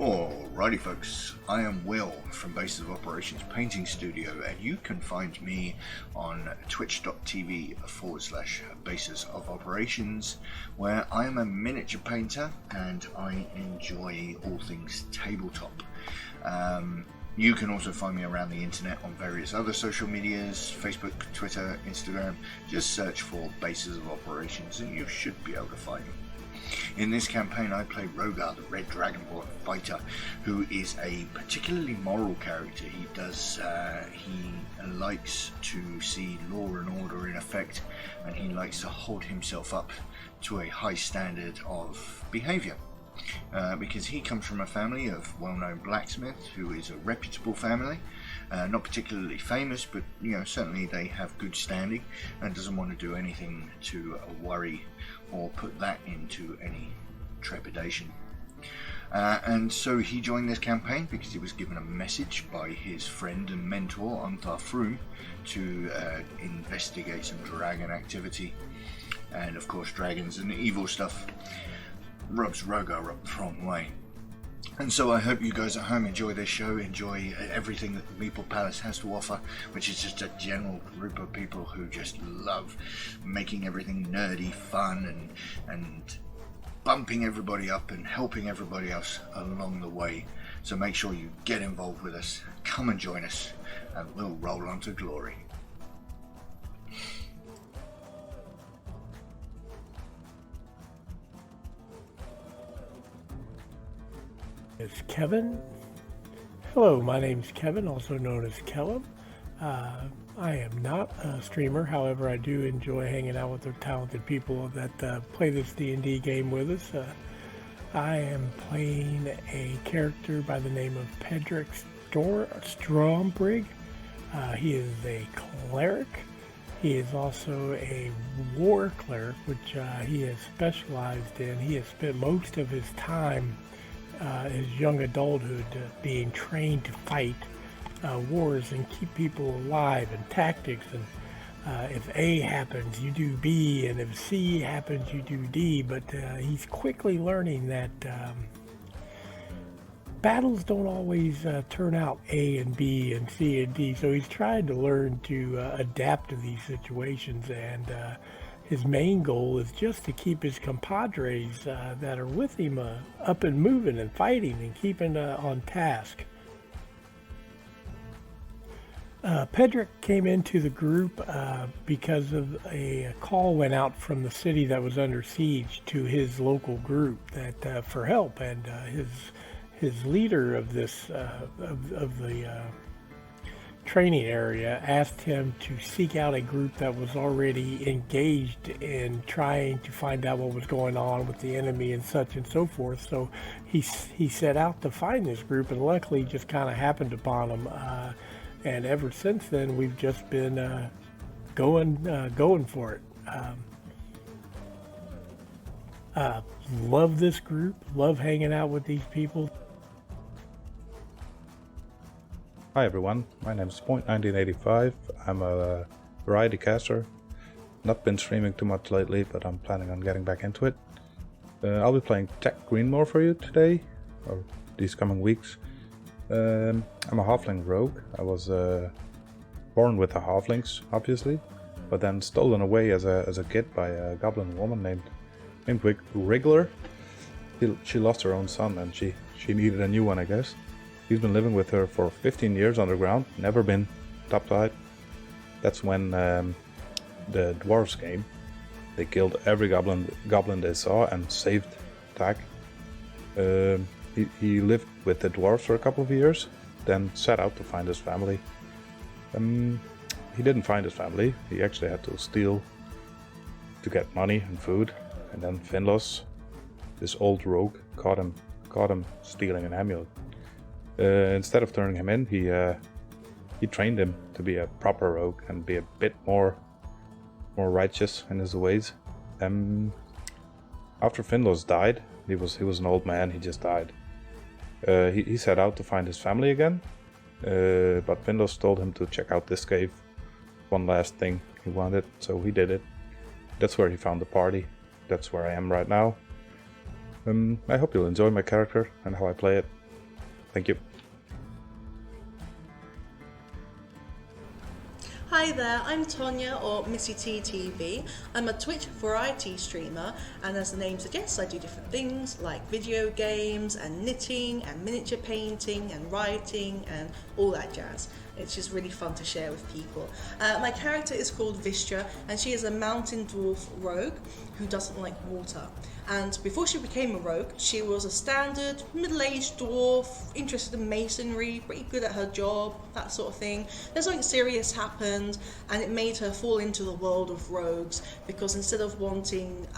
Alrighty folks, I am Will from Bases of Operations Painting Studio, and you can find me on twitch.tv/Bases of Operations, where I am a miniature painter and I enjoy all things tabletop. You can also find me around the internet on various other social medias, Facebook, Twitter, Instagram. Just search for Bases of Operations and you should be able to find me. In this campaign I play Rogar, the Red Dragonborn fighter, who is a particularly moral character. He likes to see law and order in effect, and he likes to hold himself up to a high standard of behaviour. Because he comes from a family of well-known blacksmiths, who is a reputable family, not particularly famous, but certainly they have good standing, and doesn't want to do anything to worry or put that into any trepidation. And so he joined this campaign because he was given a message by his friend and mentor Antar Froome to investigate some dragon activity, and of course dragons and evil stuff rubs Rogar up the wrong way. And so I hope you guys at home enjoy this show, enjoy everything that the Meeple Palace has to offer, which is just a general group of people who just love making everything nerdy, fun, and bumping everybody up and helping everybody else along the way. So make sure you get involved with us, come and join us, and we'll roll on to glory. It's Kevin. Hello, my name's Kevin, also known as Kellum. I am not a streamer, however I do enjoy hanging out with the talented people that play this D&D game with us. I am playing a character by the name of Pedrick Strombrig. He is a cleric. He is also a war cleric, which he has specialized in. He has spent most of his time his young adulthood being trained to fight wars and keep people alive, and tactics, and if A happens you do B, and if C happens you do D. But he's quickly learning that battles don't always turn out A and B and C and D, so he's trying to learn to adapt to these situations, and his main goal is just to keep his compadres that are with him up and moving and fighting and keeping on task. Pedrick came into the group because of a call went out from the city that was under siege to his local group that for help, and his leader of this of the training area asked him to seek out a group that was already engaged in trying to find out what was going on with the enemy and such and so forth. So he set out to find this group, and luckily just kind of happened upon them. And ever since then, we've just been going for it. Love this group. Love hanging out with these people. Hi everyone, my name is Point1985. I'm a variety caster. Not been streaming too much lately, but I'm planning on getting back into it. I'll be playing Tech Greenmore for you today, or these coming weeks. I'm a halfling rogue. I was born with the halflings, obviously, but then stolen away as a kid by a goblin woman named Wriggler. She lost her own son, and she needed a new one, I guess. He's been living with her for 15 years underground, never been topside. That's when the dwarves came. They killed every goblin they saw and saved Tak. He lived with the dwarves for a couple of years, then set out to find his family. He didn't find his family. He actually had to steal to get money and food. And then Finlos, this old rogue, caught him stealing an amulet. Instead of turning him in, he trained him to be a proper rogue and be a bit more righteous in his ways. After Finlos died, he was an old man. He just died. He set out to find his family again, but Finlos told him to check out this cave. One last thing he wanted, so he did it. That's where he found the party. That's where I am right now. I hope you'll enjoy my character and how I play it. Thank you. Hi there, I'm Tonya, or Missy T TV. I'm a Twitch variety streamer, and as the name suggests, I do different things like video games and knitting and miniature painting and writing and all that jazz. It's just really fun to share with people. My character is called Vistra, and she is a mountain dwarf rogue who doesn't like water. And before she became a rogue, she was a standard middle-aged dwarf, interested in masonry, pretty good at her job, that sort of thing. Then something serious happened, and it made her fall into the world of rogues, because instead of wanting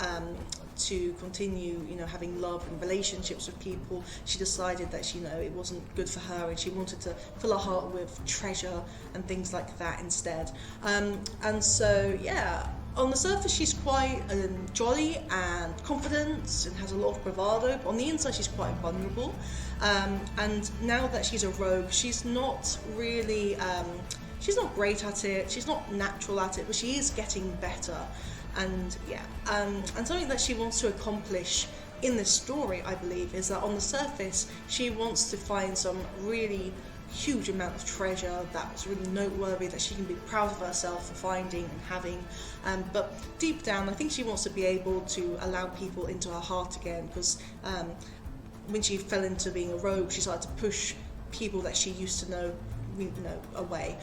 to continue, having love and relationships with people, she decided that, it wasn't good for her, and she wanted to fill her heart with treasure and things like that instead. And so, yeah, on the surface she's quite jolly and confident and has a lot of bravado, but on the inside she's quite vulnerable. And now that she's a rogue, she's not really, she's not great at it, she's not natural at it, but she is getting better. And and something that she wants to accomplish in this story, I believe, is that on the surface she wants to find some really huge amount of treasure that's really noteworthy, that she can be proud of herself for finding and having, but deep down I think she wants to be able to allow people into her heart again, because when she fell into being a rogue, she started to push people that she used to know away.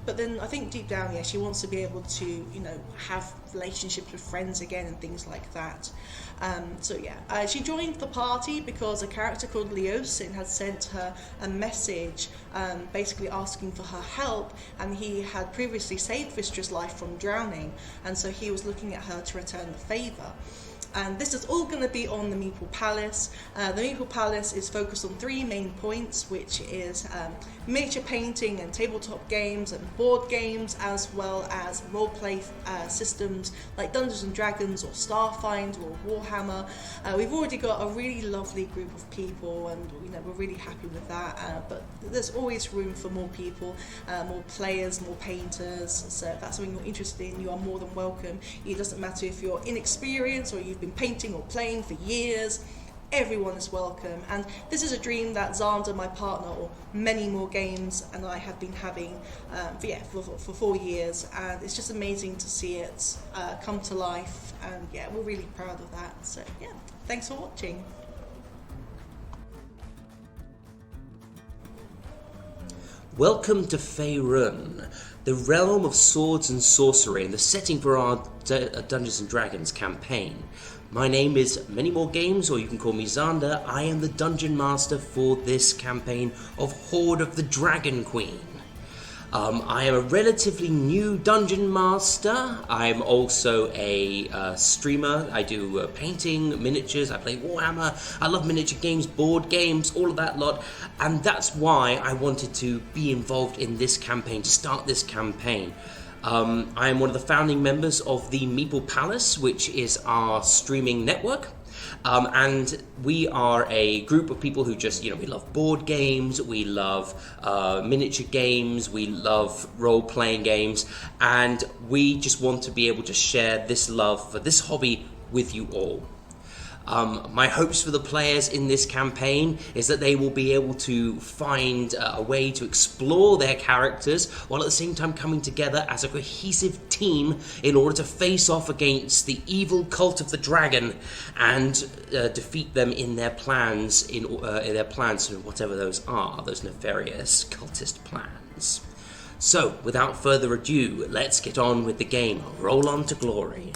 But then I think deep down, she wants to be able to, have relationships with friends again and things like that. She joined the party because a character called Leosin had sent her a message basically asking for her help, and he had previously saved Vistra's life from drowning, and so he was looking at her to return the favour. And this is all going to be on the Meeple Palace. The Meeple Palace is focused on 3 main points, which is miniature painting and tabletop games and board games, as well as roleplay systems like Dungeons and Dragons or Starfind or Warhammer. We've already got a really lovely group of people, and we're really happy with that. But there's always room for more people, more players, more painters. So if that's something you're interested in, you are more than welcome. It doesn't matter if you're inexperienced or you've been painting or playing for years. Everyone is welcome, and this is a dream that Xander, my partner, or many more games, and I have been having for 4 years, and it's just amazing to see it come to life, and we're really proud of that. So thanks for watching. Welcome to Faerun, the realm of swords and sorcery, and the setting for our Dungeons and Dragons campaign. My name is Many More Games, or you can call me Xander. I am the Dungeon Master for this campaign of Horde of the Dragon Queen. I am a relatively new Dungeon Master. I'm also a streamer. I do painting, miniatures, I play Warhammer, I love miniature games, board games, all of that lot. And that's why I wanted to be involved in this campaign, to start this campaign. I am one of the founding members of the Meeple Palace, which is our streaming network. And we are a group of people who just, we love board games, we love miniature games, we love role-playing games, and we just want to be able to share this love for this hobby with you all. My hopes for the players in this campaign is that they will be able to find a way to explore their characters while at the same time coming together as a cohesive team in order to face off against the evil cult of the dragon and defeat them in their plans, whatever those are, those nefarious cultist plans. So, without further ado, let's get on with the game. Roll on to glory.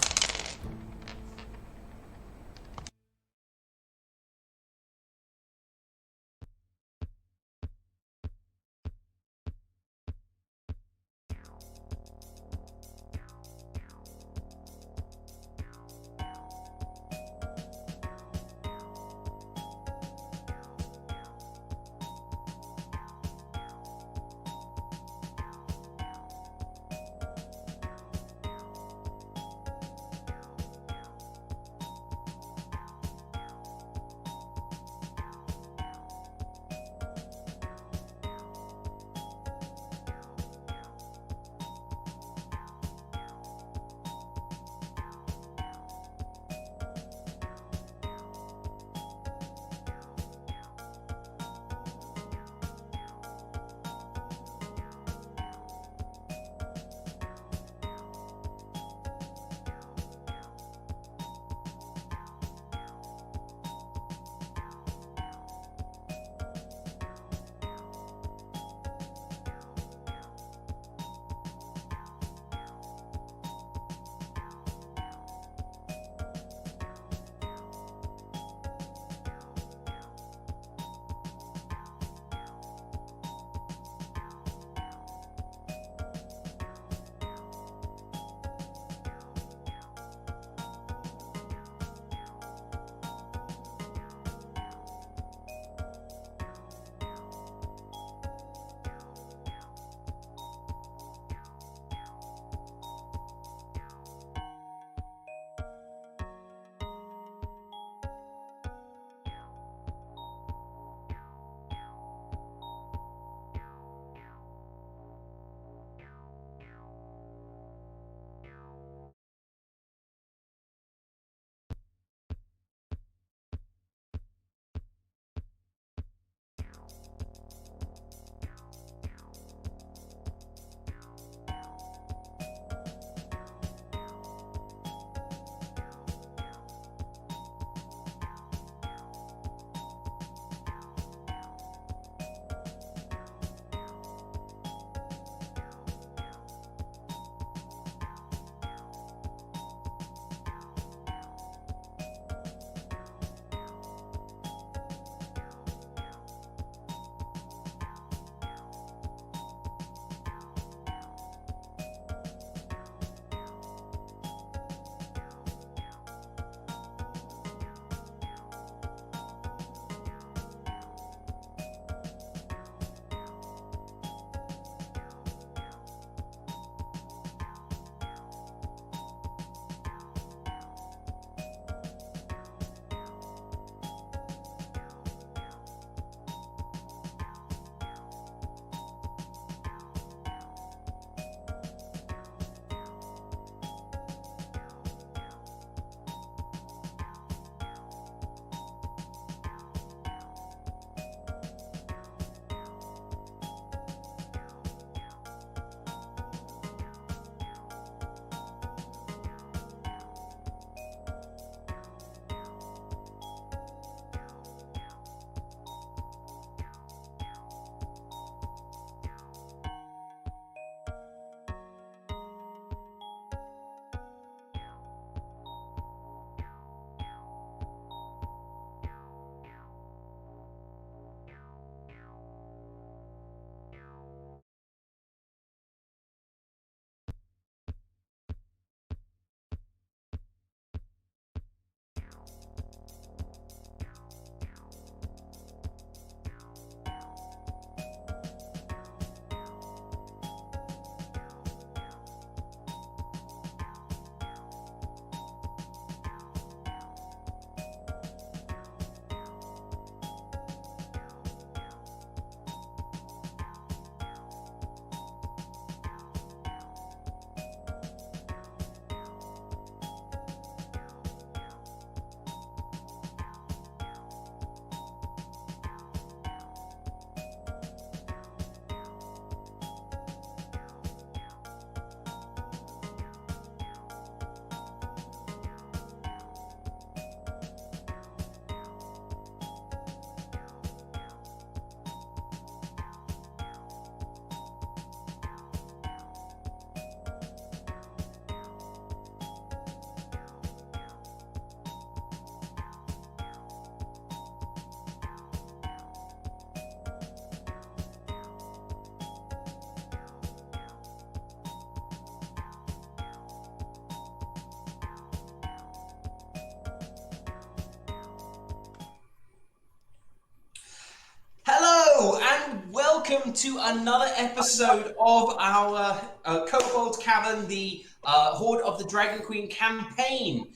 welcome to another episode of our Kobolds Kavern, the Horde of the Dragon Queen campaign.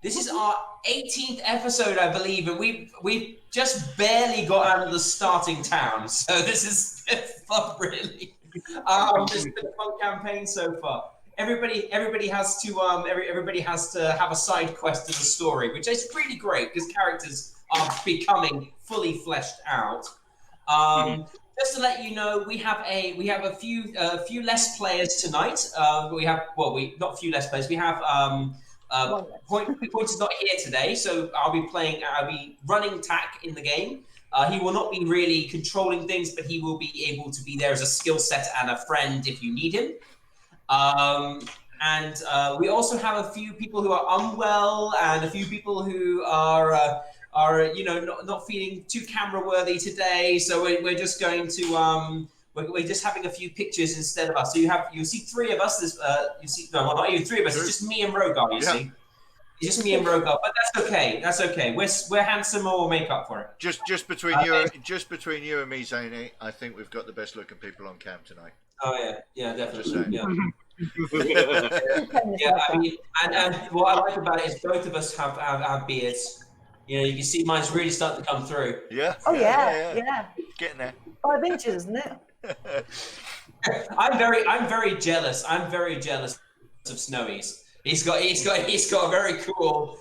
This is our 18th episode, I believe, and we've just barely got out of the starting town, so this is fun, really. It's been a fun campaign so far. Everybody has to have a side quest to the story, which is really great because characters are becoming fully fleshed out. Just to let you know, we have a few less players tonight. Not a few less players. We have Point is not here today, so I'll be running Tack in the game. He will not be really controlling things, but he will be able to be there as a skill set and a friend if you need him. And we also have a few people who are unwell and a few people who are not feeling too camera worthy today. So we're just going to we're just having a few pictures instead of us. So you see three of us. Not even three of us. It's just me and Rogar. You see, it's just me and Rogar. But that's okay. That's okay. We're handsome, or we'll make up for it. Just between you and me, Zany, I think we've got the best looking people on cam tonight. Oh yeah, definitely. Yeah. I mean, and what I like about it is both of us have beards. You can see mine's really starting to come through. Yeah. Oh yeah. Getting there. 5 inches, isn't it? I'm very jealous. I'm very jealous of Snowy's. He's got a very cool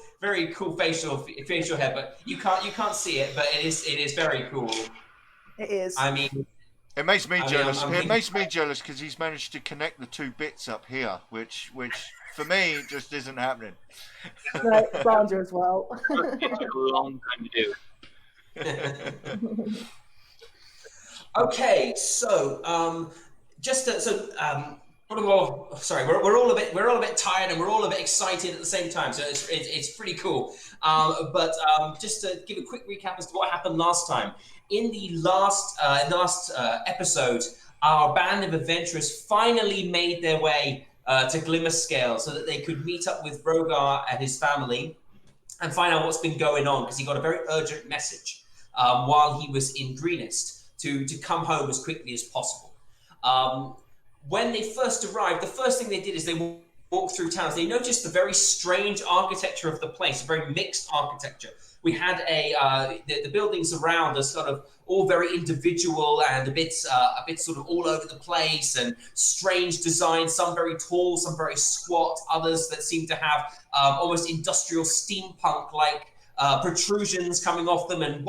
facial hair, but you can't see it, but it is very cool. It is. I mean, it makes me jealous. It makes me jealous because he's managed to connect the two bits up here, which for me just isn't happening. No, Sandra as well. It took a long time to do. Okay, so we're all a bit tired and we're all a bit excited at the same time, so it's pretty cool. But just to give a quick recap as to what happened last time. In the last episode, our band of adventurers finally made their way to Glimmerscale so that they could meet up with Rogar and his family and find out what's been going on, because he got a very urgent message while he was in Greenest to come home as quickly as possible. When they first arrived, the first thing they did is they walked through towns. They noticed the very strange architecture of the place, a very mixed architecture. We had the buildings around us sort of all very individual and a bit sort of all over the place, and strange designs, some very tall, some very squat, others that seem to have almost industrial steampunk-like protrusions coming off them, and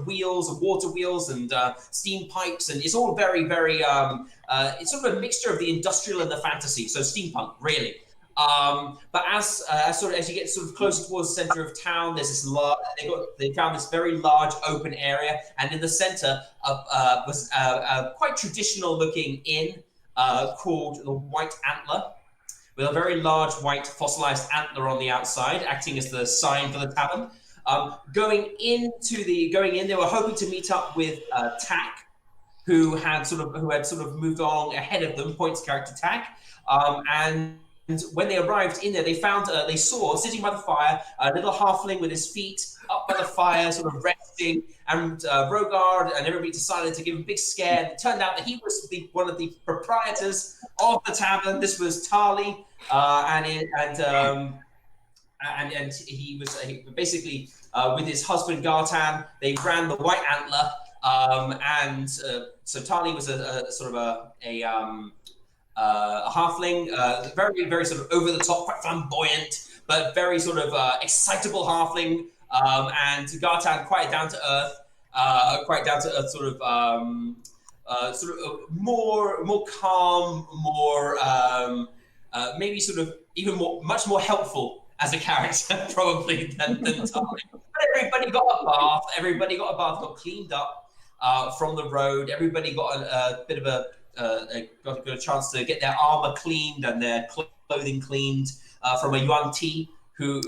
wheels and water wheels and steam pipes, and it's all very, very it's sort of a mixture of the industrial and the fantasy, so steampunk really. But as you get sort of closer towards the center of town, there's this they found this very large open area, and in the center was a quite traditional looking inn called the White Antler, with a very large white fossilized antler on the outside, acting as the sign for the tavern. Going in, they were hoping to meet up with Tack, who had sort of moved along ahead of them, Point's character Tack, and when they arrived in there, they saw sitting by the fire a little halfling with his feet up by the fire, sort of resting. And Rogar and everybody decided to give him a big scare. And it turned out that he was one of the proprietors of the tavern. This was Tali, and he was basically with his husband Gartan. They ran the White Antler, and so Tali was a sort of a halfling, very, very sort of over the top, quite flamboyant, but very sort of excitable halfling, and Gartan quite down to earth, sort of more calm, more maybe sort of even much more helpful as a character probably than Tali. But everybody got a bath, got cleaned up from the road. Everybody got a bit of got a chance to get their armor cleaned and their clothing cleaned from a Yuan Ti who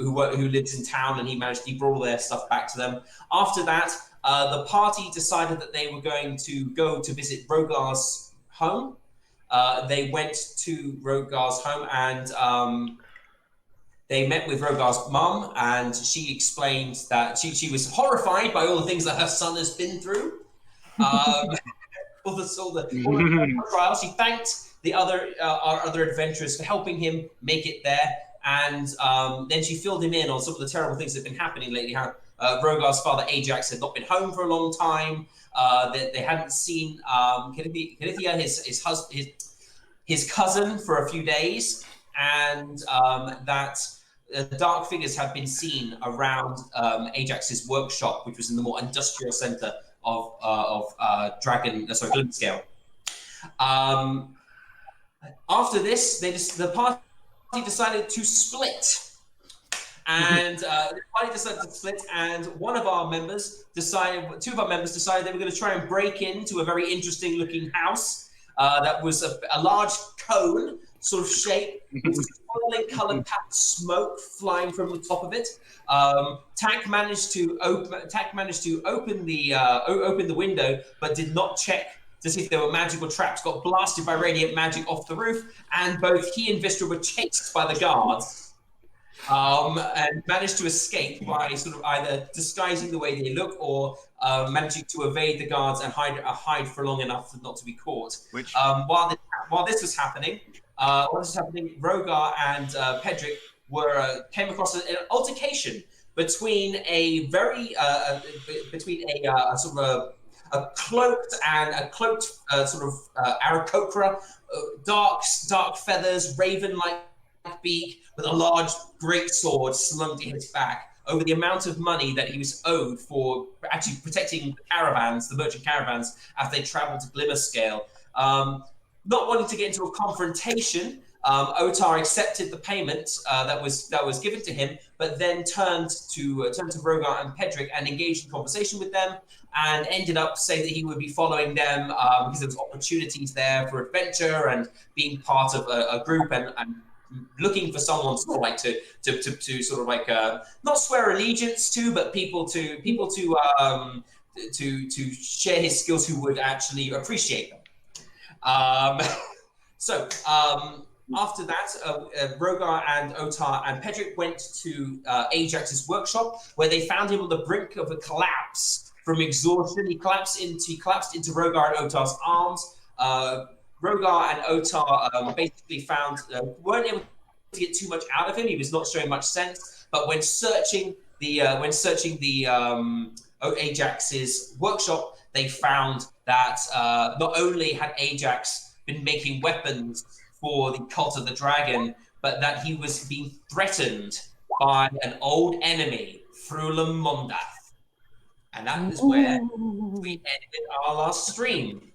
lives in town, and he brought all their stuff back to them. After that, the party decided that they were going to go to visit Rogar's home. They went to Rogar's home, and they met with Rogar's mum, and she explained that she was horrified by all the things that her son has been through. all the trials. He thanked the our other adventurers for helping him make it there, and then she filled him in on some of the terrible things that have been happening lately. How Rogar's father Ajax had not been home for a long time. That they hadn't seen Calithia, his cousin, for a few days, and that dark figures had been seen around Ajax's workshop, which was in the more industrial center of Glimscale. After this, the party decided to split. And the party decided to split, and two of our members decided they were going to try and break into a very interesting looking house that was a large cone sort of shape with swirling coloured patch smoke flying from the top of it. Tack managed to open the window, but did not check to see if there were magical traps. Got blasted by radiant magic off the roof, and both he and Vistra were chased by the guards. And managed to escape by sort of either disguising the way they look or managing to evade the guards and hide for long enough not to be caught. While this was happening, Rogar and Pedrick came across an altercation between a cloaked sort of Aarakocra, dark feathers, raven-like beak, with a large great sword slung to his back, over the amount of money that he was owed for actually protecting the caravans, the merchant caravans, as they traveled to Glimmerscale. Not wanting to get into a confrontation, Otar accepted the payment that was given to him, but then turned to Rogar and Pedrick and engaged in conversation with them, and ended up saying that he would be following them because there was opportunities there for adventure and being part of a group and looking for someone sort of like to sort of like not swear allegiance to, but people to share his skills who would actually appreciate them. After that, Rogar and Otar and Pedrick went to Ajax's workshop, where they found him on the brink of a collapse from exhaustion. He collapsed into Rogar and Otar's arms. Rogar and Otar basically weren't able to get too much out of him. He was not showing much sense. But when searching the Ajax's workshop, they found that not only had Ajax been making weapons for the Cult of the Dragon, but that he was being threatened by an old enemy, Frulam Mondath. And that is where we ended our last stream.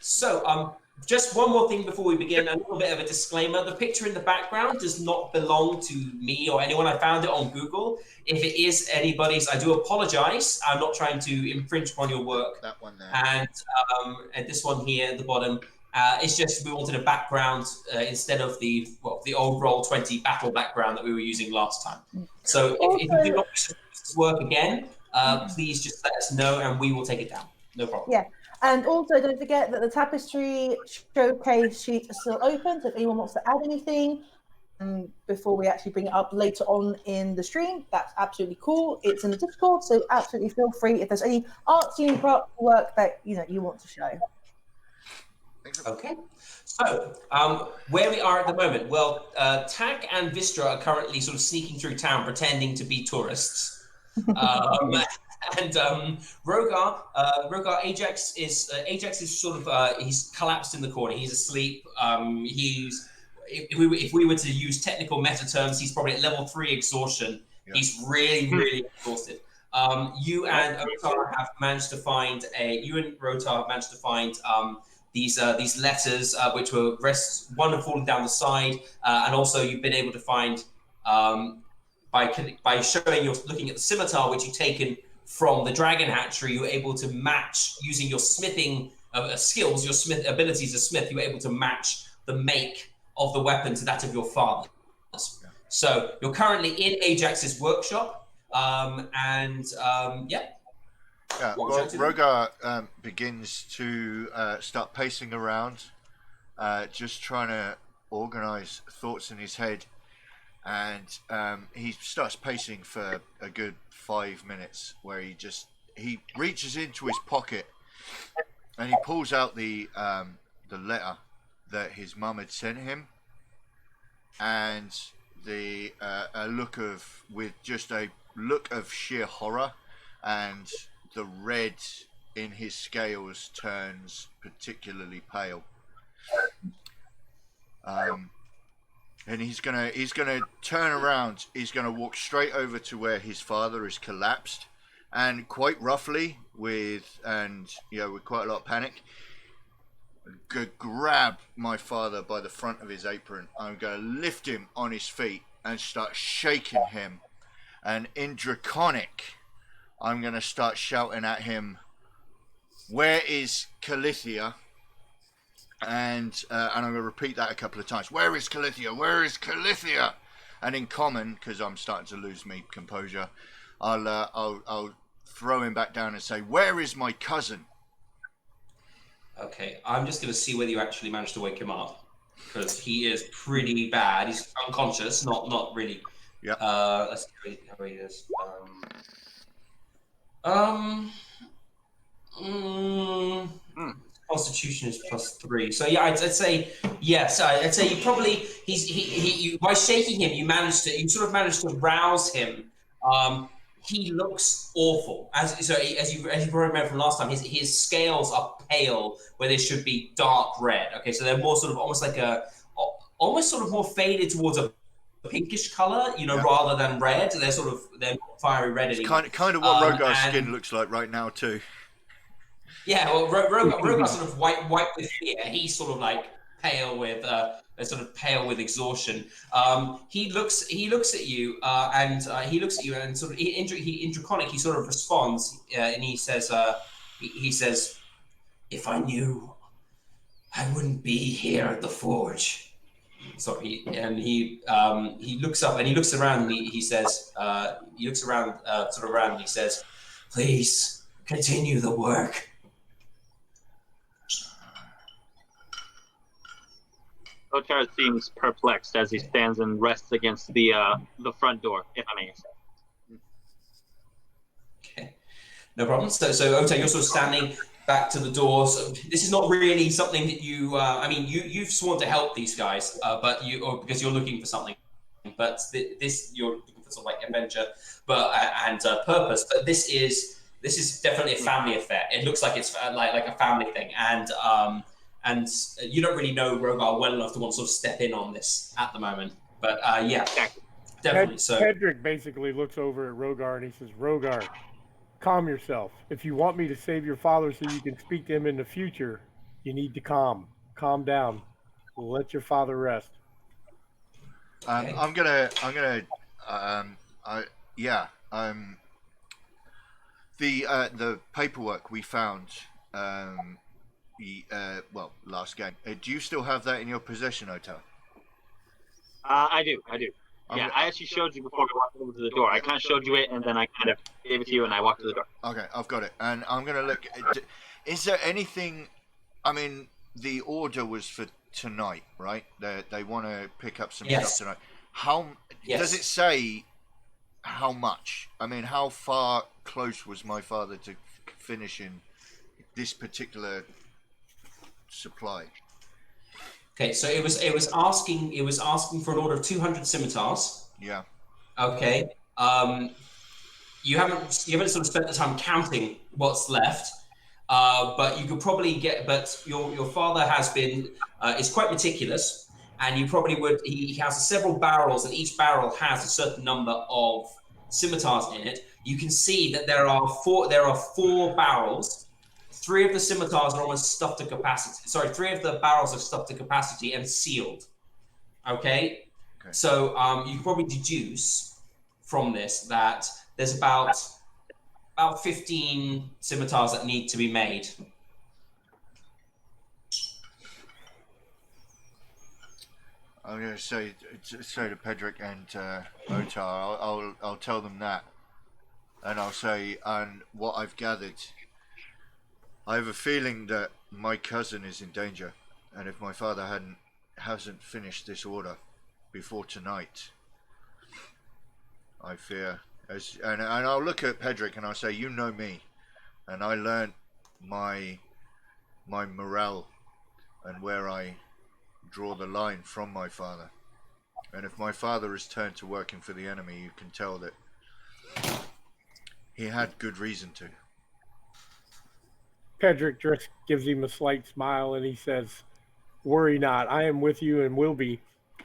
So, just one more thing before we begin, a little bit of a disclaimer. The picture in the background does not belong to me or anyone. I found it on Google. If it is anybody's, I do apologize. I'm not trying to infringe upon your work. That one there. And this one here at the bottom, it's just we wanted a background instead of the old Roll20 battle background that we were using last time. So if you do not wish to use this work again, please just let us know and we will take it down. No problem. Yeah. And also, don't forget that the tapestry showcase sheet is still open. So if anyone wants to add anything before we actually bring it up later on in the stream, that's absolutely cool. It's in the Discord, so absolutely feel free if there's any artsy and craft work that you want to show. Okay. So where we are at the moment, well, Tak and Vistra are currently sort of sneaking through town, pretending to be tourists. And Rogar, Ajax is sort of he's collapsed in the corner. He's asleep. If we were to use technical meta terms, he's probably at level 3 exhaustion. Yeah. He's really exhausted. You and Rotar have managed to find these letters which were one had fallen down the side, and also you've been able to find by looking at the scimitar which you've taken from the dragon hatchery, you were able to match using your smithing skills, your abilities as smith. You were able to match the make of the weapon to that of your father. Yeah. So you're currently in Ajax's workshop, Yeah, well, Rogar begins to start pacing around, just trying to organize thoughts in his head, and he starts pacing for a good 5 minutes, where he reaches into his pocket and he pulls out the letter that his mum had sent him, and the a look of with just a look of sheer horror, and the red in his scales turns particularly pale. And he's gonna turn around. He's gonna walk straight over to where his father is collapsed, and quite roughly, with quite a lot of panic, grab my father by the front of his apron. I'm gonna lift him on his feet and start shaking him, and in Draconic, I'm gonna start shouting at him, "Where is Calithia?" And I'm going to repeat that a couple of times. Where is Calithia? Where is Calithia? And in common, because I'm starting to lose my composure, I'll throw him back down and say, "Where is my cousin?" Okay, I'm just going to see whether you actually managed to wake him up, because he is pretty bad. He's unconscious, not really. Yeah. Let's see how he is. Constitution is +3, so yeah, I'd say yes. I'd say you probably you by shaking him, you sort of managed to rouse him. He looks awful, as you probably remember from last time. His scales are pale where they should be dark red. Okay, so they're more sort of almost sort of more faded towards a pinkish color, rather than red. They're not fiery red anymore. Kind of what Rogar's skin looks like right now too. Yeah, well, Rogar's sort of white with fear. He's sort of like pale with exhaustion. He looks at you, and sort of in Draconic he sort of responds, and he says, "If I knew, I wouldn't be here at the forge." So he looks up and he looks around and he says, he looks around and he says, "Please continue the work." Otar seems perplexed as he stands and rests against the front door, if I may say. Okay, no problem. So Otar, you're sort of standing back to the door. So this is not really something that you. You've sworn to help these guys, because you're looking for something. But this you're looking for sort of like adventure, and purpose. But this is definitely a family affair. It looks like it's like a family thing, and you don't really know Rogar well enough to want to sort of step in on this at the moment. But yeah, definitely. So Pedrick basically looks over at Rogar and he says, "Rogar, calm yourself. If you want me to save your father so you can speak to him in the future, you need to calm down. Let your father rest." Okay. The paperwork we found, last game. Do you still have that in your possession, Otar? I do. Yeah, I actually showed you before we walked over to the door. I kind of showed you it, and then I kind of gave it to you, and I walked to the door. Okay, I've got it, and I'm gonna look. Is there anything? I mean, the order was for tonight, right? They want to pick up some stuff tonight. Does it say how much? I mean, how far close was my father to finishing this particular supply? Okay, so it was asking for an order of 200 scimitars. Yeah. Okay. You haven't sort of spent the time counting what's left, but you could probably get. But your father has been is quite meticulous, and you probably would. He has several barrels, and each barrel has a certain number of scimitars in it. You can see that there are four barrels. 3 of the scimitars are almost stuffed to capacity. Sorry, 3 of the barrels are stuffed to capacity and sealed. Okay. So you can probably deduce from this that there's about 15 scimitars that need to be made. I'm going to say to Pedrick and Otar, I'll tell them that, and I'll say, and what I've gathered, I have a feeling that my cousin is in danger, and if my father hasn't finished this order before tonight, I fear. And I'll look at Pedrick and I'll say, "You know me, and I learned my my morale and where I draw the line from my father. And if my father has turned to working for the enemy, you can tell that he had good reason to. Pedrick just gives him a slight smile and he says, "Worry not, I am with you and will be.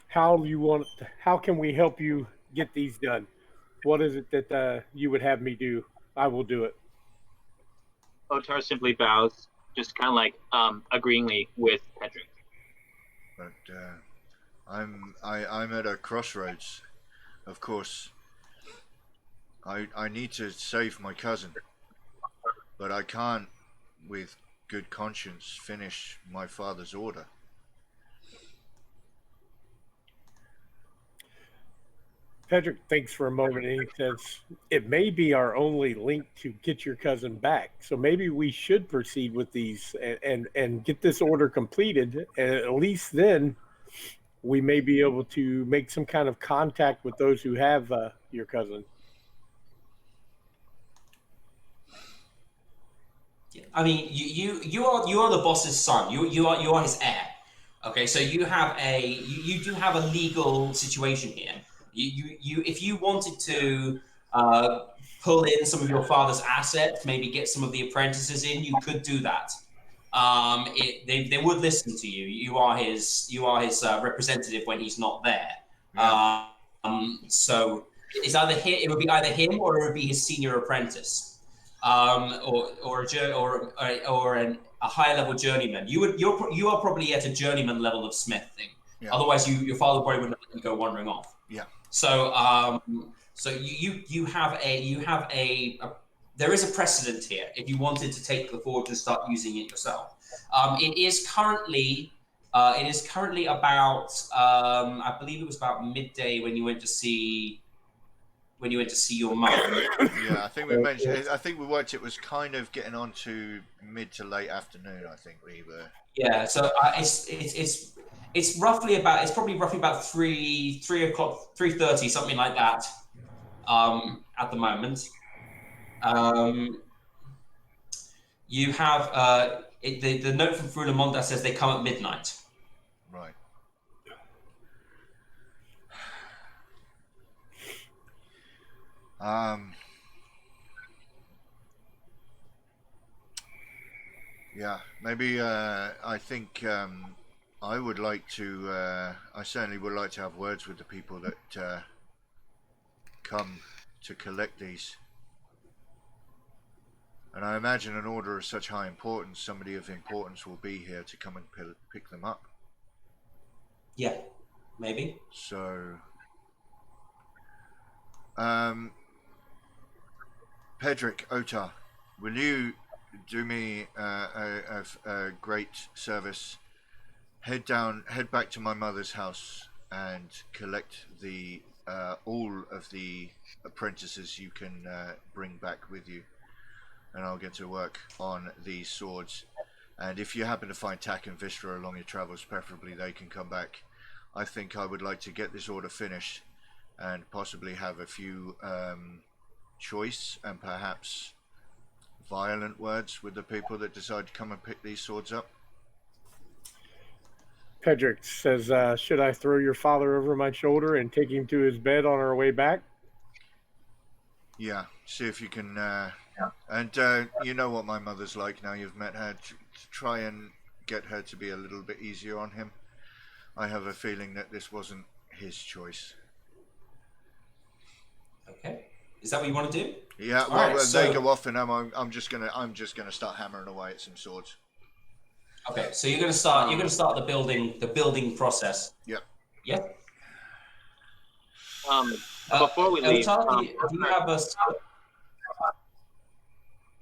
How can we help you get these done? What is it that you would have me do? I will do it." Otar simply bows, just kind of like agreeingly with Pedrick. But I'm at a crossroads. Of course, I need to save my cousin, but I can't, with good conscience, finish my father's order. Pedrick thinks for a moment and he says, "It may be our only link to get your cousin back. So maybe we should proceed with these and get this order completed. And at least then we may be able to make some kind of contact with those who have your cousin." I mean, you are the boss's son. You are his heir. Okay, so you do have a legal situation here. You if you wanted to pull in some of your father's assets, maybe get some of the apprentices in, you could do that. They would listen to you. You are his representative when he's not there. Yeah. So it's either him. It would be either him or it would be his senior apprentice, or a higher level journeyman. You are probably at a journeyman level of smithing. Yeah. Otherwise, your father probably wouldn't let you go wandering off. Yeah. So you have a there is a precedent here if you wanted to take the forge and start using it yourself. It is currently about I believe it was about midday when you went to see your mum. Yeah, I think we mentioned. I think we worked. It was kind of getting on to mid to late afternoon. I think we were. Yeah, so it's probably roughly about 3 o'clock, 3:30, something like that. At the moment, you have the note from Frulamonda says they come at midnight. Right. Yeah, maybe I think I would like to. I certainly would like to have words with the people that come to collect these. And I imagine an order of such high importance, somebody of importance will be here to come and pick them up. Yeah, maybe. So, Pedrick, Otar, will you do me a great service? Head back to my mother's house and collect the all of the apprentices you can bring back with you, and I'll get to work on these swords. And if you happen to find Tak and Vistra along your travels, preferably they can come back. I think I would like to get this order finished and possibly have a few choice and perhaps violent words with the people that decide to come and pick these swords up. Pedrick says, "Should I throw your father over my shoulder and take him to his bed on our way back?" Yeah, see if you can. And you know what my mother's like now you've met her. Try and get her to be a little bit easier on him. I have a feeling that this wasn't his choice. Okay. Is that what you want to do? Yeah. All Well, right, they go off, and I'm just gonna start hammering away at some swords. Okay, so you're gonna start the building process. Yep. Yeah. Before we leave, do you have a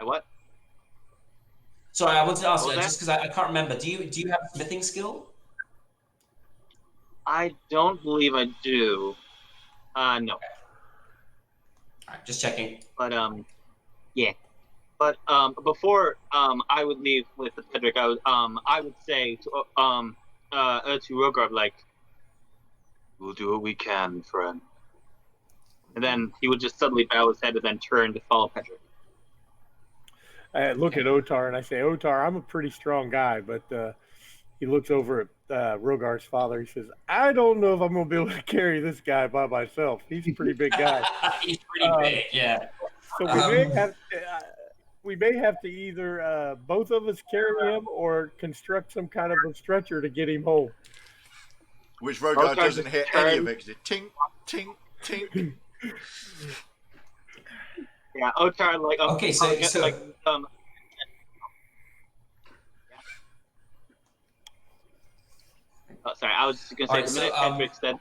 what? Sorry, I wanted to ask What you was just because I can't remember. Do you have a smithing skill? I don't believe I do. No. All right, just checking. But yeah. But before I would leave with the Pedrick, I would say to Rogard, like, we'll do what we can, friend. And then he would just suddenly bow his head and then turn to follow Pedrick. I look at Otar and I say, Otar, I'm a pretty strong guy, but he looks over at Rogar's father. He says, I don't know if I'm going to be able to carry this guy by myself. He's a pretty big guy. He's pretty big, yeah. So we may have to either both of us carry him or construct some kind of a stretcher to get him home. Which Rogar doesn't hear any of it because it's tink, tink, tink. Yeah, Otar like Okay, so Oh, sorry, I was just gonna say the minute Kendrick said.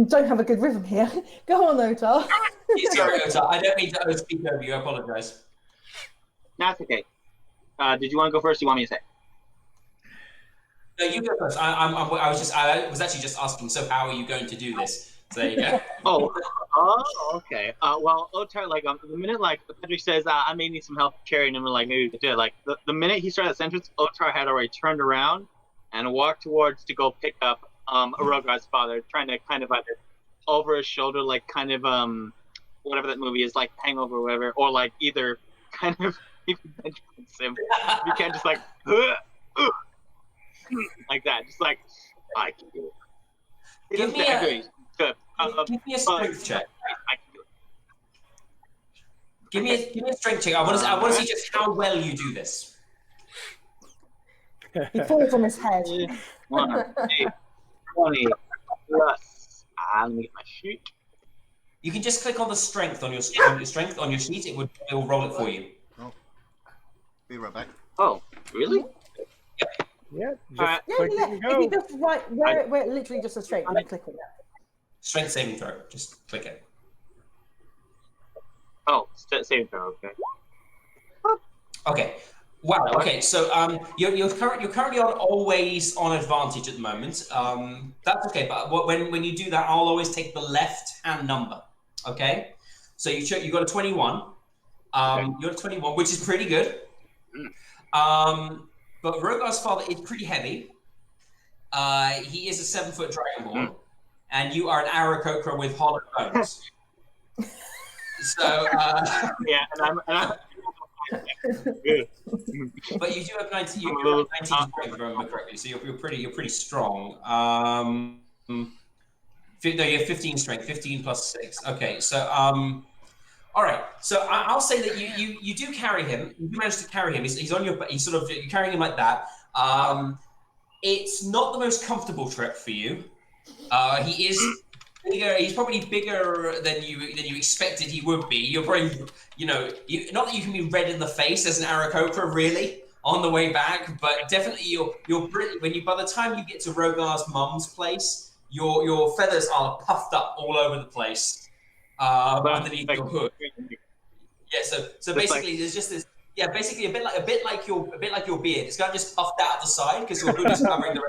Don't have a good rhythm here. Go on, Otar. Sorry, Otar. I don't mean to speak over you. I apologize. That's okay. Did you want to go first? Or you want me to say? No, you go first. I was actually just asking. So, how are you going to do this? So there you go. Oh, okay. Well, Otar, like, the minute like Pedrick says, I may need some help carrying him, and like maybe we could do it. Like the minute he started the sentence, Otar had already turned around and walked towards to go pick up Rogar's father, trying to kind of either over his shoulder, like kind of whatever that movie is, like Hangover or whatever, or like either kind of if you can't just like like that, just like I can do it. Give me a strength check. I can do it. Give me a strength check. I want to see just how well you do this. He falls on his head. 20 plus. Let me get my sheet. You can just click on the strength on your sheet. It will roll it for you. Oh. Be right back. Oh, really? Yeah. Yeah. If you just where it literally just a straight, you click on that. Strength saving throw. Just click it. Oh, saving throw. Okay. Okay. Wow. Okay. So you're currently on always on advantage at the moment. That's okay. But when you do that, I'll always take the left hand number. Okay. So you got a 21. You got a 21, which is pretty good. But Rogar's father is pretty heavy. He is a 7-foot dragonborn, and you are an Aarakocra with hollow bones. So yeah, and I'm but you do have 19. You have 19 strength, if I remember correctly. So you're pretty strong. No, you have 15 strength. 15 plus 6. Okay, so all right. So I'll say that you do carry him. You do manage to carry him. He's on your. He's sort of you're carrying him like that. It's not the most comfortable trip for you. He is bigger. He's probably bigger than you expected he would be. You're probably, not that you can be red in the face as an Aarakocra really on the way back, but definitely you're by the time you get to Rogar's mum's place, your feathers are puffed up all over the place underneath your hood. Yeah. So basically, there's just this. Yeah, basically a bit like your beard. It's kind of just puffed out the side because your hood is covering the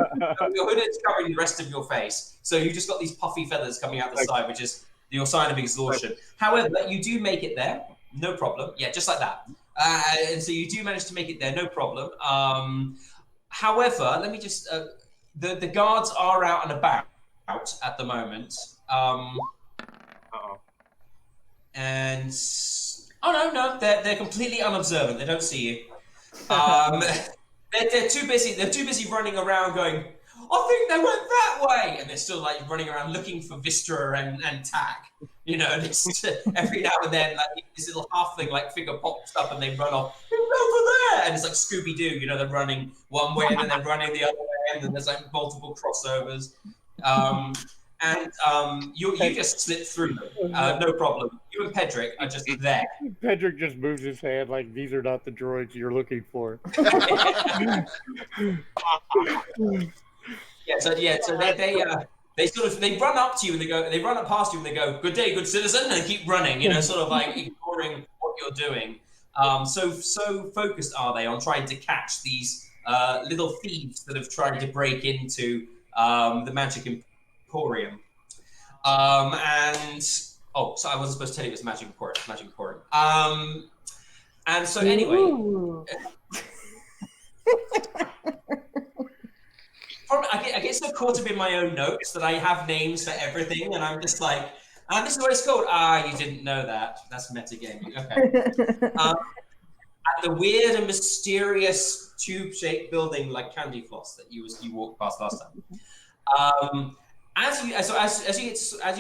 rest of your face. So you just got these puffy feathers coming out the side, which is your sign of exhaustion. However, you do make it there, no problem. Yeah, just like that. And so you do manage to make it there, no problem. However, let me just the guards are out and about at the moment. And oh no, they're completely unobservant. They don't see you. They're too busy. They're too busy running around going, I think they went that way, and they're still like running around looking for Vistra and Tack. Just every now and then, like this little halfling like figure pops up and they run off. It's over there, and it's like Scooby Doo. They're running one way and then they're running the other way, and then there's like multiple crossovers. And you just slip through them, no problem. You and Pedrick are just there. Pedrick just moves his hand like these are not the droids you're looking for. So they run up to you and they run up past you and they go, "Good day, good citizen," and keep running. Sort of like ignoring what you're doing. So focused are they on trying to catch these little thieves that have tried to break into the Magic Emporium. So I wasn't supposed to tell you it was Magic Emporium. And so anyway, I get so caught up in my own notes that I have names for everything, and I'm just like, And this is what it's called. Ah, you didn't know that. That's metagaming. Okay. And the weird and mysterious tube-shaped building like Candy Floss that you walked past last time. As you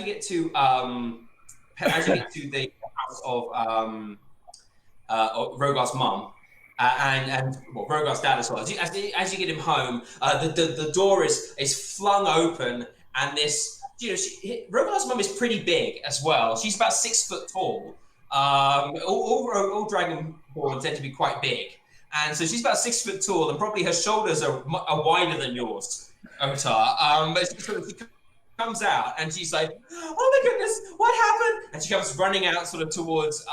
get to the house of Rogar's mum, and Rogar's dad as well. As you get him home, the door is flung open, and this Rogar's mum is pretty big as well. She's about 6 foot tall. All dragonborn tend to be quite big, and so she's about 6 foot tall, and probably her shoulders are wider than yours, Otar. But she comes out and she's like, "Oh my goodness, what happened?" And she comes running out sort of towards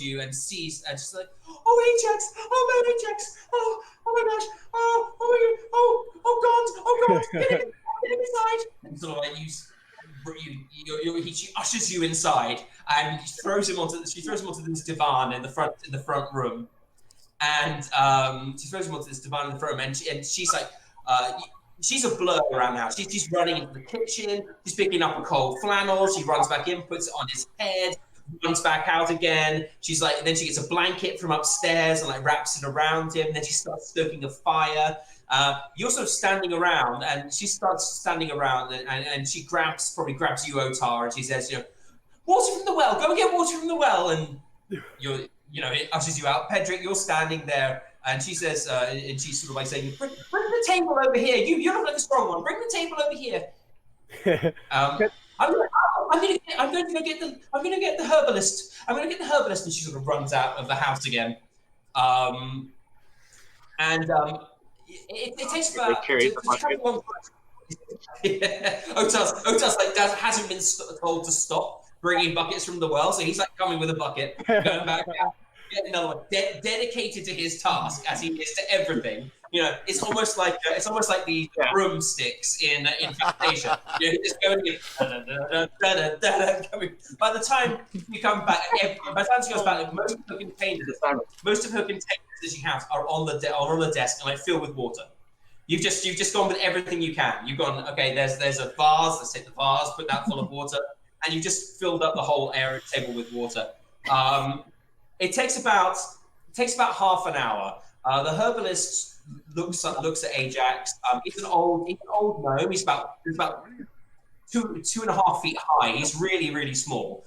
you and sees, and she's like, "Oh Ajax, oh my Ajax, oh my gosh, oh God, get inside!" And sort of like she ushers you inside, and she throws him onto this divan in the front room, and she's like, she's a blur around now. She's running into the kitchen. She's picking up a cold flannel. She runs back in, puts it on his head, runs back out again. She's like, then she gets a blanket from upstairs and like wraps it around him. Then she starts stoking a fire. You're sort of standing around, and she starts standing around, and she probably grabs you, Otar, and she says, "Water from the well. Go and get water from the well." And it ushers you out. Pedrick, you're standing there. And she says, and she's sort of like saying, bring the table over here. You look like a strong one. Bring the table over here. I'm going to get the herbalist. I'm going to get the herbalist. And she sort of runs out of the house again. It takes about Otar's like hasn't been told to stop bringing buckets from the well, so he's like coming with a bucket, going back out. Another one, dedicated to his task as he is to everything. It's almost like the broomsticks in Fantasia. Just going in. By the time you come back, by the time she goes back, most of her containers that she has are on the desk and like filled with water. You've just gone with everything you can. You've gone, okay, there's a vase. Let's take the vase, put that full of water, and you just filled up the whole area table with water. It takes about half an hour. The herbalist looks at Ajax. He's an old gnome. He's about 2.5 feet high. He's really, really small.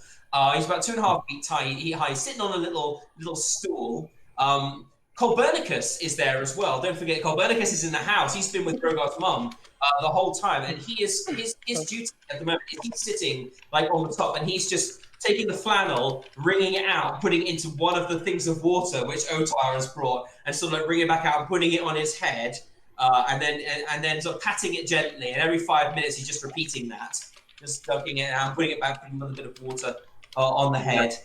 He's about 2.5 feet high. He's sitting on a little stool. Colbernicus is there as well. Don't forget, Colbernicus is in the house. He's been with Rogar's mum the whole time, and his duty at the moment is he's sitting like on the top, and he's just taking the flannel, wringing it out, putting it into one of the things of water which Otar has brought, and sort of like wringing it back out and putting it on his head, and then sort of patting it gently. And every 5 minutes, he's just repeating that, just ducking it out, putting it back, putting another bit of water on the head.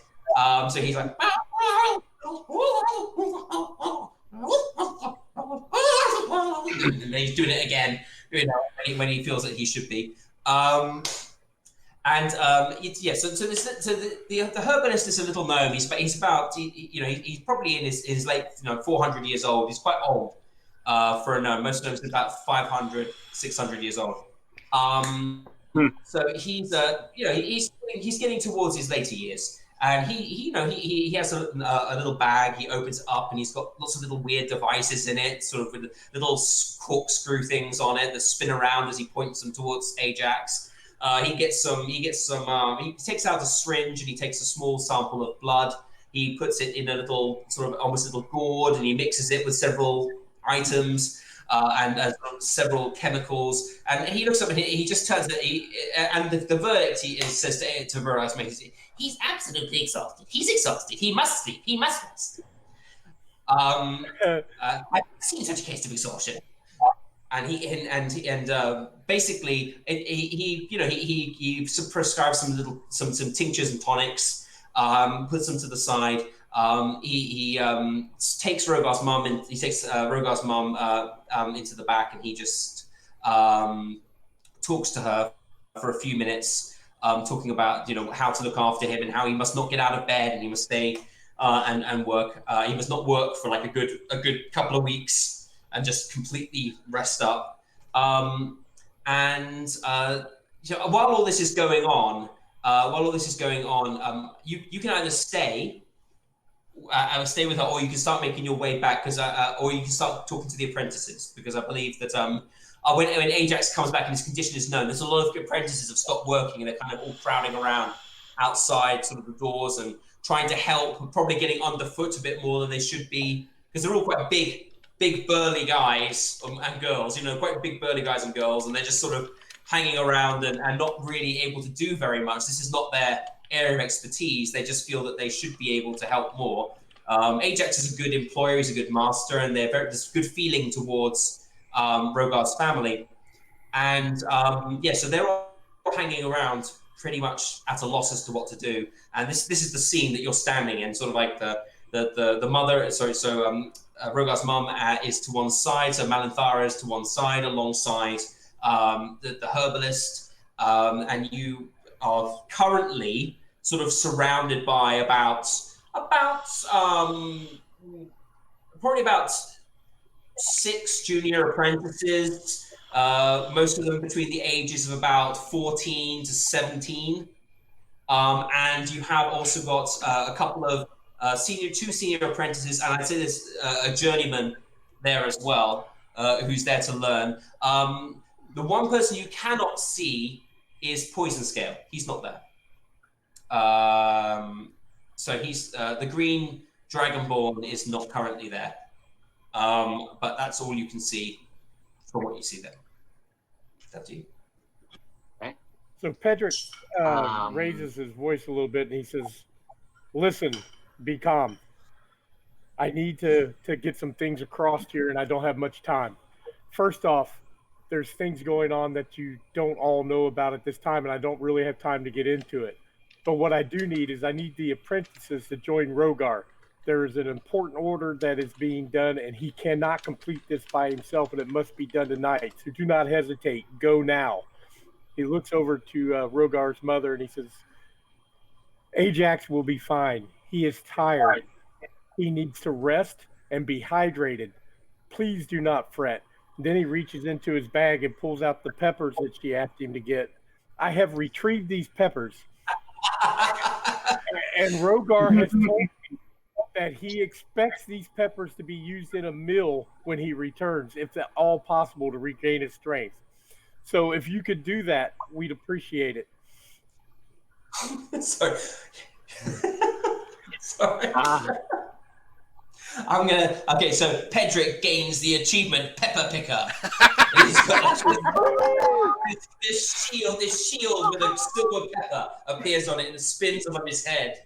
So he's like, and then he's doing it again, when he feels that he should be. So the herbalist is a little gnome. He's probably in his late 400 years old. He's quite old for a gnome. Most gnomes are about 500, 600 years old. So he's getting towards his later years, and he has a little bag. He opens it up, and he's got lots of little weird devices in it, sort of with little corkscrew things on it that spin around as he points them towards Ajax. He takes out a syringe, and he takes a small sample of blood. He puts it in a little almost little gourd, and he mixes it with several items and several chemicals. And he looks up, and he just turns it. And the verdict says to Veras, he's absolutely exhausted. He's exhausted. He must sleep. He must rest. I've seen such a case of exhaustion. And basically he prescribes some tinctures and tonics, puts them to the side. He takes Rogar's mum and he takes Rogar's mum into the back, and he just talks to her for a few minutes, talking about how to look after him and how he must not get out of bed and he must stay and work. He must not work for like a good couple of weeks and just completely rest up. While all this is going on, while all this is going on, you can either stay with her, or you can start making your way back, or you can start talking to the apprentices, because I believe that when Ajax comes back and his condition is known, there's a lot of apprentices have stopped working and they're kind of all crowding around outside sort of the doors and trying to help, probably getting underfoot a bit more than they should be, because they're all quite big burly guys and girls, quite big burly guys and girls, and they're just sort of hanging around and not really able to do very much. This is not their area of expertise. They just feel that they should be able to help more. Ajax is a good employer, he's a good master, and there's good feeling towards Rogar's family. And so they're all hanging around pretty much at a loss as to what to do. And this is the scene that you're standing in, sort of like the mother, Rogar's mum is to one side, so Malinthara is to one side, alongside the herbalist, and you are currently sort of surrounded by probably about 6 junior apprentices, most of them between the ages of about 14 to 17. And you have also got a couple of two senior apprentices, and I'd say there's a journeyman there as well, who's there to learn. The one person you cannot see is Poison Scale. He's not there. So he's the green Dragonborn is not currently there. But that's all you can see from what you see there. That's you. Okay. So Pedrick raises his voice a little bit and he says, "Listen, be calm. I need to get some things across here, and I don't have much time. First off, there's things going on that you don't all know about at this time, and I don't really have time to get into it. But what I do need is I need the apprentices to join Rogar. There is an important order that is being done, and he cannot complete this by himself, and it must be done tonight. So do not hesitate. Go now." He looks over to Rogar's mother, and he says, "Ajax will be fine. He is tired. He needs to rest and be hydrated. Please do not fret." Then he reaches into his bag and pulls out the peppers that she asked him to get. "I have retrieved these peppers. And Rogar has told me that he expects these peppers to be used in a meal when he returns, if at all possible, to regain his strength. So if you could do that, we'd appreciate it." Sorry. Okay, so Pedrick gains the achievement Pepper Picker. He's got this shield with a silver pepper appears on it and spins above his head.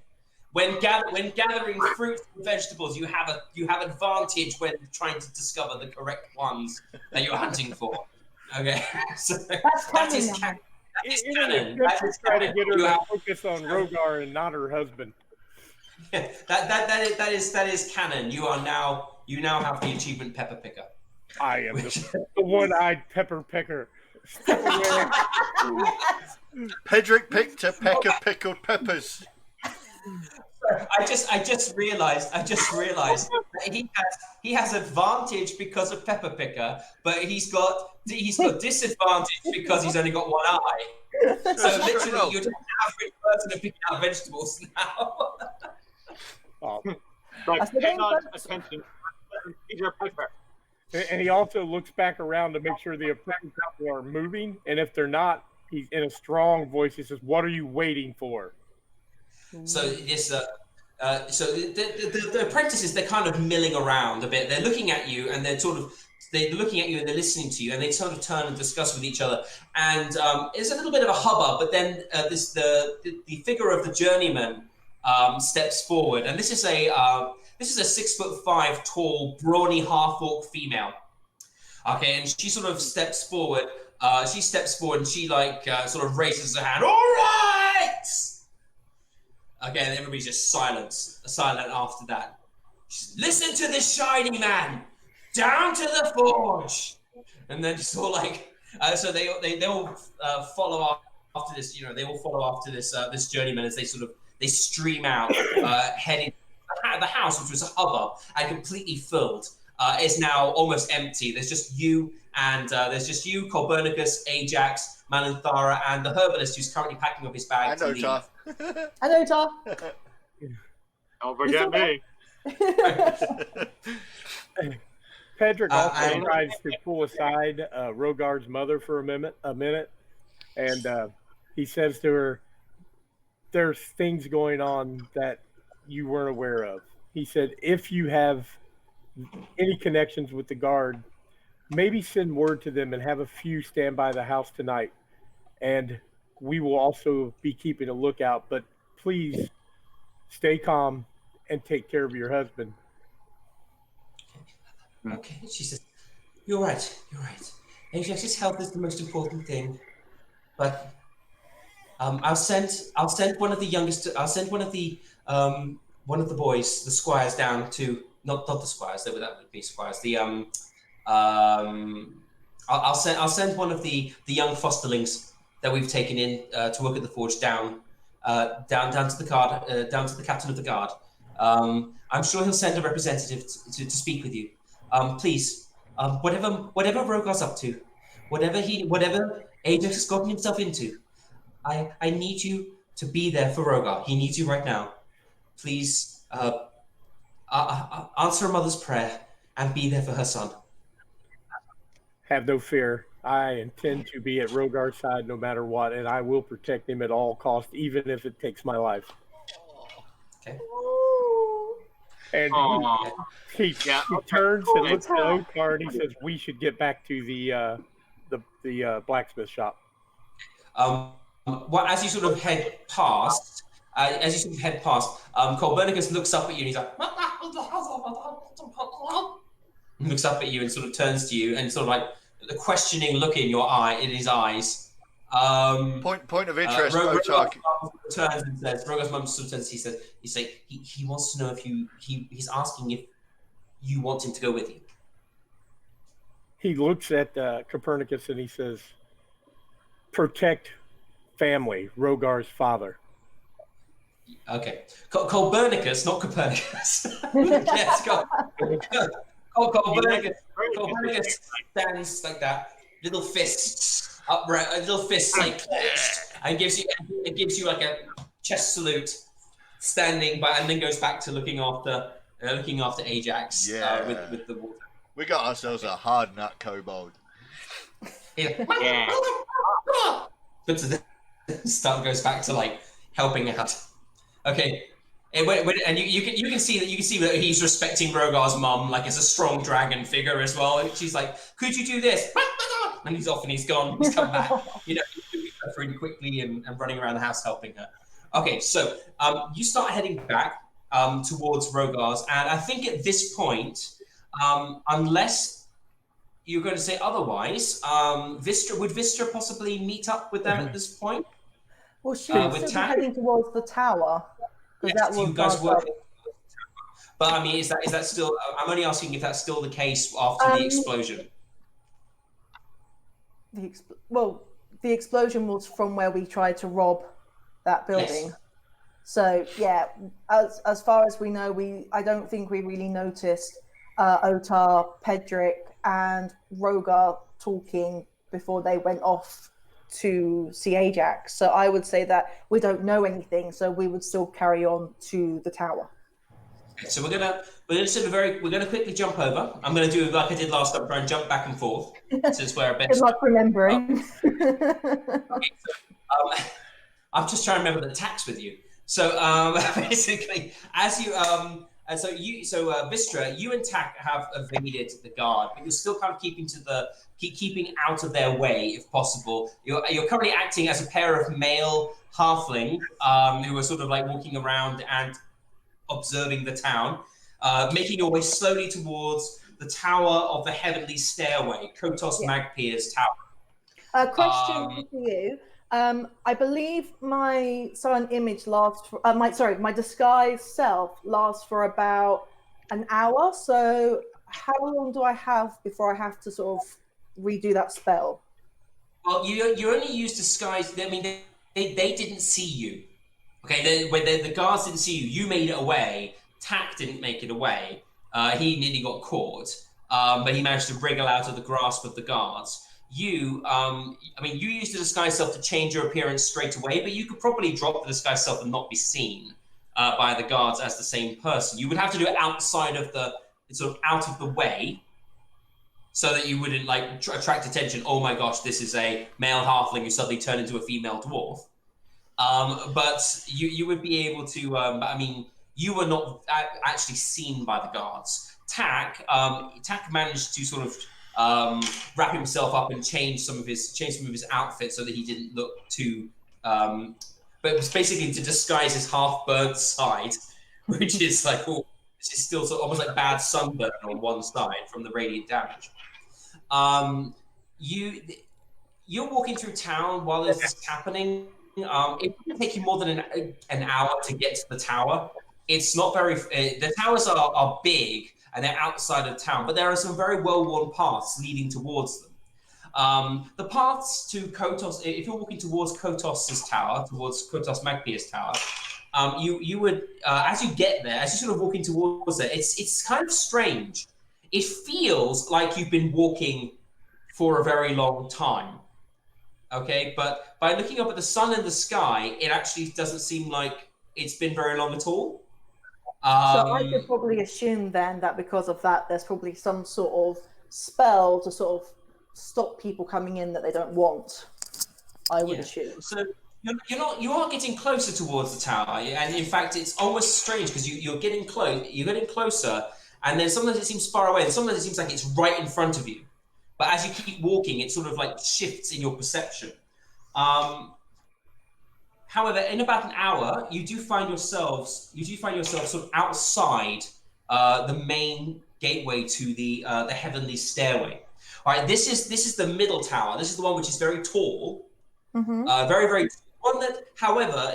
When gathering fruits and vegetables, you have advantage when trying to discover the correct ones that you're hunting for. Okay, so that is canon. That is try to get her to focus on Rogar and not her husband. Yeah, that is canon. You now have the achievement Pepper Picker. I am the one-eyed pepper picker. Pedrick picked a peck of pickled peppers. I just realized that he has advantage because of Pepper Picker, but he's got disadvantage because he's only got one eye. So literally, you're just an average person to pick out vegetables now. But pay not attention. Your pepper. And he also looks back around to make sure the apprentices are moving, and if they're not, he's in a strong voice. He says, "What are you waiting for?" So this, the apprentices, they're kind of milling around a bit. They're looking at you, and they're looking at you, and they're listening to you, and they sort of turn and discuss with each other. And there's a little bit of a hubbub, but then the figure of the journeyman steps forward, and this is a 6'5" tall, brawny half-orc female. Okay, and she sort of steps forward. And she sort of raises her hand. "All right." Okay, and everybody's just silent after that. "Listen to this shiny man, down to the forge," and then just all like, so they all follow after this. They all follow after this journeyman as they stream out, heading the house, which was a hubbub and completely filled. is now almost empty. There's just you and Copernicus, Ajax, Malanthara, and the herbalist who's currently packing up his bag And to leave. Otar. Hello, Tar. Don't forget me. Pedrick also I- tries to pull aside Rogar's mother for a minute, and he says to her, "There's things going on that you weren't aware of." He said, "If you have any connections with the guard, maybe send word to them and have a few stand by the house tonight. And we will also be keeping a lookout, but please stay calm and take care of your husband." Okay, she says, "You're right. You're right. Ajax's health is the most important thing, but I'll send one of the youngest. I'll send one of the boys, the squires, down to not the squires. That would be squires. I'll send one of the young fosterlings that we've taken in to work at the forge down to the guard, down to the captain of the guard. I'm sure he'll send a representative to speak with you. Please, whatever Rogar's up to, whatever Ajax has gotten himself into, I need you to be there for Rogar. He needs you right now. Please, answer a mother's prayer and be there for her son." Have no fear. I intend to be at Rogar's side no matter what, and I will protect him at all costs, even if it takes my life. Okay. And he turns and looks at Otar and he says, "We should get back to the blacksmith shop." Well, as you sort of head past, Copernicus looks up at you and he's like, looks up at you and sort of turns to you and sort of like the questioning look in his eyes. Point of interest, Otar. Turns and says, Rogar's mum sort of turns. He wants to know if he's asking if you want him to go with you. He looks at Copernicus and he says, "Protect family, Rogar's father." Okay, Copernicus, not Copernicus. Yes, Copernicus stands like that, little fists upright, little fists like clenched, and gives you like a chest salute, standing by, and then goes back to looking after Ajax. With the water. We got ourselves a hard nut kobold. Yeah. But stuff goes back to like helping out. Okay. And you can see that he's respecting Rogar's mum, like as a strong dragon figure as well. And she's like, "Could you do this?" And he's off and he's gone. He's come back. He's doing stuff really quickly and running around the house helping her. Okay, so you start heading back towards Rogar's, and I think at this point, unless you're going to say otherwise, would Vistra possibly meet up with them at this point? Well, she's still heading towards the tower. Yes, that was you guys were. But I mean, is that still? I'm only asking if that's still the case after the explosion. The explosion was from where we tried to rob that building. Yes. So yeah, as far as we know, I don't think we really noticed Otar, Pedrick, and Rogar talking before they went off to see Ajax. So I would say that we don't know anything, so we would still carry on to the tower. Okay, so we're gonna quickly jump over. I'm gonna do like I did last time, try and jump back and forth since we're a bit. Good luck remembering. Okay, so, I'm just trying to remember the tax with you. So basically, as you Vistra, you and Tak have evaded the guard, but you're still kind of keeping out of their way if possible. You're currently acting as a pair of male halfling who are sort of like walking around and observing the town, making your way slowly towards the Tower of the Heavenly Stairway, Kotos Magpier's tower. Question for you. I believe my silent image lasts for, my disguise self lasts for about an hour. So how long do I have before I have to sort of redo that spell? Well, you only use disguise. I mean, they didn't see you. Okay, when the guards didn't see you, you made it away. Tak didn't make it away. He nearly got caught, but he managed to wriggle out of the grasp of the guards. You, you used the disguise self to change your appearance straight away, but you could probably drop the disguise self and not be seen by the guards as the same person. You would have to do it outside of out of the way, so that you wouldn't attract attention. Oh my gosh, this is a male halfling who suddenly turned into a female dwarf. But you would be able to. You were not actually seen by the guards. Tack managed to sort of wrap himself up and change some of his outfit so that he didn't look too. But it was basically to disguise his half-burnt side, which is this is still almost like bad sunburn on one side from the radiant damage. You're walking through town while this is happening. It wouldn't take you more than an hour to get to the tower. It's not very. The towers are big and they're outside of town, but there are some very well-worn paths leading towards them. The paths to Kotos, if you're walking towards Kotos's tower, towards Kotos Magpia's tower, you would, as you get there, as you're sort of walking towards it, it's kind of strange. It feels like you've been walking for a very long time. Okay, but by looking up at the sun and the sky, it actually doesn't seem like it's been very long at all. So I could probably assume then that because of that, there's probably some sort of spell to sort of stop people coming in that they don't want. I would assume. So you are getting closer towards the tower, and in fact, it's almost strange because you're getting close. You're getting closer, and then sometimes it seems far away, and sometimes it seems like it's right in front of you. But as you keep walking, it sort of shifts in your perception. However, in about an hour, you do find yourselves sort of outside the main gateway to the heavenly stairway. All right, this is the middle tower. This is the one which is very tall, very very one that. However,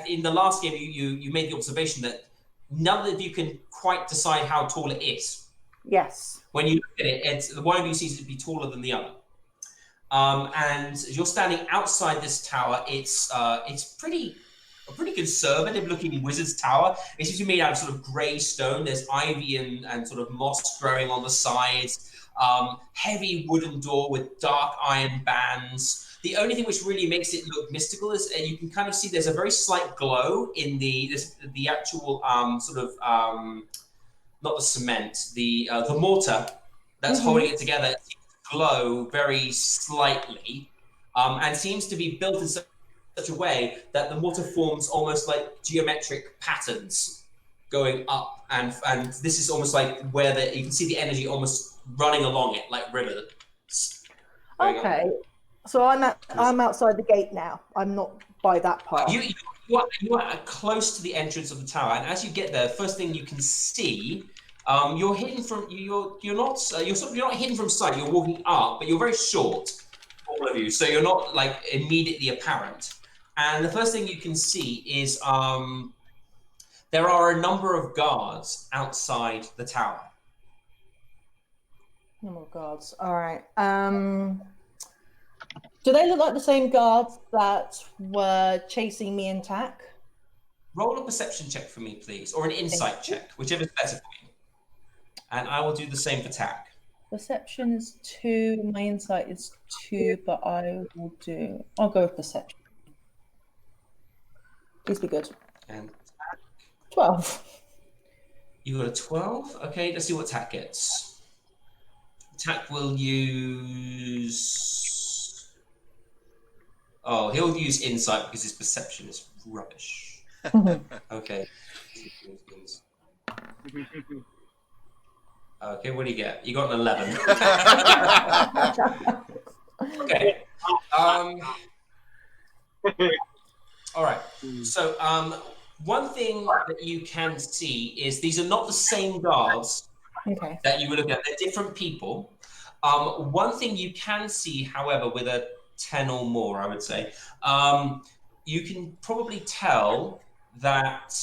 in the last game, you made the observation that none of you can quite decide how tall it is. Yes. When you look at it, one of you seems to be taller than the other. And you're standing outside this tower. It's a pretty conservative looking wizard's tower. It seems to be made out of sort of grey stone. There's ivy and sort of moss growing on the sides. Heavy wooden door with dark iron bands. The only thing which really makes it look mystical is you can kind of see there's a very slight glow in the actual not the cement, the mortar that's holding it together. It seems to glow very slightly, and seems to be built in such a way that the mortar forms almost like geometric patterns going up, and this is almost like where you can see the energy almost running along it like rivers. Okay, so I'm outside the gate now. I'm not by that part. You are close to the entrance of the tower, and as you get there, first thing you can see. You're hidden from you're not hidden from sight. You're walking up, but you're very short, all of you, so you're not immediately apparent. And the first thing you can see is there are a number of guards outside the tower. Number of guards. All right. Do they look like the same guards that were chasing me and Tack? Roll a perception check for me, please, or an insight check, whichever's better for you. And I will do the same for Tack. Perception is 2, my insight is 2, but I'll go with perception. Please be good. And Tack? 12. You got a 12? Okay, let's see what Tack gets. Tack will use... Oh, he'll use insight because his perception is rubbish. Okay. Okay, what do you get? You got an 11. Okay. All right. So, one thing that you can see is these are not the same guards that you were looking at. They're different people. One thing you can see, however, with a 10 or more, I would say, you can probably tell that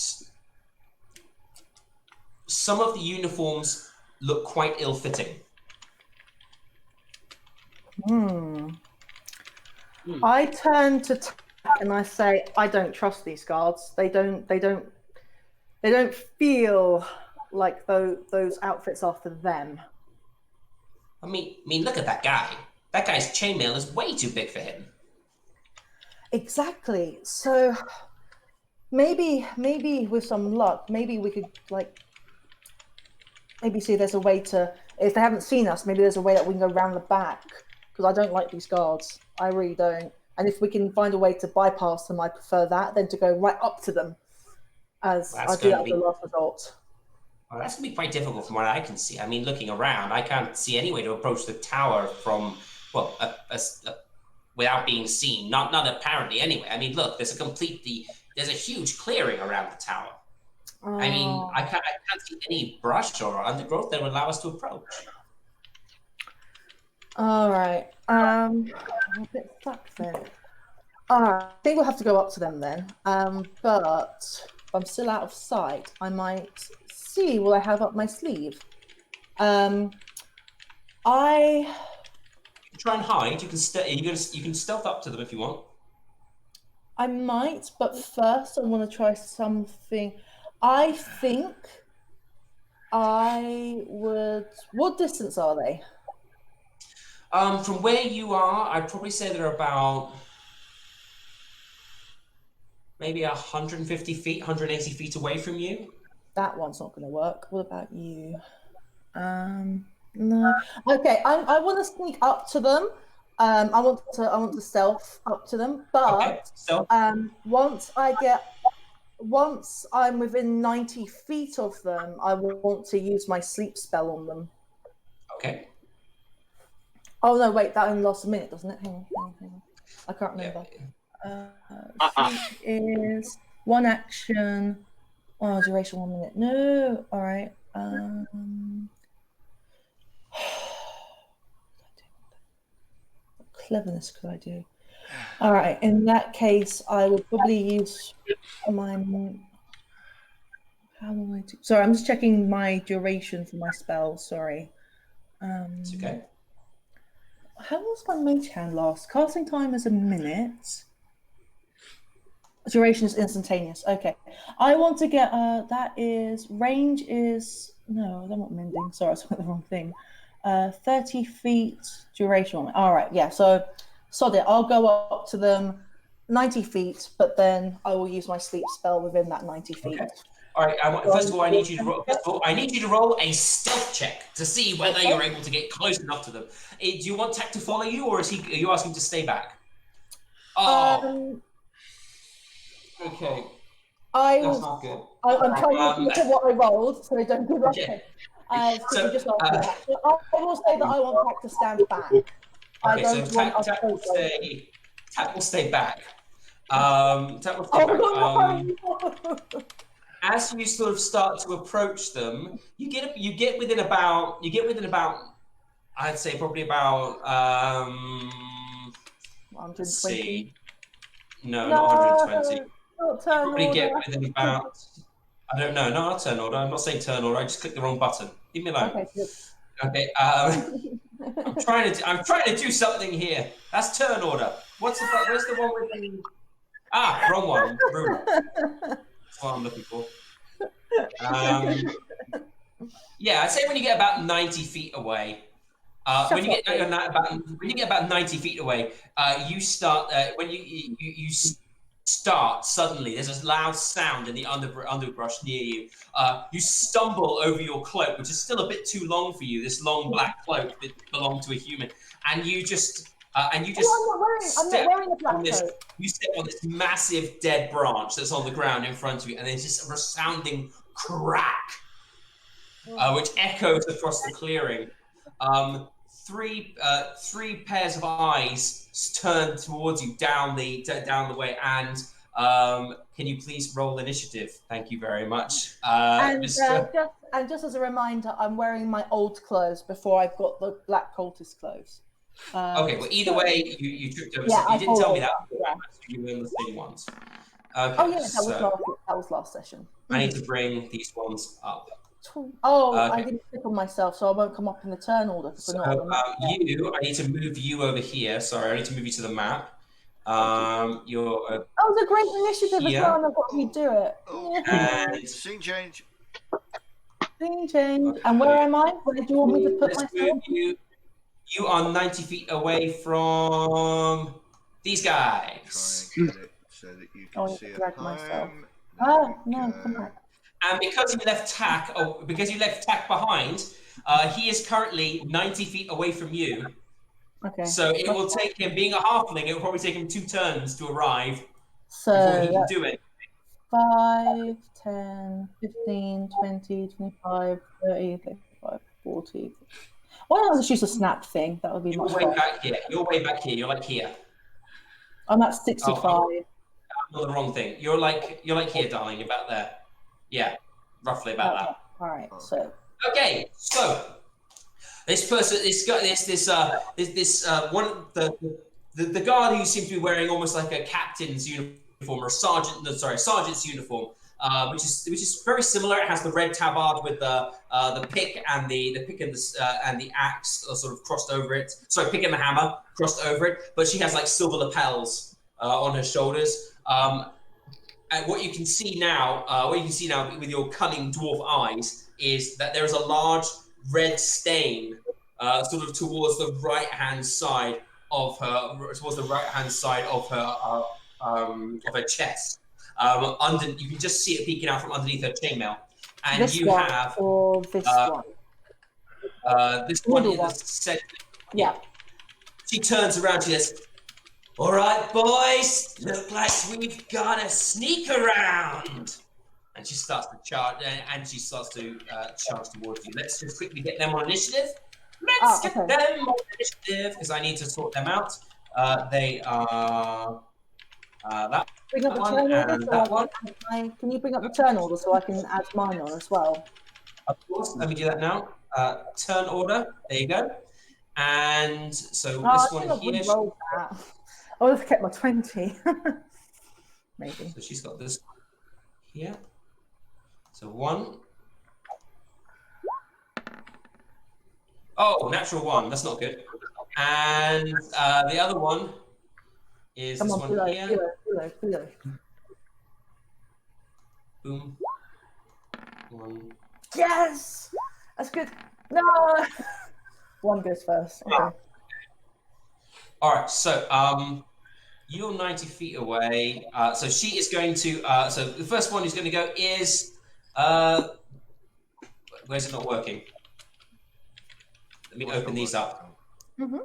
some of the uniforms look quite ill-fitting. I turn to Tack and I say, I don't trust these guards. They don't feel like those outfits are for them. I mean, look at that guy. That guy's chainmail is way too big for him. Exactly. So maybe with some luck, maybe we could maybe see if there's a way to, if they haven't seen us, maybe there's a way that we can go round the back, because I don't like these guards. I really don't. And if we can find a way to bypass them, I prefer that than to go right up to them, as I do that as the last result. Well, that's going to be quite difficult from what I can see. I mean, looking around, I can't see any way to approach the tower from, well, without being seen. Not apparently anyway. I mean, look, there's a huge clearing around the tower. I mean, I can't see any brush or undergrowth that would allow us to approach. All right. I'm a bit stuck then. All right. I think we'll have to go up to them then. But if I'm still out of sight, I might see what I have up my sleeve. I try and hide. You can stealth up to them if you want. I might, but first I want to try something. I think I would. What distance are they? From where you are, I'd probably say they're about maybe 150 feet, 180 feet away from you. That one's not going to work. What about you? No. Okay, I want to sneak up to them. I want to stealth up to them, but once I'm within 90 feet of them, I want to use my sleep spell on them. Okay. Oh no, wait, that only lasts a minute, doesn't it? Hang on. I can't remember. Sleep is one action. Oh, duration 1 minute. No, all right. What cleverness could I do? All right, in that case, I would probably use my. How do I do? Sorry, I'm just checking my duration for my spell. Sorry. It's okay. How long's my mage hand last? Casting time is a minute. Duration is instantaneous. Okay. I want to get that is range is no, I don't want mending. Sorry, I was looking at the wrong thing. 30 feet duration. All right, yeah. So sod it. I'll go up to them 90 feet, but then I will use my sleep spell within that 90 feet. Okay. All right. First of all, I need you to roll a stealth check to see whether you're able to get close enough to them. Do you want Tack to follow you, or are you asking to stay back? Oh. Okay. That's not good. I'm trying to look at what I rolled, so I don't give up. Okay. So you just asked that. So I will say that I want Tack to stand back. Okay, so Tack will stay back. Tack will stay back. As you sort of start to approach them, you get within about I'd say probably about 120. No, not 120. You probably get within about, I don't know, not turn order. I'm not saying turn order. I just clicked the wrong button. Leave me alone. Okay, good. Okay. I'm trying to do something here. That's turn order. Where's the one with the? Wrong one. Rude. That's what I'm looking for. Yeah, I'd say when you get about 90 feet away. When you get about 90 feet away, you start when you start suddenly. There's a loud sound in the underbrush near you. You stumble over your cloak, which is still a bit too long for you. This long black cloak that belonged to a human, and you just I'm not wearing a black coat. You step on this massive dead branch that's on the ground in front of you, and there's just a resounding crack, which echoes across the clearing. Three pairs of eyes turn towards you down the way, and can you please roll initiative? Thank you very much. Just as a reminder, I'm wearing my old clothes before I've got the black cultist clothes. Okay, well either way, you tripped over. You didn't tell me that. You were in the same ones. Okay, oh yeah, that was last session. I need to bring these ones up. Oh, okay. I didn't click on myself, so I won't come up in the turn order. I need to move you over here. Sorry, I need to move you to the map. That was a great initiative as well, and I've got to redo it. Scene change. Scene change. And where am I? Where do you want me to put Let's myself? move you are 90 feet away from these guys. Try and get it so that you can Oh, see a drag myself. poem. No, come back. And because you left Tack behind, he is currently 90 feet away from you. Okay. So it will take him, being a halfling, it will probably take him 2 turns to arrive before So he can do it. 5, 10, 15, 20, 25, 30, 35, 40. Why don't I just use a snap thing? That would be You're much way better. back here. You're way back here. You're like here. I'm at 65. I'm on the wrong thing. You're like here, darling. You're about there. Yeah, roughly about that. All right. So Okay, so this person, the guard who seems to be wearing almost like a captain's uniform or a sergeant's uniform, which is very similar. It has the red tabard with the pick and the axe sort of crossed over it. Sorry, pick and the hammer crossed over it. But she has like silver lapels on her shoulders. And what you can see now, with your cunning dwarf eyes, is that there is a large red stain, sort of towards the right hand side of her, chest. You can just see it peeking out from underneath her chainmail, and this you one have or this one? this one Middle is said. Yeah. She turns around. She says, "All right, boys, look like we've got a sneak around." And she starts to charge, charge towards you. Let's just quickly get them on initiative. Let's get them on initiative, because I need to sort them out. They are that Bring up the one turn order and so that one. Can you bring up the turn order so I can add mine on as well? Of course, let me do that now. Turn order, there you go. And so this one here. Roll that. I would have kept my 20. Maybe. So she's got this here. So 1. Oh, natural 1. That's not good. And the other one is this one here. Below. Boom. 1. Yes! That's good. No! 1 goes first. Okay. All right. So you're 90 feet away. So she is going to. So the first one who's going to go is. Where's it not working? Let me open these up. Mm-hmm.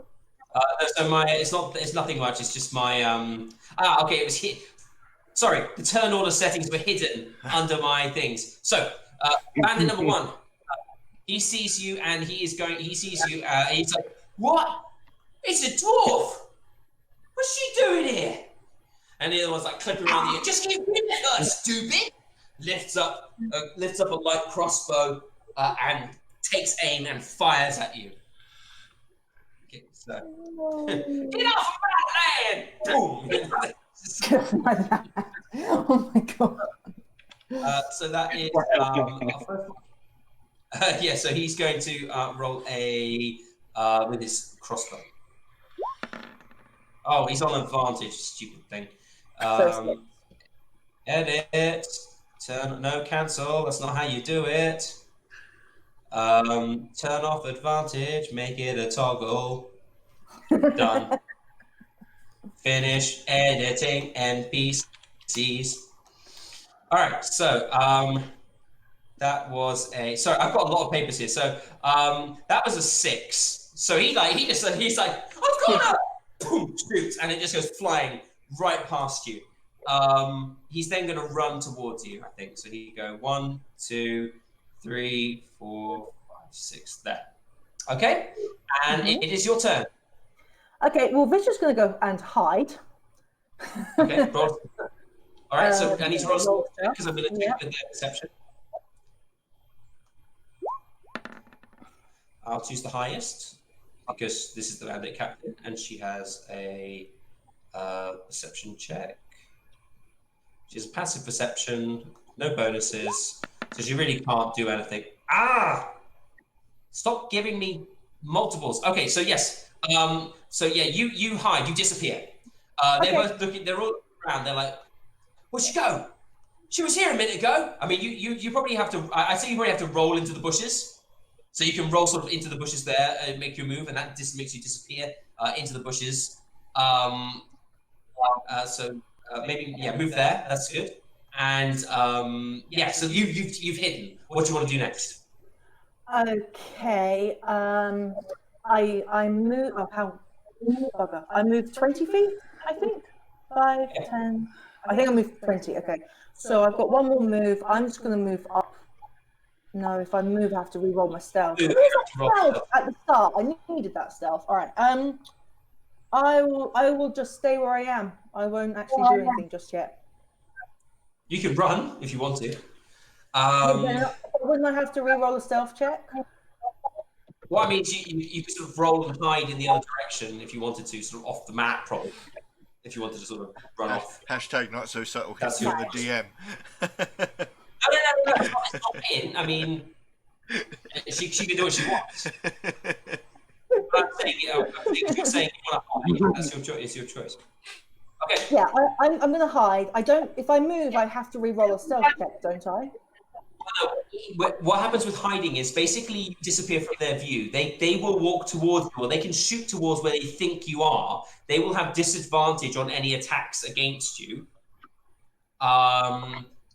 So it's nothing much. It's just my okay. It was hit. Sorry, the turn order settings were hidden under my things. So bandit number 1, he sees you and he sees you. He's like, "What? It's a dwarf. What's she doing here?" And the other one's like clipping around the ear. "Just keep doing it, stupid." Lifts up a light crossbow and takes aim and fires at you. Okay, so get off my land! Boom! Oh my god. So that is yeah. So he's going to roll a with his crossbow. Oh, he's on advantage. Stupid thing. Edit. Turn. No, cancel. That's not how you do it. Turn off advantage. Make it a toggle. Done. Finish editing NPCs. All right. So that was a. Sorry, I've got a lot of papers here. So that was a 6. So he's like, "I've got her!" Boom, shoots, and it just goes flying right past you. He's then going to run towards you, I think. So he go 1, 2, 3, 4, 5, 6. There. Okay, and it is your turn. Okay, well, Victor's going to go and hide. Okay, roll. All right. So and he's rolling because I'm going to check the perception. I'll choose the highest because this is the bandit captain, and she has a perception check. She has a passive perception, no bonuses, so she really can't do anything. Stop giving me multiples. Okay, so yes. So yeah, you hide, you disappear. They're both looking. They're all around. They're like, "Where'd she go?" She was here a minute ago. I mean, you probably have to. I say you probably have to roll into the bushes, so you can roll sort of into the bushes there and make your move, and that just makes you disappear into the bushes. Maybe move there. That's good. And so you've hidden. What do you want to do next? Okay. I move. Oh, how? Bugger. I moved 20 feet. I think 5, 10. I think I moved 20. Okay. So I've got one more move. I'm just going to move up. No, if I move, I have to re-roll my stealth. Where's that stealth at the start? I needed that stealth. All right. I will just stay where I am. I won't actually do anything just yet. You can run if you want to. Wouldn't I have to re-roll a stealth check? Well, I mean, you could sort of roll and hide in the other direction if you wanted to, sort of off the map, probably. If you wanted to sort of run off. Hashtag not so subtle. That's You're the DM. No, it's not in. I mean, she can do what she wants. I'm saying you want to hide. That's your choice. It's your choice. Okay. Yeah, I'm going to hide. I don't. If I move, I have to re-roll a stealth check, don't I? What happens with hiding is basically you disappear from their view. They will walk towards you, or they can shoot towards where they think you are. They will have disadvantage on any attacks against you,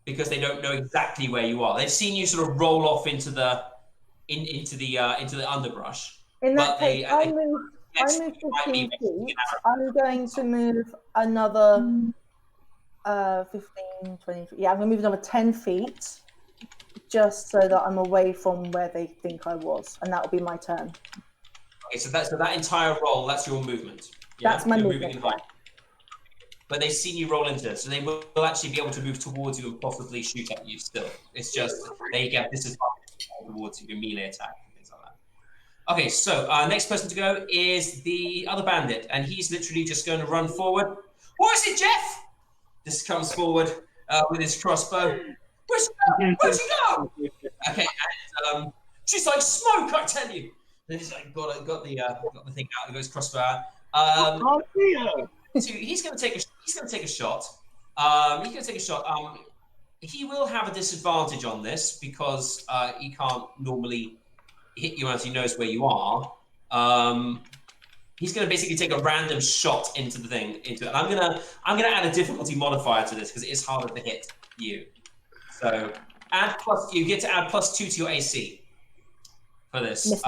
because they don't know exactly where you are. They've seen you sort of roll off into the underbrush. In that case, I move 15 feet. I'm going to move another 15, 20 feet. Yeah, I'm going to move another 10 feet. Just so that I'm away from where they think I was, and that will be my turn. Okay, so that entire roll, that's your movement. Yeah? That's my You're movement. moving in but they've seen you roll into it, so they will actually be able to move towards you and possibly shoot at you still. It's just they get disadvantage towards you, melee attack and things like that. Okay, so next person to go is the other bandit, and he's literally just going to run forward. What is it, Jeff? This comes forward with his crossbow. Where'd you go? Okay, and she's like, smoke, I tell you. And he's like, got the thing out. He goes crossbow out. So he's going to take a shot. He's going to take a shot. He will have a disadvantage on this because he can't normally hit you as he knows where you are. He's going to basically take a random shot into the thing. And I'm gonna add a difficulty modifier to this because it is harder to hit you. So you get to add +2 to your AC for this.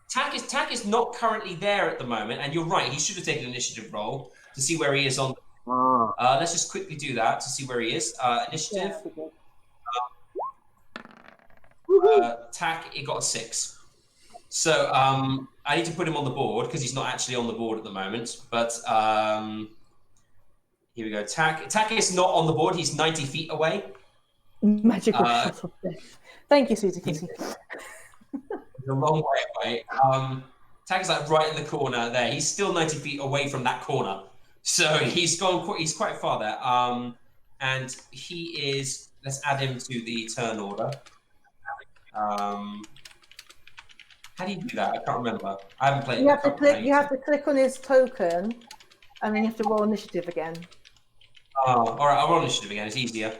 Tack is not currently there at the moment, and you're right. He should have taken an initiative roll to see where he is on. Let's just quickly do that to see where he is. Initiative. Tack, he got a 6. So I need to put him on the board because he's not actually on the board at the moment. But here we go. Tack is not on the board. He's 90 feet away. Magical shot of death. Thank you, Susie Kissy. A long way away. Tack is like right in the corner there. He's still 90 feet away from that corner. So he's quite far there. And he is, let's add him to the turn order. How do you do that? I can't remember. I haven't played. You have to click on his token, and then you have to roll initiative again. Oh, all right. I'll roll initiative again. It's easier.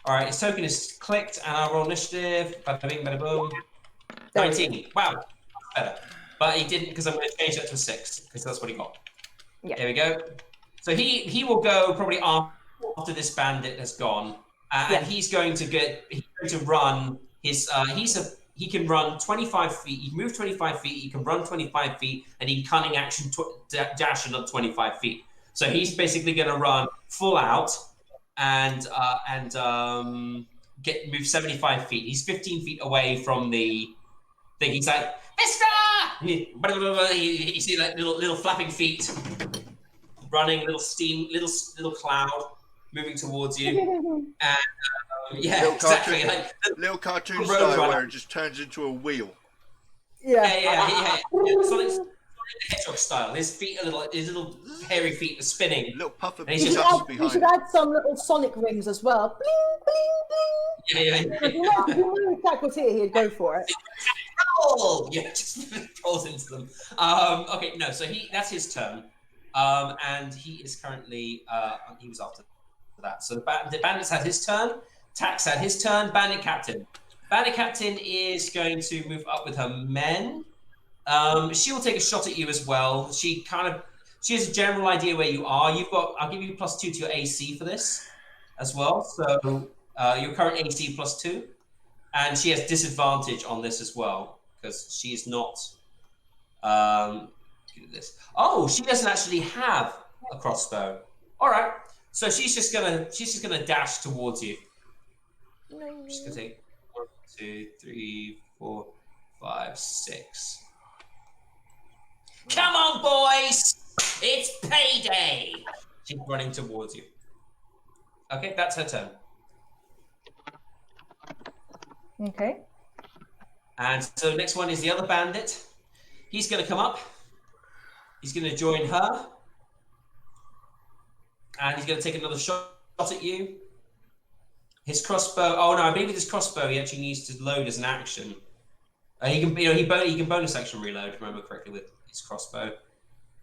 All right. His token is clicked, and I'll roll initiative. Bada bing, bada boom. 19. Wow, that's better. But he didn't because I'm going to change that to a 6 because that's what he got. Yeah. There we go. So he will go probably after this bandit has gone, and he's going to run his. He can run 25 feet. He can move 25 feet. He can run 25 feet, and he can cunning action dash another 25 feet. So he's basically going to run full out and move 75 feet. He's 15 feet away from the thing. He's like, Mister! You see like little flapping feet running, little steam, little cloud moving towards you. And little exactly. Cartoon, like little cartoon style where it just turns into a wheel. Yeah. Sonic the Hedgehog style. His little hairy feet are spinning. Little puff of you should add some little Sonic rings as well. Bling, bling, bling. If you knew Jack was here, he'd go for it. Just rolls into them. Okay, no, so that's his turn. And he is currently he was after that. So the bandit's had his turn. Tax had his turn. Bandit Captain. Bandit Captain is going to move up with her men. She will take a shot at you as well. She has a general idea where you are. I'll give you +2 to your AC for this as well. So your current AC +2, and she has disadvantage on this as well because she is not. This. Oh, she doesn't actually have a crossbow. All right, so she's just gonna dash towards you. She's gonna take 1, 2, 3, 4, 5, 6. Come on, boys! It's payday! She's running towards you. Okay, that's her turn. Okay. And so next one is the other bandit. He's going to come up. He's going to join her. And he's going to take another shot at you. His crossbow. Oh no, I believe with his crossbow he actually needs to load as an action. He can bonus action reload, if I remember correctly, with his crossbow.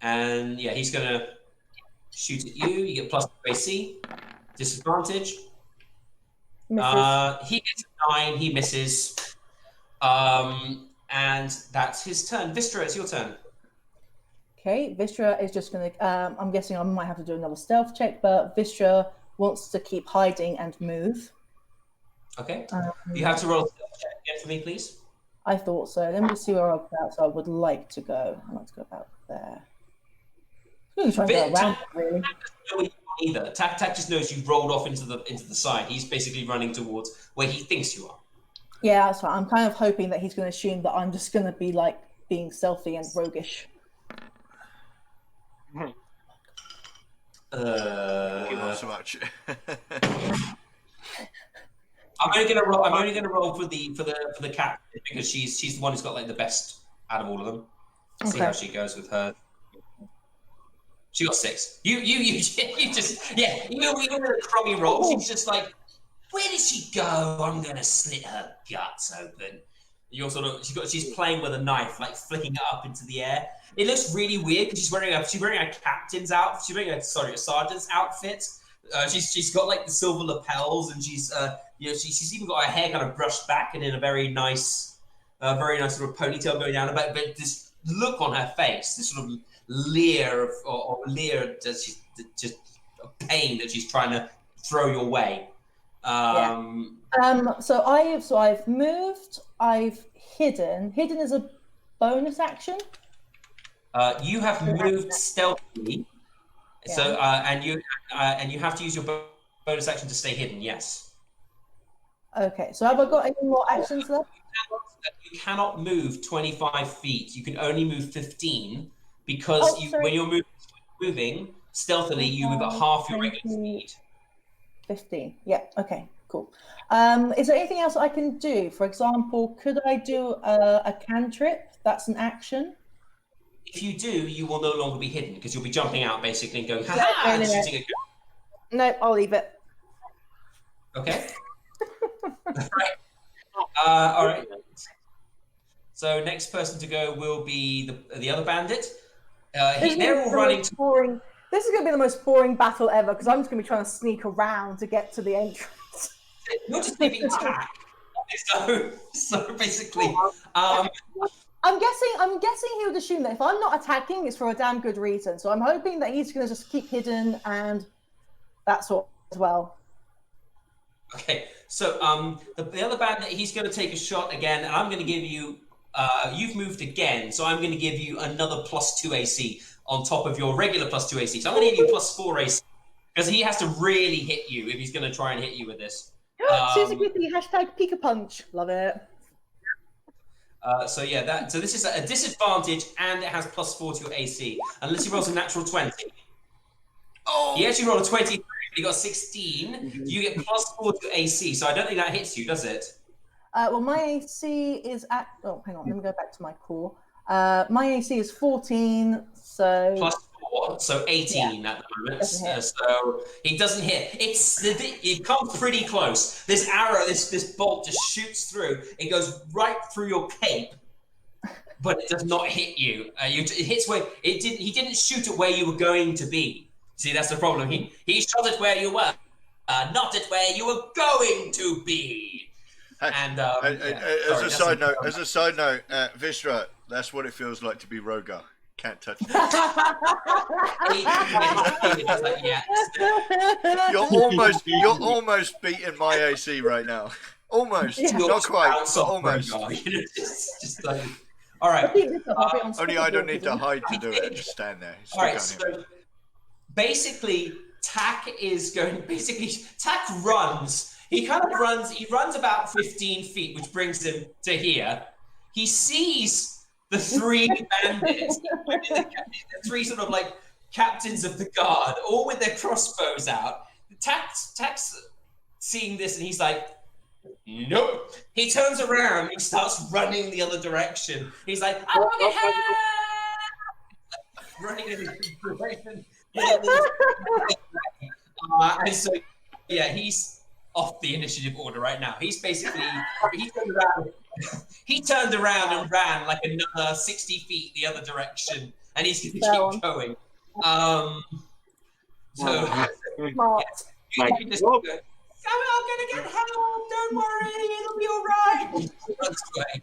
And yeah, he's going to shoot at you. You get +2 AC. Disadvantage. Misses. He gets a 9. He misses. And that's his turn. Vistra, it's your turn. Okay, Vistra is just going to, I'm guessing I might have to do another stealth check, but Vistra wants to keep hiding and move. Okay. You have to roll a stealth check again for me, please. I thought so. Let me see where I'll go. So I would like to go. I'd like to go about there. I'm trying to go around, really. Either. Tac just knows you've rolled off into the side. He's basically running towards where he thinks you are. Yeah, that's right. I'm kind of hoping that he's going to assume that I'm just going to be like being stealthy and roguish. Not so much. I'm only gonna roll for the cat because she's the one who's got like the best out of all of them. Let's see how she goes with her. She got 6. You just you with a crummy roll. She's just like, where did she go? I'm gonna slit her guts open. You're sort of she's playing with a knife, like flicking it up into the air. It looks really weird because she's wearing a captain's outfit. She's wearing a sergeant's outfit. She's got like the silver lapels, and she's she's even got her hair kind of brushed back and in a very nice sort of ponytail going down. But this look on her face, this sort of leer just pain that she's trying to throw your way. So I've moved. I've hidden. Hidden is a bonus action. You have moved stealthily. Yeah. So and you have to use your bonus action to stay hidden. Yes. Okay. So have I got any more actions left? You cannot move 25 feet. You can only move 15 because when you're moving stealthily, you move at half your regular speed. 15. Yeah. Okay. Cool. Is there anything else I can do? For example, could I do a cantrip? That's an action. If you do, you will no longer be hidden because you'll be jumping out basically and going, ha-ha, and shooting a gun. No, I'll leave it. Okay. All right. So next person to go will be the other bandit. They're all running. Boring. This is going to be the most boring battle ever because I'm just going to be trying to sneak around to get to the entrance. You're just leaving attack. So basically, I'm guessing he would assume that if I'm not attacking, it's for a damn good reason. So I'm hoping that he's going to just keep hidden and that sort as well. Okay, so the other bandit, he's going to take a shot again, and I'm going to give you. You've moved again, so I'm going to give you another +2 AC on top of your regular +2 AC. So I'm going to give you +4 AC because he has to really hit you if he's going to try and hit you with this. Susie Griffey, #Pika Punch. Love it. So this is a disadvantage, and it has +4 to your AC unless he rolls a natural 20. Oh, he actually rolled a 23. He got 16. You get +4 to AC, so I don't think that hits you, does it? Well, my AC is at. Oh, hang on. Let me go back to my core. My AC is 14, so +4, so 18 at the moment. So he doesn't hit. It comes pretty close. This arrow, this bolt just shoots through. It goes right through your cape, but it does not hit you. It hits where He didn't shoot at where you were going to be. See, that's the problem. He shot at where you were. not at where you were going to be. And as a side note, Vistra, that's what it feels like to be Rogar. Can't touch me. You're almost beating my AC right now. Almost, not quite, but almost. just like, all right. Only I don't need to hide to do it. Just stand there. All right. So basically, Tack runs. He kind of runs. He runs about 15 feet, which brings him to here. He sees the three bandits, the three sort of like captains of the guard, all with their crossbows out. Tack's seeing this, and he's like, nope. He turns around. He starts running the other direction. He's like, I want to help! Running in the direction. And so, yeah, he's off the initiative order right now. He's basically he turned around and ran like another 60 feet the other direction, and he's going to keep going. You just go, I'm going to get help. Don't worry, it'll be all right. Runs away,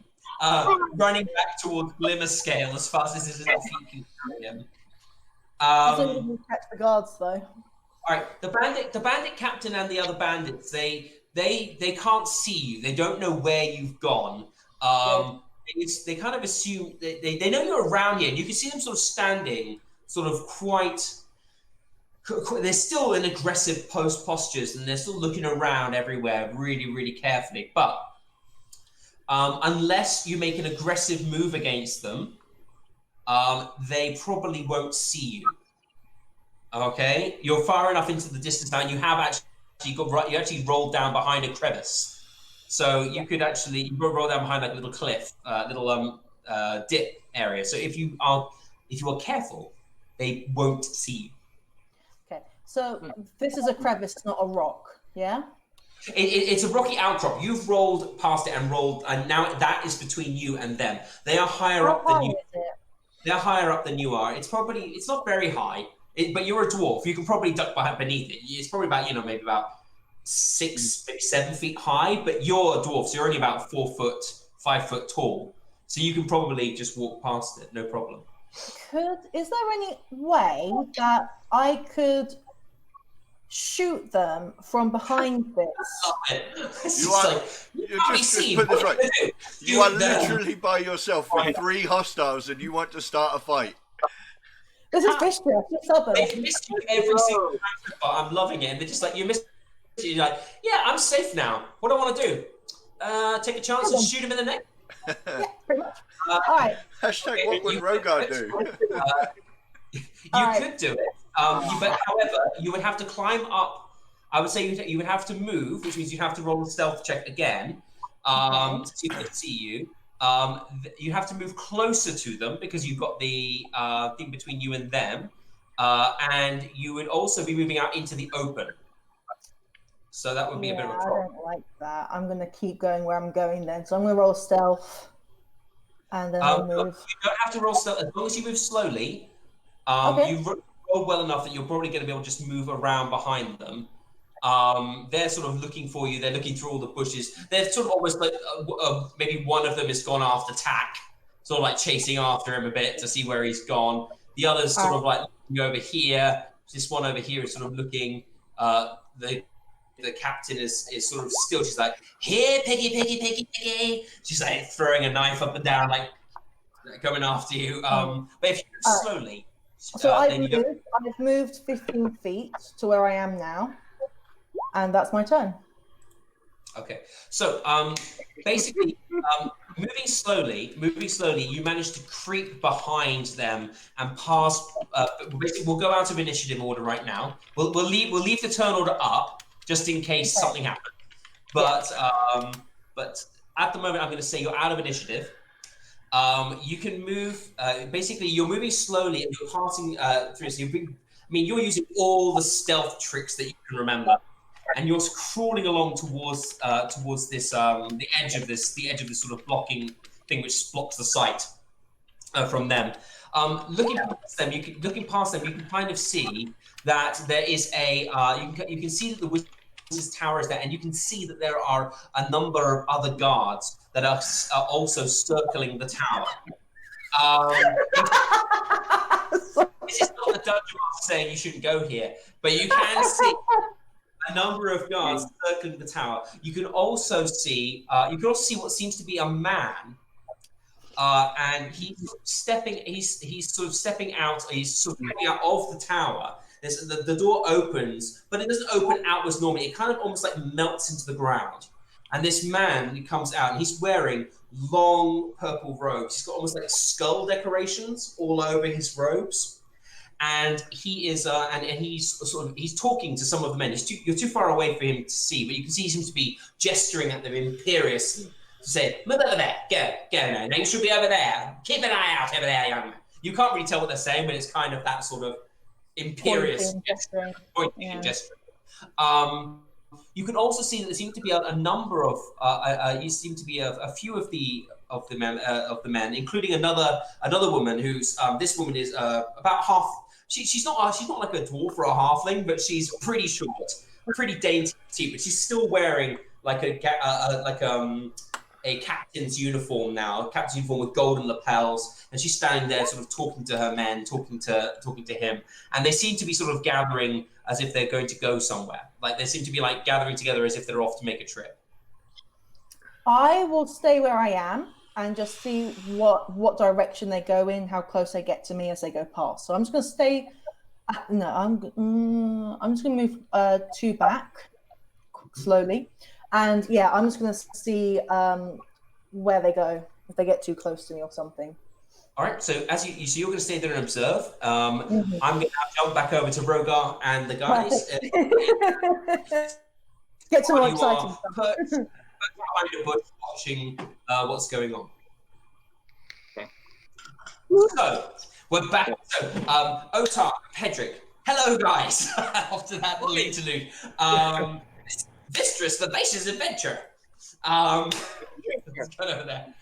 running back towards Glimmer Scale as fast as his little feet can carry him. So we can catch the guards, though. All right, the bandit captain and the other bandits, they can't see you. They don't know where you've gone. They kind of assume they know you're around here. And you can see them sort of standing, sort of quite. They're still in aggressive postures, and they're still looking around everywhere, really, really carefully. But unless you make an aggressive move against them, they probably won't see you. Okay, you're far enough into the distance now, and you have actually rolled down behind a crevice, so you could actually roll down behind like a little cliff, little dip area. So if you are careful, they won't see you. Okay, so this is a crevice, not a rock, yeah? It's a rocky outcrop. You've rolled past it and now that is between you and them. They are higher up than you. They're higher up than you are. It's not very high. But you're a dwarf. You can probably duck beneath it. It's probably about, maybe about 6, maybe 7 feet high. But you're a dwarf, so you're only about 4 foot, 5 foot tall. So you can probably just walk past it, no problem. Is there any way that I could shoot them from behind this? You are literally by yourself with 3 hostiles, and you want to start a fight. This is Vistra. They miss you every single time, but I'm loving it. And they're just like, you missed it. You're like, yeah, I'm safe now. What do I want to do? Take a chance and shoot him in the neck? Yeah, pretty much. All right. Hashtag what would Rogar do? You could do it. But however, you would have to climb up. I would say you would have to move, which means you have to roll a stealth check again to see if they see you. You have to move closer to them because you've got the thing between you and them, and you would also be moving out into the open. So that would be a bit of a problem. I don't like that. I'm going to keep going where I'm going then. So I'm going to roll stealth, and then I'll move. You don't have to roll stealth as long as you move slowly. You roll well enough that you're probably going to be able to just move around behind them. They're sort of looking for you. They're looking through all the bushes. They're sort of almost like maybe one of them has gone after Tack, sort of like chasing after him a bit to see where he's gone. The other's sort of like looking over here. This one over here is sort of looking. The captain is sort of still. She's like, here, piggy. She's like throwing a knife up and down, like going after you. But if you move slowly. So I've moved 15 feet to where I am now. And that's my turn. Okay, so basically, moving slowly, you manage to creep behind them and pass. Basically, we'll go out of initiative order right now. We'll leave the turn order up just in case something happens. But at the moment, I'm going to say you're out of initiative. You can move. Basically, you're moving slowly and you're passing through. So you're using all the stealth tricks that you can remember. And you're crawling along towards this the edge of this sort of blocking thing which blocks the sight from them. Looking past them, you can kind of see that there is a you can see that the his tower is there, and you can see that there are a number of other guards that are also circling the tower. This is not the dungeon master saying you shouldn't go here, but you can see a number of guards circling the tower. You can also see what seems to be a man, and he's stepping out. He's sort of coming out of the tower. The door opens, but it doesn't open outwards normally. It kind of almost like melts into the ground. And this man, he comes out, and he's wearing long purple robes. He's got almost like skull decorations all over his robes. And he is, he's talking to some of the men. You're too far away for him to see, but you can see he seems to be gesturing at them imperiously to say, "Move over there, go now. Now you should be over there. Keep an eye out over there, young man." You can't really tell what they're saying, but it's kind of that sort of imperious pointing and gesturing. You can also see that there seem to be a number of, a few of the men, including another woman who's this woman is about half. She's not like a dwarf or a halfling, but she's pretty short, pretty dainty, but she's still wearing like a captain's uniform now, a captain's uniform with golden lapels, and she's standing there sort of talking to her men, talking to him, and they seem to be sort of gathering as if they're going to go somewhere. Like they seem to be like gathering together as if they're off to make a trip. I will stay where I am and just see what direction they go in, how close they get to me as they go past. So I'm just going to stay. I'm just going to move 2 back slowly, and yeah, I'm just going to see where they go if they get too close to me or something. All right. So so you're going to stay there and observe. I'm going to jump back over to Rogar and the guys. Get some more exciting stuff. Behind a bush, watching what's going on. Okay. So we're back. So Otar, Pedrick. Hello, guys. After that little interlude, Vistris, the base's adventure. Let's go over there.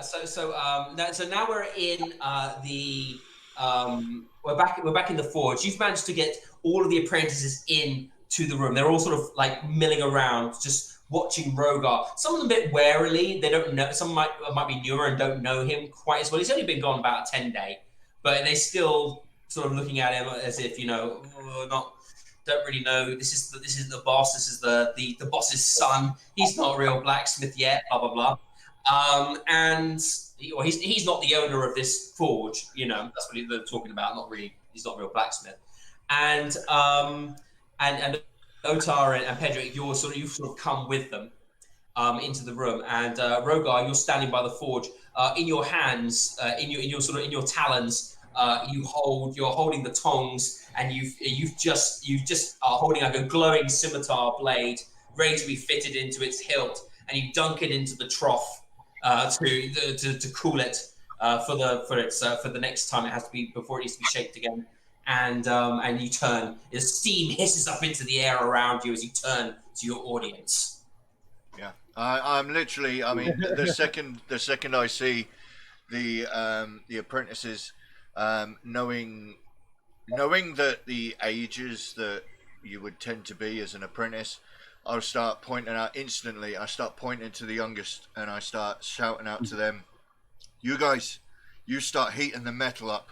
So now we're in we're back in the forge. You've managed to get all of the apprentices in to the room. They're all sort of like milling around, just watching Rogar. Some of them a bit warily. They don't know. Some might be newer and don't know him quite as well. He's only been gone about a 10-day, but they still sort of looking at him as if don't really know. This is the boss. This is the boss's son. He's not a real blacksmith yet. Blah blah blah. And he's not the owner of this forge. That's what they're talking about. Not really. He's not a real blacksmith. And Otar and Pedrick, you've sort of come with them into the room, and Rogar, you're standing by the forge. In your hands, in your talons, you're holding the tongs, and you've just are holding like a glowing scimitar blade, ready to be fitted into its hilt, and you dunk it into the trough to cool it for the next time it has to be before it needs to be shaped again. And you turn. The steam hisses up into the air around you as you turn to your audience. Yeah, I'm literally. I mean, the second I see the apprentices, knowing that the ages that you would tend to be as an apprentice, I'll start pointing out instantly. I start pointing to the youngest, and I start shouting out to them, "You guys, you start heating the metal up."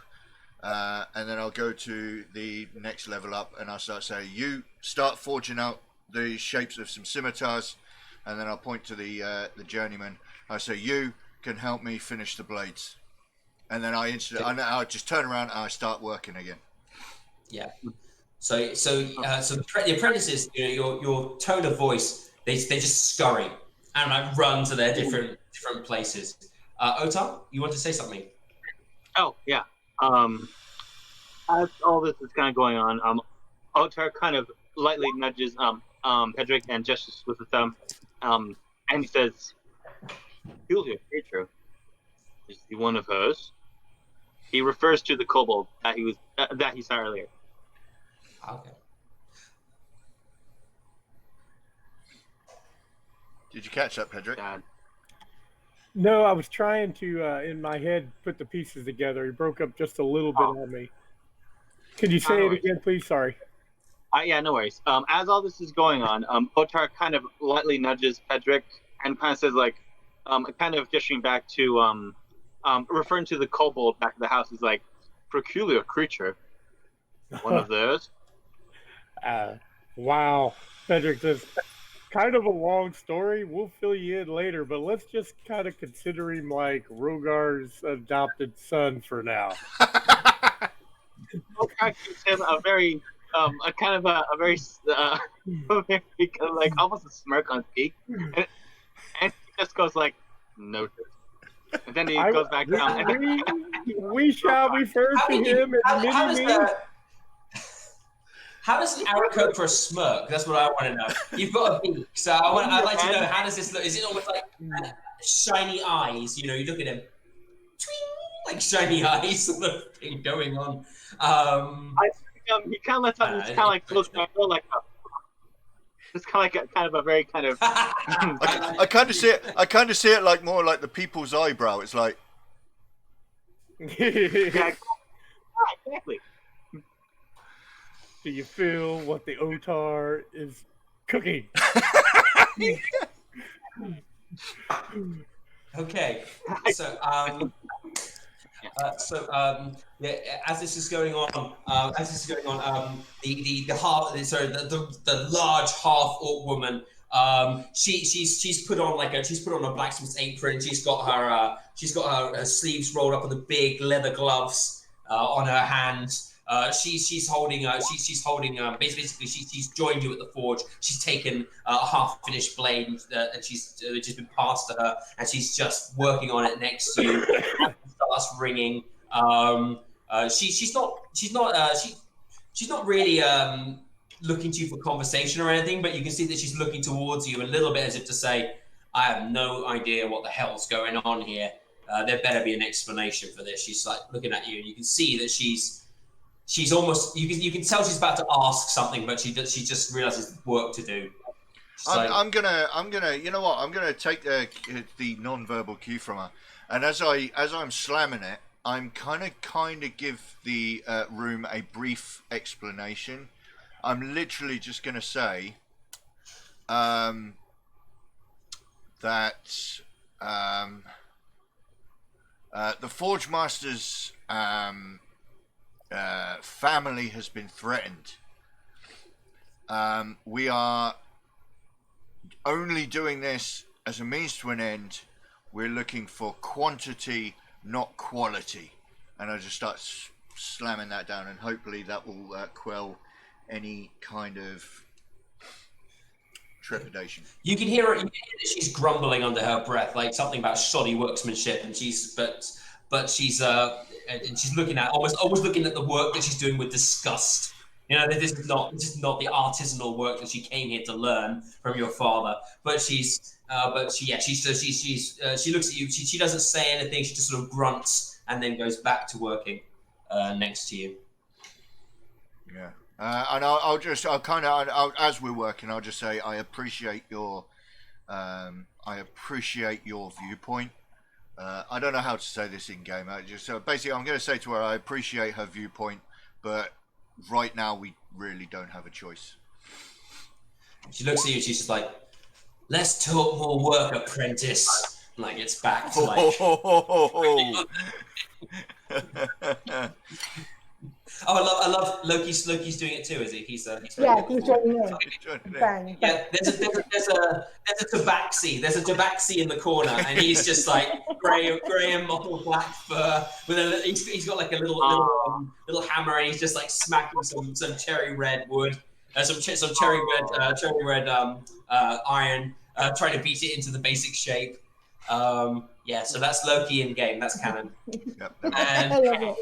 And then I'll go to the next level up, and I'll start saying, "You start forging out the shapes of some scimitars," and then I'll point to the journeyman. I say, "You can help me finish the blades," and then I just turn around and I start working again. Yeah. So the apprentices, your tone of voice, they just scurry and like run to their different places. Otar, you want to say something? Oh yeah. As all this is kind of going on, Otar kind of lightly nudges Pedrick and gestures with his thumb, and he says, "Peculiar creature. Is he one of hers?" He refers to the kobold that he saw earlier. Okay. Did you catch that, Pedrick? No, I was trying to, in my head, put the pieces together. He broke up just a little bit on me. Could you say it again, please? Sorry. Yeah, no worries. As all this is going on, Otar kind of lightly nudges Pedrick and kind of says, like, kind of gesturing back to, referring to the kobold back of the house, is like, peculiar creature. One of theirs. Wow. Cedric says, kind of a long story. We'll fill you in later, but let's just kind of consider him like Rogar's adopted son for now. Otar gives him a very, a kind of a very, very, like, almost a smirk on his cheek. And he just goes like, noted. And then he goes back down. We shall refer to him as Mini-Me. How does an arrow code for a smirk? That's what I want to know. You've got a beak, so I'd like to know, how does this look? Is it almost like shiny eyes? You know, you look at him, like shiny eyes sort of thing going on. I think he kind of lets out this kind of like little like it's kind of a very kind of. I kind of see it. I kind of see it like more like the people's eyebrow. It's like. Yeah, exactly. Do you feel what the Otar is cooking? Okay, so yeah, as this is going on, the large half orc woman, she's put on a blacksmith's apron. She's got her sleeves rolled up and the big leather gloves on her hands. She's holding basically she's joined you at the forge. She's taken a half finished blade and she's just been passed to her, and she's just working on it next to you. Starts ringing. She's not really looking to you for conversation or anything, but you can see that she's looking towards you a little bit as if to say, I have no idea what the hell's going on here. There better be an explanation for this. She's like looking at you, and you can see that she's almost, you can tell she's about to ask something, but she just realizes work to do. I'm gonna, you know what? I'm gonna take the non-verbal cue from her, and as I'm slamming it, I'm kind of give the room a brief explanation. I'm literally just gonna say that the Forge Master's family has been threatened. We are only doing this as a means to an end. We're looking for quantity, not quality. And I just start slamming that down, and hopefully that will quell any kind of trepidation. You can hear that she's grumbling under her breath, like something about shoddy workmanship, and she's looking at almost looking at the work that she's doing with disgust. You know, this is not the artisanal work that she came here to learn from your father. But she looks at you. She doesn't say anything. She just sort of grunts and then goes back to working next to you. Yeah, and as we're working, I'll just say I appreciate your viewpoint. I don't know how to say this in game. Basically, I'm going to say to her, I appreciate her viewpoint, but right now we really don't have a choice. She looks at you. She's just like, "Let's talk more work, apprentice." Like it's back to like. Oh, I love Loki's doing it too, is he? He's joining in. Bang. Yeah, there's a tabaxi. There's a tabaxi in the corner, and he's just like grey and mottled black fur with he's got like a little hammer, and he's just like smacking some cherry red wood, some cherry red iron, trying to beat it into the basic shape. Yeah, so that's Loki in game. That's canon. Yep. I love it.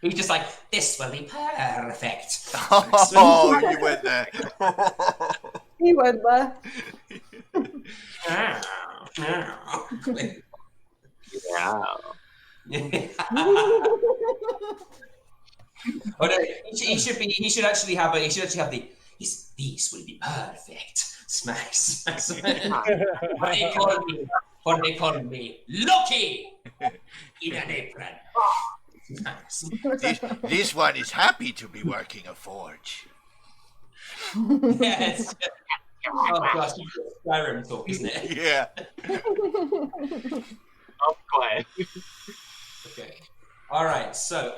He's just like, this will be perfect. Oh, you went there. He went there. Yeah. Oh no, he should actually have the. This will be perfect. Smacks. What they call me, Loki, in an apron. Nice. This one is happy to be working a forge. Yes. Oh gosh, Skyrim talk, isn't it? Yeah. Oh, go ahead. Okay. All right. So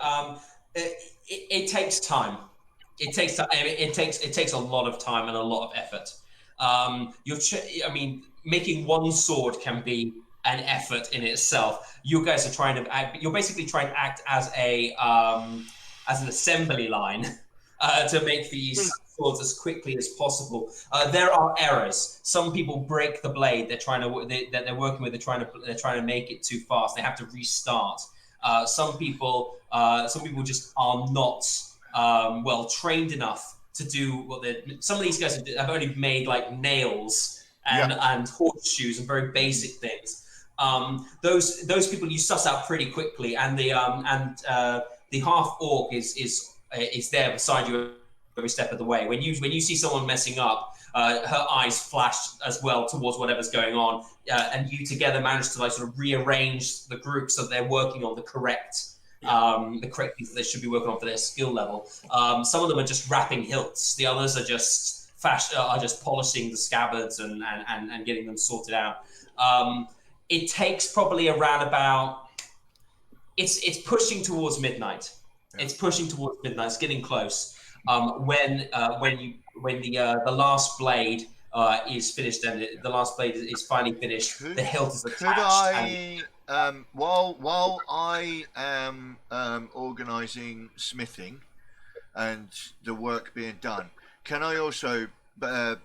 it takes time. It takes time. It takes a lot of time and a lot of effort. Making one sword can be an effort in itself. You guys are trying to act. You're basically trying to act as an assembly line to make these swords as quickly as possible. There are errors. Some people break the blade. They're trying to that they're working with. They're trying to make it too fast. They have to restart. Some people just are not well trained enough to do what they. Some of these guys have only made like nails and horseshoes and very basic things. Those people you suss out pretty quickly, and the half orc is there beside you every step of the way. When you see someone messing up, her eyes flash as well towards whatever's going on, and you together manage to like sort of rearrange the group so that they're working on the correct things that they should be working on for their skill level. Some of them are just wrapping hilts. The others are just polishing the scabbards and getting them sorted out. It takes probably around about. It's pushing towards midnight. Yeah. It's pushing towards midnight. It's getting close. When the last blade is finished and the last blade is finally finished, the hilt is attached. While I am organising smithing and the work being done, can I also,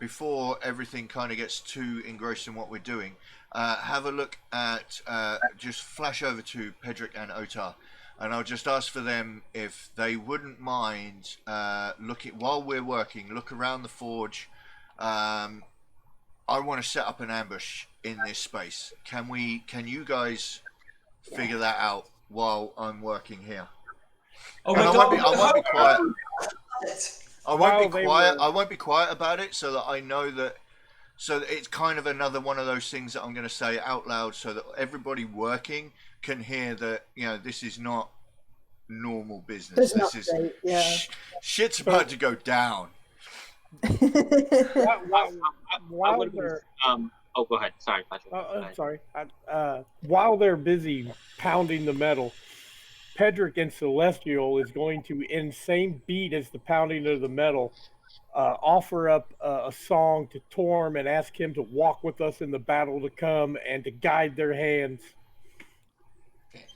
before everything kind of gets too engrossed in what we're doing, have a look at, just flash over to Pedrick and Otar, and I'll just ask for them if they wouldn't mind looking while we're working. Look around the forge. I want to set up an ambush in this space. Can you guys figure that out while I'm working here? Oh and my I God! won't be quiet. I won't be quiet. Were... I won't be quiet about it, so that I know that. So that it's kind of another one of those things that I'm going to say out loud, so that everybody working can hear that this is not normal business. This is shit's about to go down. While they're oh, go ahead. Sorry, Patrick. Sorry. While they're busy pounding the metal, Pedrick and Celestial is going to, in same beat as the pounding of the metal, offer up a song to Torm and ask him to walk with us in the battle to come and to guide their hands. Okay.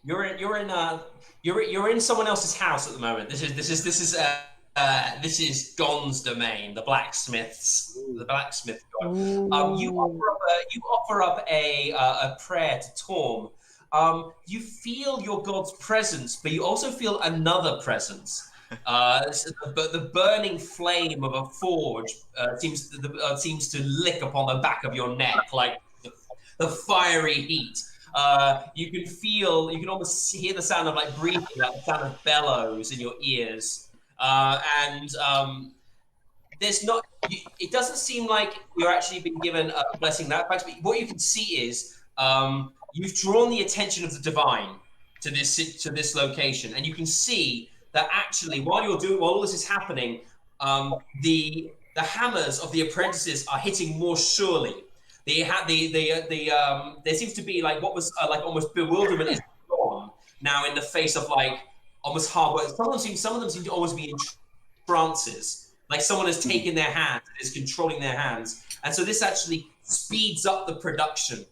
You're in someone else's house at the moment. This is Gon's domain, the blacksmith god. You offer up a prayer to Torm. You feel your god's presence, but you also feel another presence. But the burning flame of a forge seems to lick upon the back of your neck, like the fiery heat. You can almost hear the sound of like breathing, like the sound of bellows in your ears. There's not. It doesn't seem like you're actually being given a blessing that fact. But what you can see is you've drawn the attention of the divine to this location, and you can see that actually while all this is happening, the hammers of the apprentices are hitting more surely. There seems to be like what was like almost bewilderment is gone now in the face of like almost hard work. Some of them seem to almost be in trances, like someone has taken their hand and is controlling their hands, and so this actually speeds up the production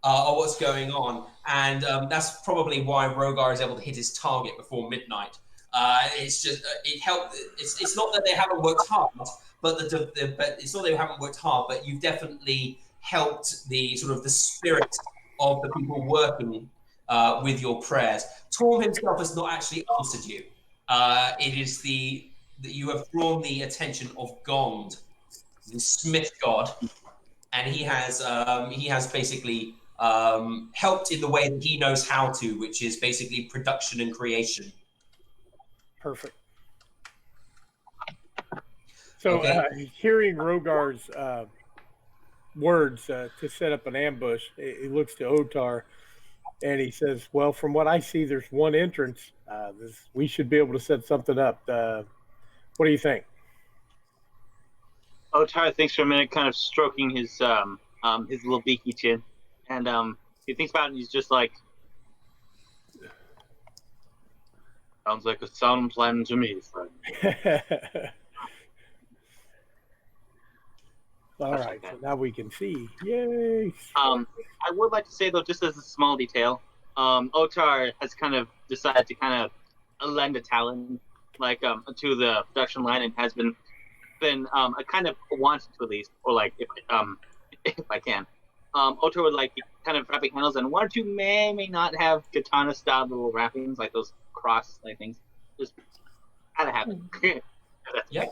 of what's going on, and that's probably why Rogar is able to hit his target before midnight. It's just it helped. It's not that they haven't worked hard, but it's not that they haven't worked hard, but you've definitely helped the sort of the spirit of the people working with your prayers. Torm himself has not actually answered you. It is that you have drawn the attention of Gond, the smith god, and he has basically helped in the way that he knows how to, which is basically production and creation. Perfect. So Okay. Hearing Rogar's words to set up an ambush, he looks to Otar. And he says, "Well, from what I see, there's one entrance. We should be able to set something up. What do you think?" Otar thinks for a minute, kind of stroking his little beaky chin, and he thinks about it, and he's just like, "Sounds like a sound plan to me, friend." All right, so now we can see. Yay! I would like to say though, just as a small detail, Otar has kind of decided to kind of lend a talent, like to the production line, and has been I kind of wanted to at least, or like if I can, Otar would like kind of wrapping handles, and one or two may not have katana style little wrappings like those cross like things. Just had to happen. Yeah.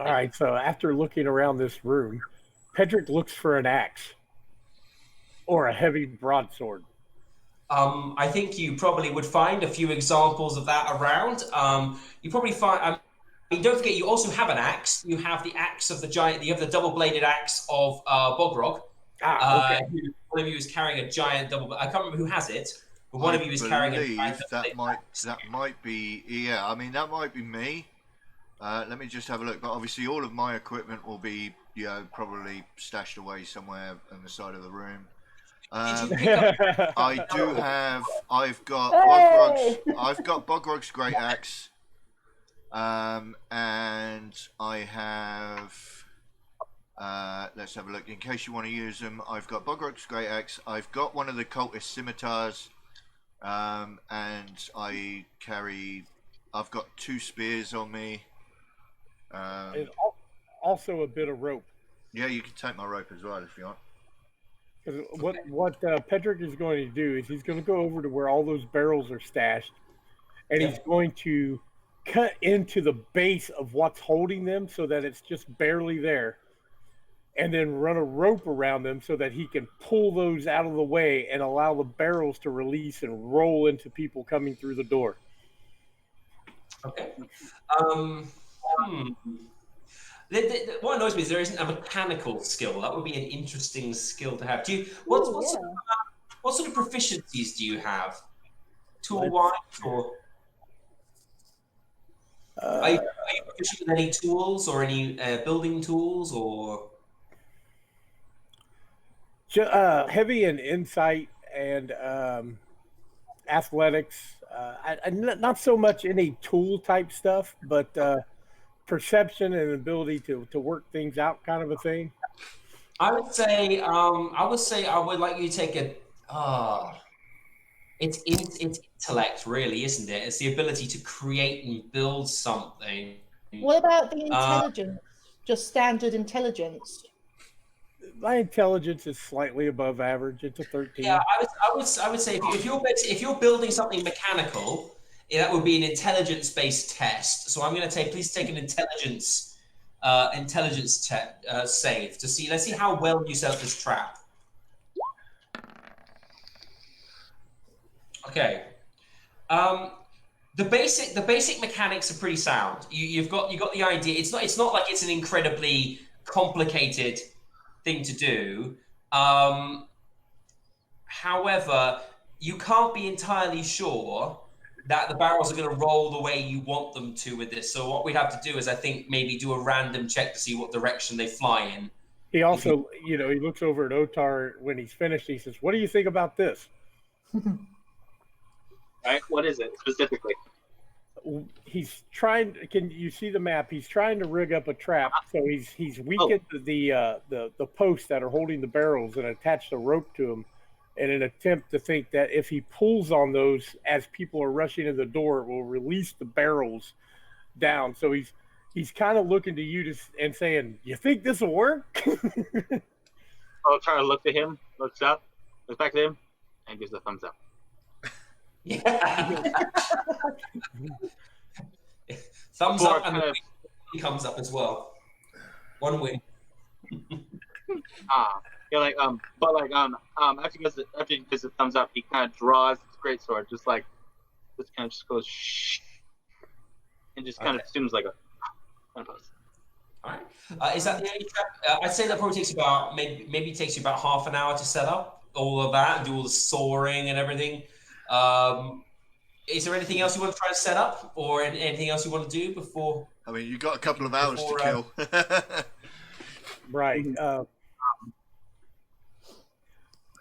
All right, so after looking around this room, Pedrick looks for an axe or a heavy broadsword. I think you probably would find a few examples of that around. You probably find. I mean, don't forget, you also have an axe. You have the axe of the giant. You have the double-bladed axe of Bogrog. Okay. One of you is carrying a giant double. I can't remember who has it, but one of you is carrying a giant double-bladed axe. That might be, yeah. I mean, that might be me. Let me just have a look. But obviously, all of my equipment will be, probably stashed away somewhere on the side of the room. I do have. I've got Bogrog's great axe, and I have. Let's have a look. In case you want to use them, I've got Bogrog's great axe. I've got one of the cultist scimitars, and I've got 2 spears on me. And also a bit of rope. Yeah, you can take my rope as well if you want. Because what Pedrick is going to do is he's going to go over to where all those barrels are stashed, and he's going to cut into the base of what's holding them so that it's just barely there, and then run a rope around them so that he can pull those out of the way and allow the barrels to release and roll into people coming through the door. Okay. What annoys me is there isn't a mechanical skill. That would be an interesting skill to have. What sort of proficiencies do you have? Tool-wise, or are you proficient with any tools or any building tools, or heavy in insight and athletics. Not so much any tool type stuff, but perception and ability to work things out, kind of a thing. I would say I would like you to take a. It's intellect, really, isn't it? It's the ability to create and build something. What about the intelligence? Just standard intelligence. My intelligence is slightly above average. It's a 13. Yeah, I would say if you're building something mechanical, that would be an intelligence-based test. So I'm going to say, please take an intelligence save to see. Let's see how well you set up this trap. Okay. The basic mechanics are pretty sound. You've got the idea. It's not like it's an incredibly complicated thing to do. However, you can't be entirely sure that the barrels are going to roll the way you want them to with this. So what we'd have to do is, I think, maybe do a random check to see what direction they fly in. He also, he looks over at Otar when he's finished. He says, "What do you think about this?" Right? What is it specifically? He's trying. Can you see the map? He's trying to rig up a trap. So he's weakened the posts that are holding the barrels and attached a rope to them, in an attempt to think that if he pulls on those as people are rushing in the door, it will release the barrels down. So he's kind of looking to you and saying, "You think this will work?" I'll try to look at him, looks up, looks back at him, and gives a thumbs up. Yeah. Thumbs up, and the wing comes up as well. One wing. Yeah, after he gives a thumbs up, he kind of draws his greatsword, just kind of goes shh, and just kind of assumes like a kind of pose. All right. Is that the only trap? I'd say that probably takes maybe takes you about half an hour to set up, all of that and do all the soaring and everything. Is there anything else you want to try to set up, or anything else you want to do before? I mean, you've got a couple of hours to kill. Right.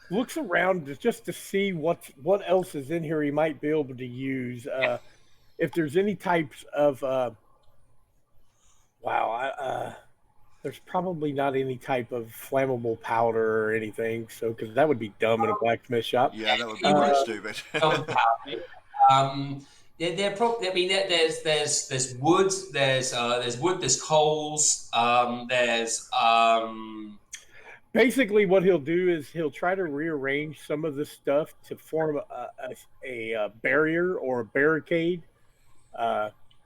Looks around just to see what else is in here he might be able to use. If there's any types of there's probably not any type of flammable powder or anything, so because that would be dumb in a blacksmith shop. Yeah, that would be very stupid. They're probably. I mean, there's wood. There's wood. There's coals. There's Basically, what he'll do is he'll try to rearrange some of this stuff to form a barrier or a barricade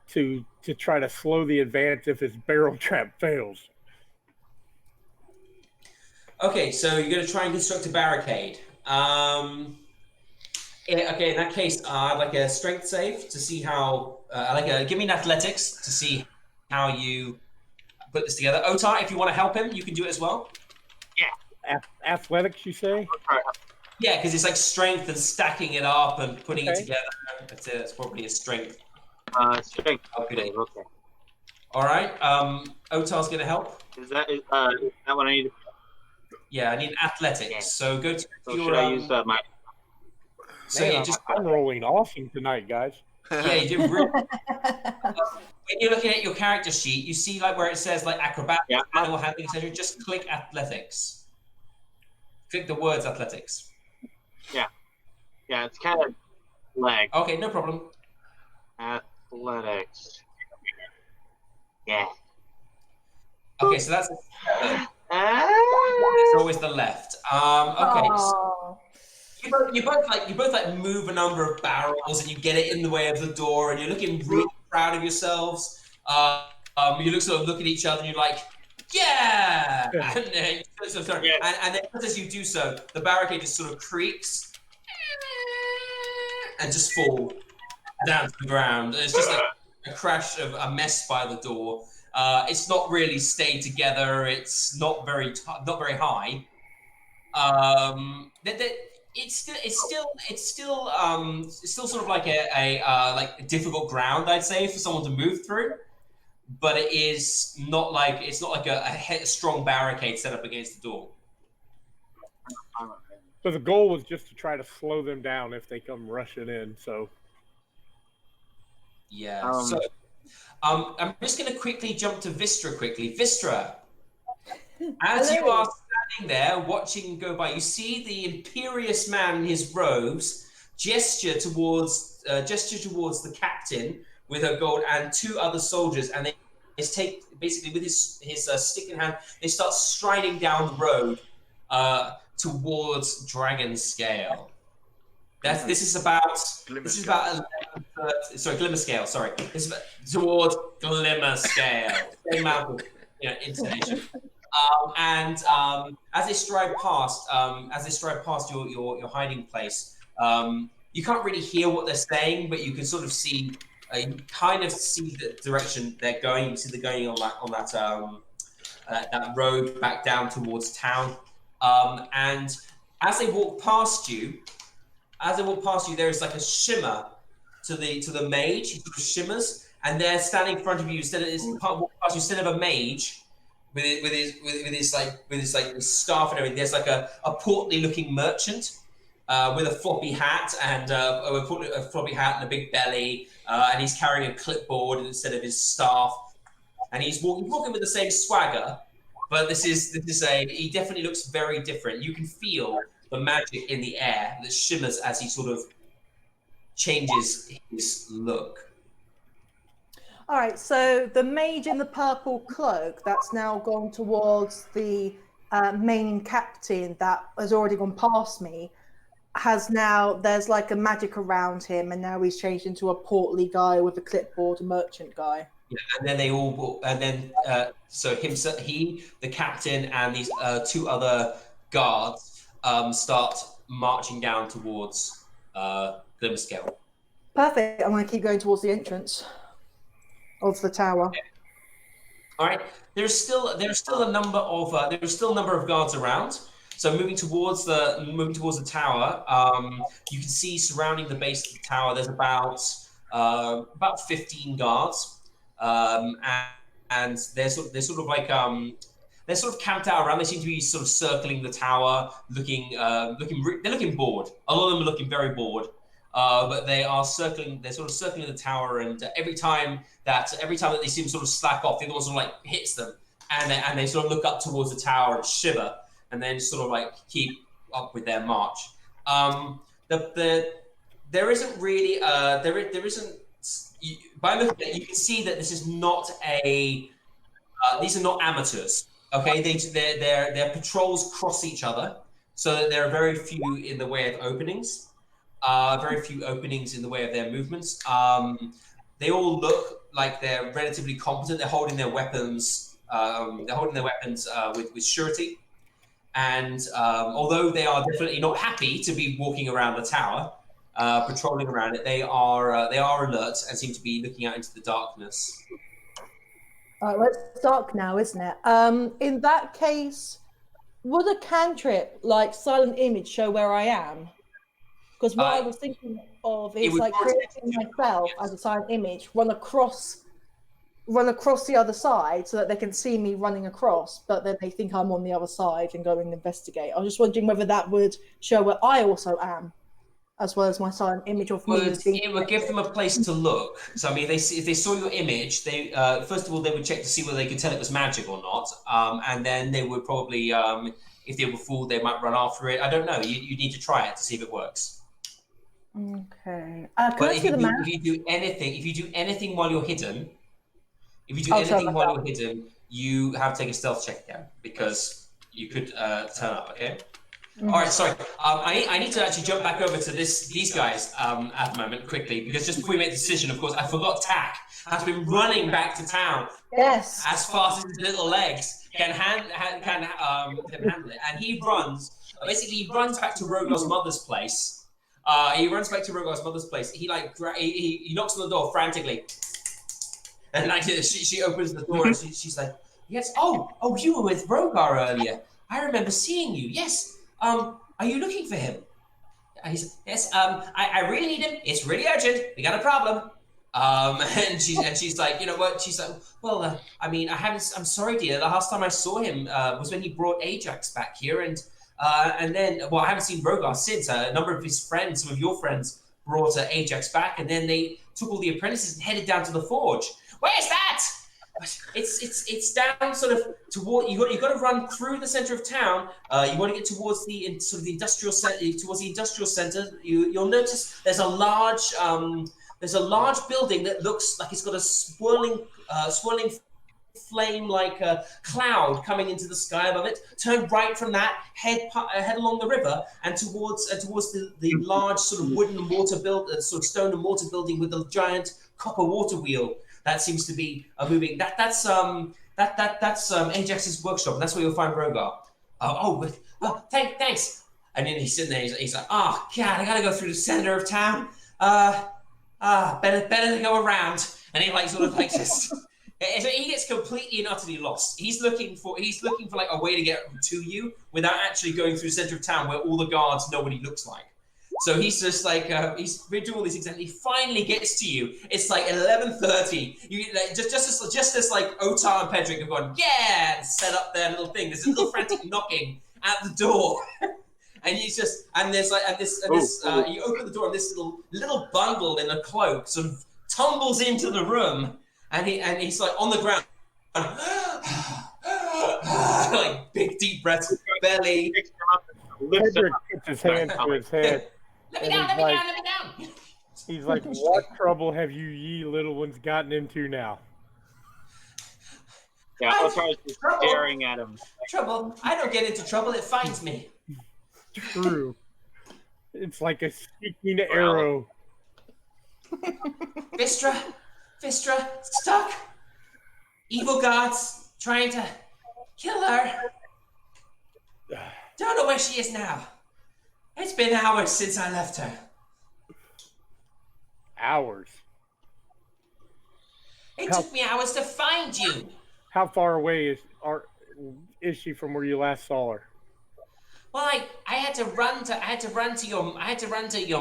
to try to slow the advance if his barrel trap fails. Okay, so you're going to try and construct a barricade. Okay, in that case, I'd like a strength save to see how. Give me an athletics to see how you put this together. Otar, if you want to help him, you can do it as well. Athletics, you say? Yeah, because it's like strength and stacking it up and putting it together. It's probably a strength. Strength. Okay. All right. Otar's going to help. Is that what I need? Yeah, I need athletics. Yeah. So go to your. Should I use my? So Man, you just. I'm rolling awesome tonight, guys. Yeah, you did really. When you're looking at your character sheet, you see like where it says like acrobatics, manual handling, etc. Just click athletics. Click the words athletics. Yeah, it's kind of lag. Okay, no problem. Athletics. Yeah. Okay, so that's. It's always the left. Okay. So you both move a number of barrels and you get it in the way of the door and you're looking really proud of yourselves. You look at each other and you're like, yeah! And then as you do so, the barricade just sort of creaks and just fall down to the ground. It's just like a crash of a mess by the door. It's not really stayed together. It's not very high. It's still sort of like a difficult ground, I'd say, for someone to move through. But it's not like a strong barricade set up against the door. So the goal was just to try to slow them down if they come rushing in. So yeah. I'm just going to quickly jump to Vistra quickly. Vistra, as you are standing there watching go by, you see the imperious man in his robes gesture towards the captain with her gold and two other soldiers, and they take basically with his stick in hand. They start striding down the road towards Dragon Scale. This is about Glimmer Scale. Sorry, this is towards Glimmer Scale. Same amount of intonation. And as they stride past your hiding place, you can't really hear what they're saying, but you can sort of see. You kind of see the direction they're going. You see they're going on that road back down towards town. And as they walk past you, there is like a shimmer to the mage. He sort of shimmers, and they're standing in front of you. Instead of a mage with his staff and everything, there's like a portly looking merchant with a floppy hat and a floppy hat and a big belly, and he's carrying a clipboard instead of his staff, and he's walking with the same swagger, but he definitely looks very different. You can feel the magic in the air that shimmers as he sort of changes his look. All right, so the mage in the purple cloak that's now gone towards the main captain that has already gone past me there's like a magic around him, and now he's changed into a portly guy with a clipboard, a merchant guy. Yeah, and then the captain and these two other guards start marching down towards Glimmerscale. Perfect. I'm going to keep going towards the entrance of the tower. Okay. All right. There's still a number of guards around. So moving towards the tower, you can see surrounding the base of the tower. There's about 15 guards, and they're sort of camped out around. They seem to be sort of circling the tower, they're looking bored. A lot of them are looking very bored. But they're sort of circling the tower, and every time that they seem to sort of slack off, the other one sort of like hits them, and they sort of look up towards the tower and shiver, and then sort of like keep up with their march. There isn't really there isn't, by looking at it, you can see that this is not these are not amateurs. Okay, their patrols cross each other, so that there are very few in the way of openings. Very few openings in the way of their movements. They all look like they're relatively competent. They're holding their weapons. With surety. And although they are definitely not happy to be walking around the tower, patrolling around it, they are alert and seem to be looking out into the darkness. All right, well, it's dark now, isn't it? In that case, would a cantrip like Silent Image show where I am? Because what I was thinking of is like creating myself as a silent image, run across the other side so that they can see me running across, but then they think I'm on the other side and go and investigate. I was just wondering whether that would show where I also am, as well as my silent image of me. It would give them a place to look. So I mean, if they saw your image, they first of all they would check to see whether they could tell it was magic or not, and then they would probably, if they were fooled, they might run after it. I don't know. You need to try it to see if it works. Okay. But if you do anything while you're hidden, you have to take a stealth check again because you could turn up. Okay. All right. Sorry. I need to actually jump back over to these guys at the moment quickly because just before we make the decision, of course, I forgot Tack has been running back to town. Yes. As fast as his little legs can handle it, and he runs. Basically, he runs back to Rogar's mother's place. He knocks on the door frantically, and like she opens the door and she's like, "Yes, oh, you were with Rogar earlier. I remember seeing you. Yes. Are you looking for him?" He's yes. I really need him. It's really urgent. We got a problem. And she's like, you know what? She's like, well, I mean, I'm sorry, dear. The last time I saw him was when he brought Ajax back here, and then, well, I haven't seen Rogar since. A number of his friends, some of your friends, brought Ajax back, and then they took all the apprentices and headed down to the forge. Where's that? It's down sort of toward you got to run through the center of town. You want to get towards the industrial center. You'll notice there's a large building that looks like it's got a swirling flame like a cloud coming into the sky above it. Turn right from that, head along the river and towards the large sort of wooden and mortar sort of stone and mortar building with a giant copper water wheel that seems to be moving. That's Ajax's workshop, and that's where you'll find Rogar. Thanks. And then he's sitting there. He's like, oh God, I gotta go through the center of town. Better to go around. And he like sort of like just. He gets completely and utterly lost. He's looking for like a way to get to you without actually going through the center of town where all the guards know what he looks like. So he's just like he's been doing all these things, and he finally gets to you. It's like 11:30. You like, just as like Otar and Pedrick have gone, yeah, and set up their little thing. There's a little frantic knocking at the door. And he's just you open the door and this little bundle in a cloak sort of tumbles into the room. And he's like on the ground, like big deep breaths, belly. Pedrick puts his hand to his head. Let me down. He's like, what trouble have you ye little ones gotten into now? Yeah, Otar's just staring at him. Trouble? I don't get into trouble, it finds me. True. It's like a speaking arrow. Vistra, stuck. Evil gods trying to kill her. Don't know where she is now. It's been hours since I left her. Hours? It took me hours to find you. How far away is she from where you last saw her? Well, I had to run to your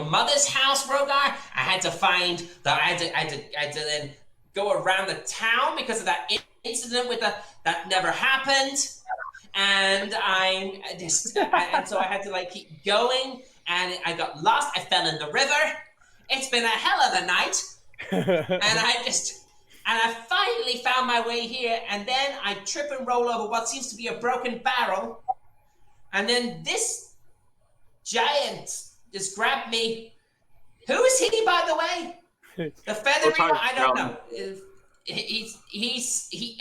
mother's house, Rogar. I had to find that I had to then go around the town because of that incident with that never happened, and and so I had to like keep going, and I got lost. I fell in the river. It's been a hell of a night, and I finally found my way here, and then I trip and roll over what seems to be a broken barrel. And then this giant just grabbed me. Who is he, by the way? The feathery one? I don't know.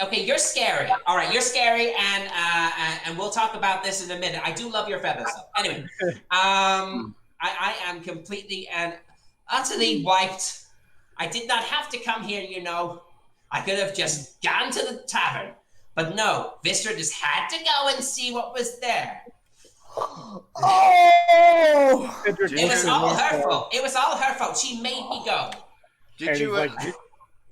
Okay, you're scary. All right, you're scary, and we'll talk about this in a minute. I do love your feathers, though. Anyway, I am completely and utterly wiped. I did not have to come here, you know. I could have just gone to the tavern. But no, Vistra just had to go and see what was there. Oh! It was all her fault. It was all her fault. She made me go. Did you?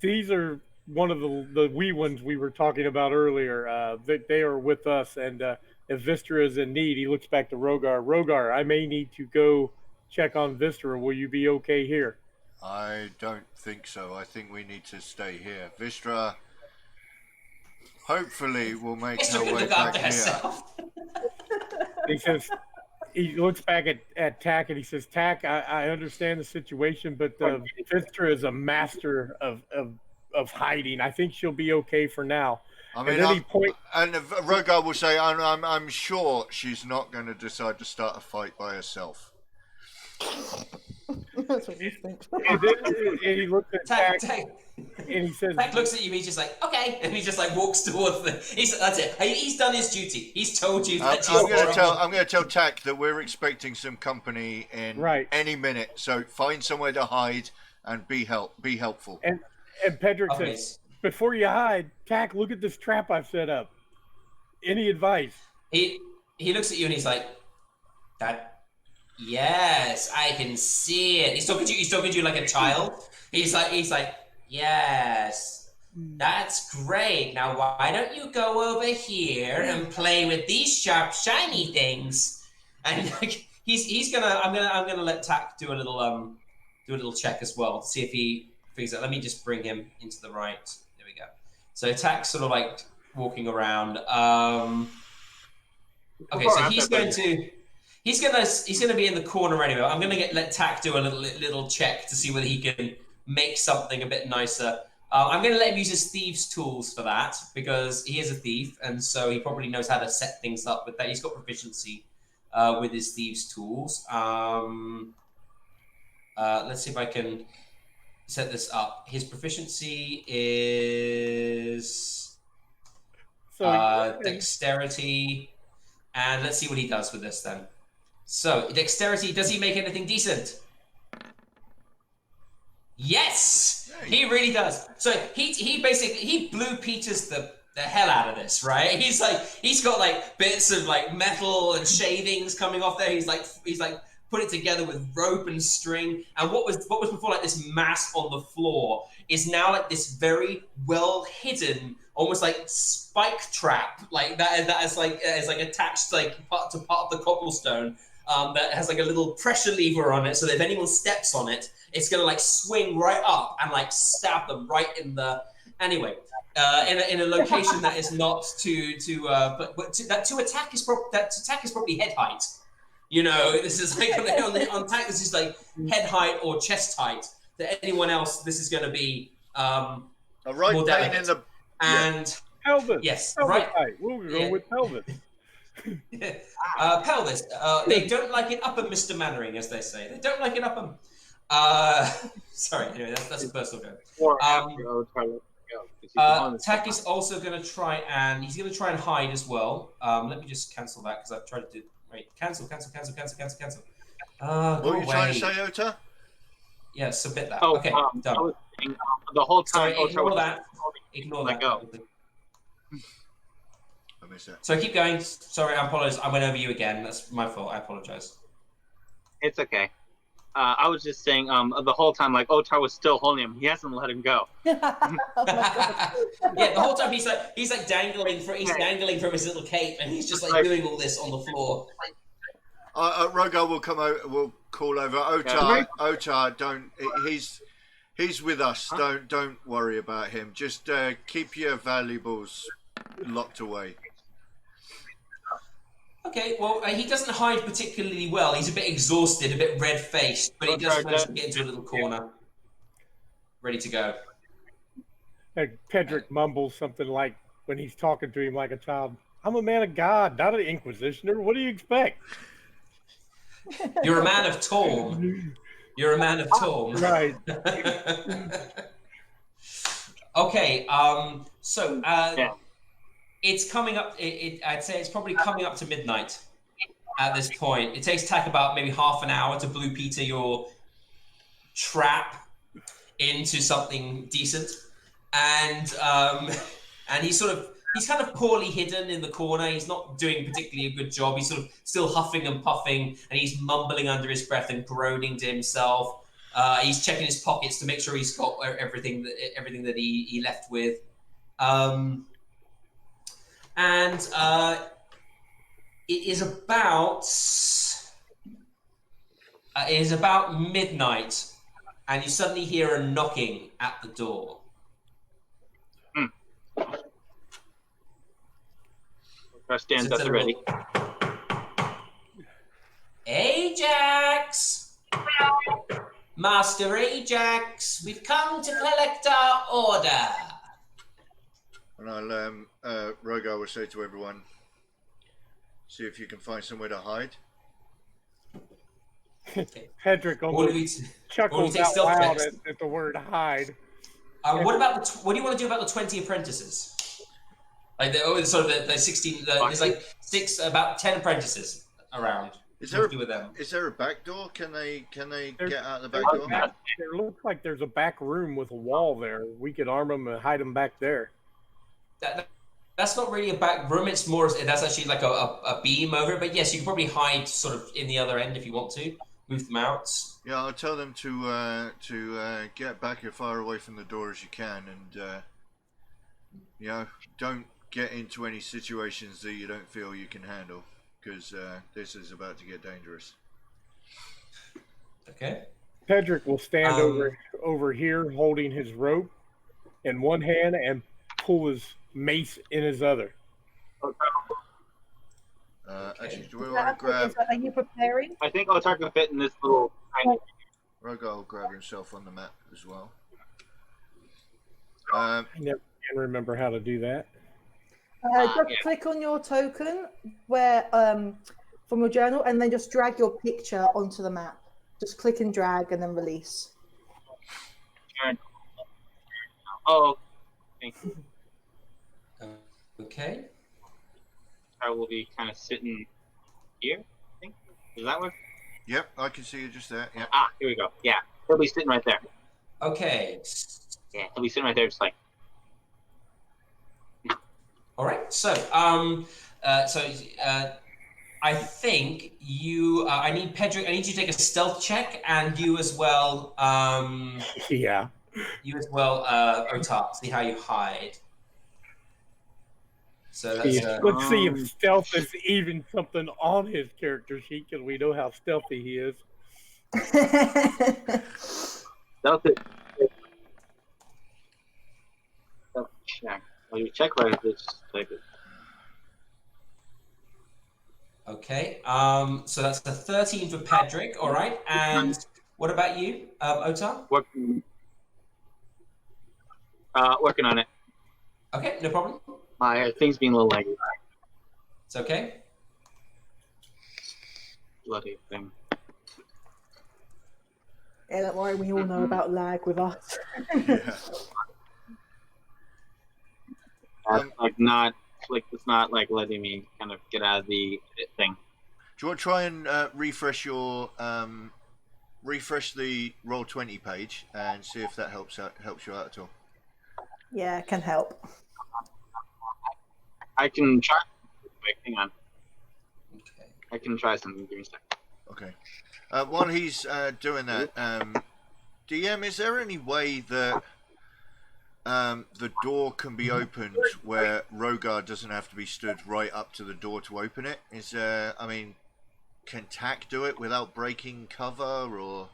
These are one of the wee ones we were talking about earlier. They are with us, and if Vistra is in need, he looks back to Rogar. Rogar, I may need to go check on Vistra. Will you be okay here? I don't think so. I think we need to stay here. Vistra, hopefully, will make her way back here. He says, he looks back at Tak and he says, Tak, I understand the situation, but Vistra is a master of hiding. I think she'll be okay for now. I mean, and Rogar will say, I'm sure she's not going to decide to start a fight by herself. That's what you think. And he looks at Tak and he says, Tak looks at you, he's just like, okay, and he just like walks towards that's it. He's done his duty. He's told you that I'm going to tell Tak that we're expecting some company in any minute. So find somewhere to hide and be helpful. And Pedrick says, before you hide, Tak, look at this trap I've set up. Any advice? He looks at you and he's like, yes, I can see it. He's talking to you like a child. He's like, yes, that's great. Now why don't you go over here and play with these sharp, shiny things? And I'm gonna let Tak do a little check as well to see if he figures out. Let me just bring him into the right. There we go. So Tak's sort of like walking around. Okay, so he's gonna be in the corner anyway. I'm gonna let Tak do a little check to see whether he can make something a bit nicer. I'm gonna let him use his thieves' tools for that because he is a thief, and so he probably knows how to set things up with that. He's got proficiency with his thieves' tools. Let's see if I can set this up. His proficiency is dexterity, and let's see what he does with this then. So, dexterity, does he make anything decent? Yes! He really does. So, he basically Blue Peters the hell out of this, right? He's got like bits of like metal and shavings coming off there. He's like put it together with rope and string. And what was before like this mass on the floor is now like this very well hidden, almost like spike trap, like that is like attached like part of the cobblestone. That has like a little pressure lever on it, so that if anyone steps on it, it's gonna like swing right up and like stab them right in the. Anyway, in a location that is not but to attack is probably head height. You know, this is like on attack. This is like head height or chest height. To anyone else, this is gonna be a right more pain in the and pelvis. Yes, pelvis right. Height. We'll go with pelvis. Pelvis. They don't like it up 'em, Mr. Mannering, as they say. They don't like it up 'em. Sorry, anyway, that's a personal joke. Tak is also going to try and hide as well. Let me just cancel that because I've tried to do. Wait, cancel. What were you trying to say, Ota? Yeah, submit that. Oh, okay, done. I was saying, the whole time. Sorry, ignore that. Ignore that. Go. I missed that. So keep going. Sorry, I apologize. I went over you again. That's my fault. I apologize. It's okay. I was just saying, the whole time, like Otar was still holding him. He hasn't let him go. Yeah, the whole time he's dangling from his little cape, and he's just like doing all this on the floor. Rogar will come over. Will call over. Otar, don't. He's with us. Don't worry about him. Just keep your valuables locked away. Okay, well, he doesn't hide particularly well. He's a bit exhausted, a bit red-faced, but he does manage to get into a little corner, ready to go. And Pedrick mumbles something like, when he's talking to him like a child, I'm a man of God, not an inquisitioner. What do you expect? You're a man of Torm. You're a man of Torm. Right. Okay, so it's coming up. I'd say it's probably coming up to midnight at this point. It takes Tack about maybe half an hour to Blue Peter your trap into something decent, and he's kind of poorly hidden in the corner. He's not doing particularly a good job. He's sort of still huffing and puffing, and he's mumbling under his breath and groaning to himself. He's checking his pockets to make sure he's got everything that he left with. And it is about midnight, and you suddenly hear a knocking at the door. Stands up ready. Ajax! Master Ajax, we've come to collect our order. And I'll Rogar will say to everyone, see if you can find somewhere to hide. Pedrick almost chuckles out loud at the word hide. What do you want to do about the 20 apprentices? Like the 16. There's like about 10 apprentices around. Is there a back door? Can they get out the back door? There looks like there's a back room with a wall there. We could arm them and hide them back there. That's not really a back room. It's more. That's actually like a beam over it. But yes, you can probably hide sort of in the other end if you want to. Move them out. Yeah, I'll tell them to get back as far away from the door as you can, and don't get into any situations that you don't feel you can handle, because this is about to get dangerous. Okay. Pedrick will stand over here holding his rope in one hand and pull his mace in his other. Actually, do we want to grab... Are you preparing? I think Otar can fit in this little tiny... Rogar will grab himself on the map as well. I never can remember how to do that. Just click on your token where from your journal, and then just drag your picture onto the map. Just click and drag, and then release. Oh, thank you. Okay. I will be kind of sitting here, I think. Does that work? Yep, I can see you just there. Yep. Here we go. Yeah, he'll be sitting right there. Okay. Yeah, he'll be sitting right there, just like... All right. So, I think you. I need Pedrick. I need you to take a stealth check, and you as well. Yeah. You as well, Otar. See how you hide. So that's. Let's see if stealth is even something on his character sheet, because we know how stealthy he is. Stealth check. Well, you check right this. Okay. So that's the 13 for Pedrick. All right. And what about you, Otar? Working on it. Okay, no problem. My thing's being a little laggy. It's okay. Bloody thing. Yeah, don't worry, we all know about lag with us. Yeah. It's not like letting me kind of get out of the thing. Do you want to try and refresh the Roll20 page and see if that helps you out at all? Yeah, it can help. I can try. Wait, hang on. Okay. I can try something. Give me a second. Okay. While he's doing that, DM, is there any way that the door can be opened where Rogar doesn't have to be stood right up to the door to open it? can Tack do it without breaking cover, or?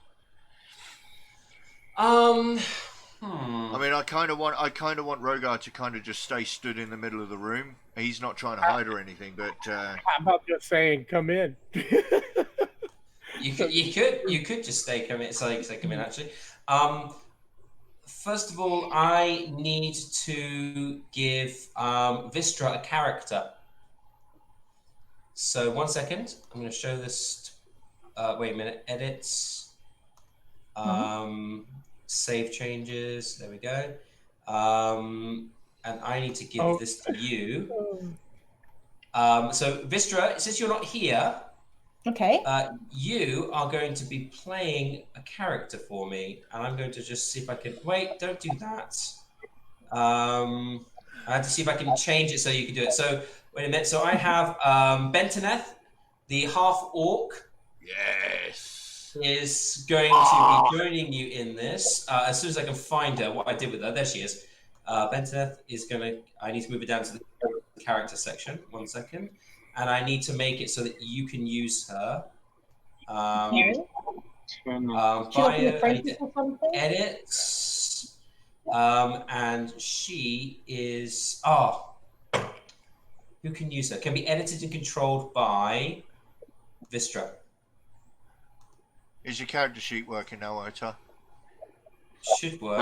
I mean, I kind of want Rogar to kind of just stay stood in the middle of the room. He's not trying to hide or anything, but How about just saying, "Come in"? You could just say come in. Say come in. Actually, first of all, I need to give Vistra a character. So 1 second. I'm going to show this. Wait a minute. Edits. Save changes. There we go. And I need to give this to you. So Vistra, since you're not here, Okay. you are going to be playing a character for me, and I'm going to just see if I can. Wait, don't do that. I have to see if I can change it so you can do it. So wait a minute. So I have Bentoneth, the half orc. yes, Is going to be joining you in this. As soon as I can find her, what I did with her, there she is. Bentoneth is gonna. I need to move it down to the character section. 1 second, and I need to make it so that you can use her. Bio, I need to edit. And she is. Who can use her? Can be edited and controlled by Vistra. is your character sheet working now, Ota? Should work.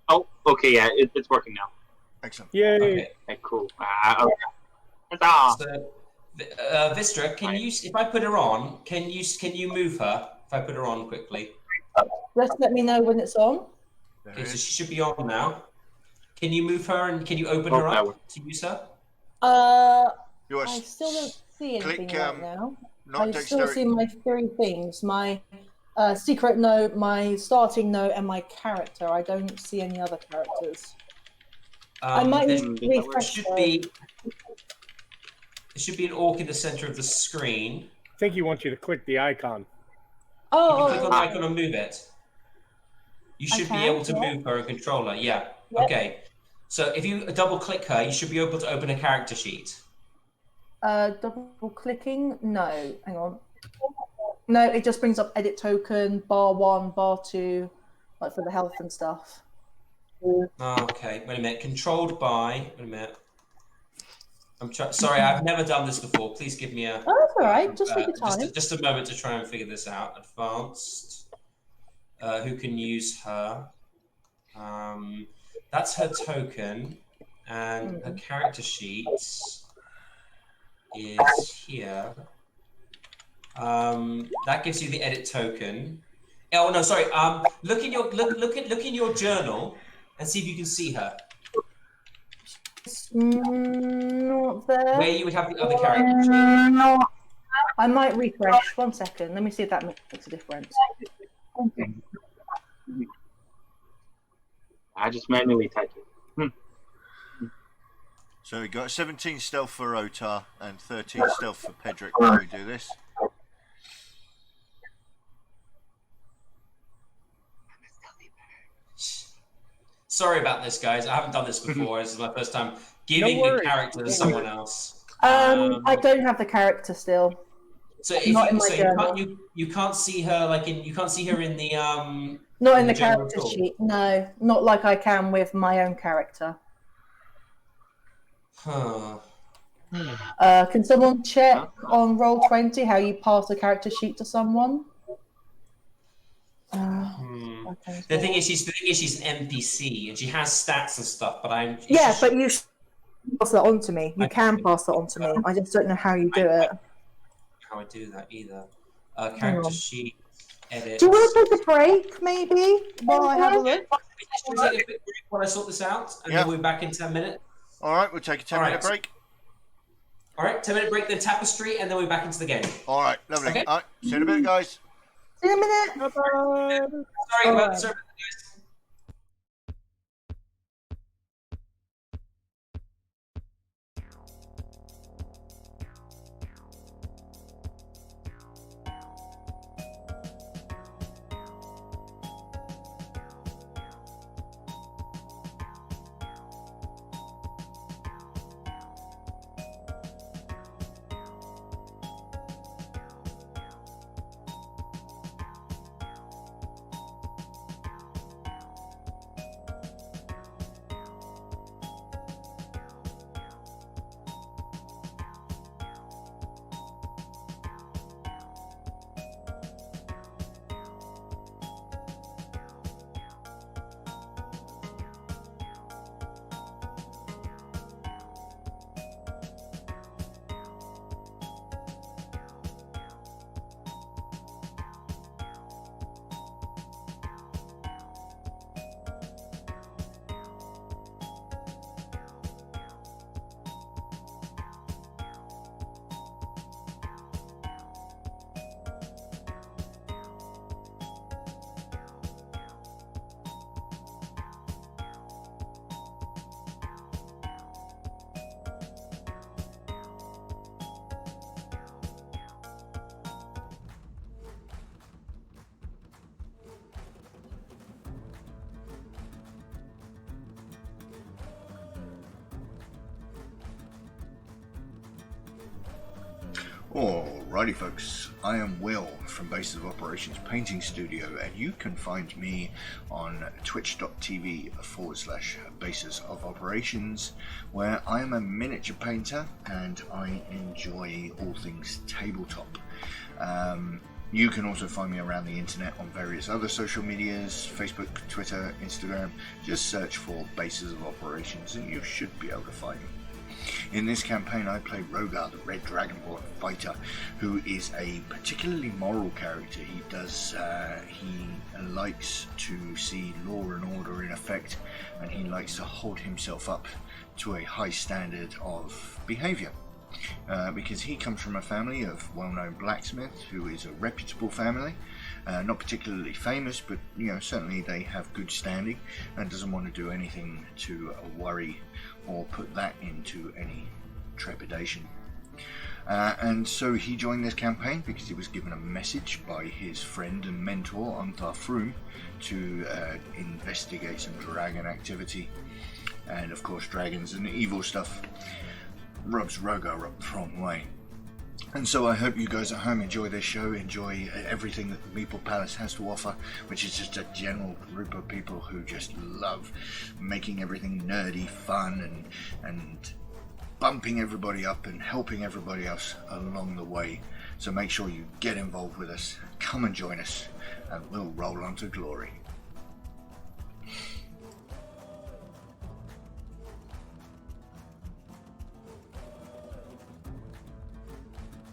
Oh, okay, yeah, it's working now. Excellent. Yay! Okay, cool. So, Vistra, can you? If I put her on, can you move her? If I put her on quickly. Just let me know when it's on. Okay, so she should be on now. Can you move her and can you open her up to use her? I still don't see anything click, right now. Not I dexterity. still see my 3 things: my secret note, my starting note, and my character. I don't see any other characters. I might need to refresh. There should be an orc in the center of the screen. I think he wants you to click the icon. Oh, click on the icon and move it. You should be able to move her and control her. Yeah. Yep. Okay. So if you double click her, you should be able to open a character sheet. Double clicking? No, hang on. No, it just brings up edit token, bar 1, bar 2, like for the health and stuff. Okay, wait a minute. Controlled by. Wait a minute. Sorry, I've never done this before. Please give me a. Oh, that's all right. Just take your time. Just a moment to try and figure this out. Advanced. Who can use her? That's her token, and her character sheet is here. That gives you the edit token. Oh no, sorry. Look in your journal and see if you can see her. Not there. Where you would have the other character sheet. No. I might refresh. 1 second. Let me see if that makes a difference. Okay. I just manually typed it. So we got 17 stealth for Otar and 13 stealth for Pedrick when we do this. Sorry about this, guys. I haven't done this before. This is my first time giving a character to someone else. I don't have the character still. So if you can't see her you can't see her in the not in the character sheet. No, not like I can with my own character. Huh. Can someone check on Roll20 how you pass a character sheet to someone? Okay. The thing is, she's an NPC and she has stats and stuff. But but you pass that on to me. You can pass that on to me. I just don't know how you do it. How I do that either? Character sheet, edit. Do you want to take a break, maybe, while I have a look? While I sort this out, and then we'll be back in 10 minutes. All right, we'll take a 10-minute break. All right, 10-minute break, then tapestry, and then we're back into the game. All right, lovely. Okay. All right, see you in a bit, guys. See you in a minute. Bye-bye. Sorry about this, guys. Alrighty folks, I am Will from Bases of Operations Painting Studio, and you can find me on twitch.tv/Bases of Operations, where I am a miniature painter and I enjoy all things tabletop. You can also find me around the internet on various other social medias, Facebook, Twitter, Instagram. Just search for Bases of Operations and you should be able to find me. In this campaign I play Rogar, the Red Dragonborn fighter, who is a particularly moral character. He likes to see law and order in effect, and he likes to hold himself up to a high standard of behaviour. Because he comes from a family of well-known blacksmiths, who is a reputable family, not particularly famous, but certainly they have good standing, and doesn't want to do anything to worry or put that into any trepidation. And so he joined this campaign because he was given a message by his friend and mentor Antar Froome to investigate some dragon activity, and of course dragons and evil stuff rubs Rogar up the wrong way. And so I hope you guys at home enjoy this show, enjoy everything that the Meeple Palace has to offer, which is just a general group of people who just love making everything nerdy, fun, and bumping everybody up and helping everybody else along the way. So make sure you get involved with us, come and join us, and we'll roll on to glory.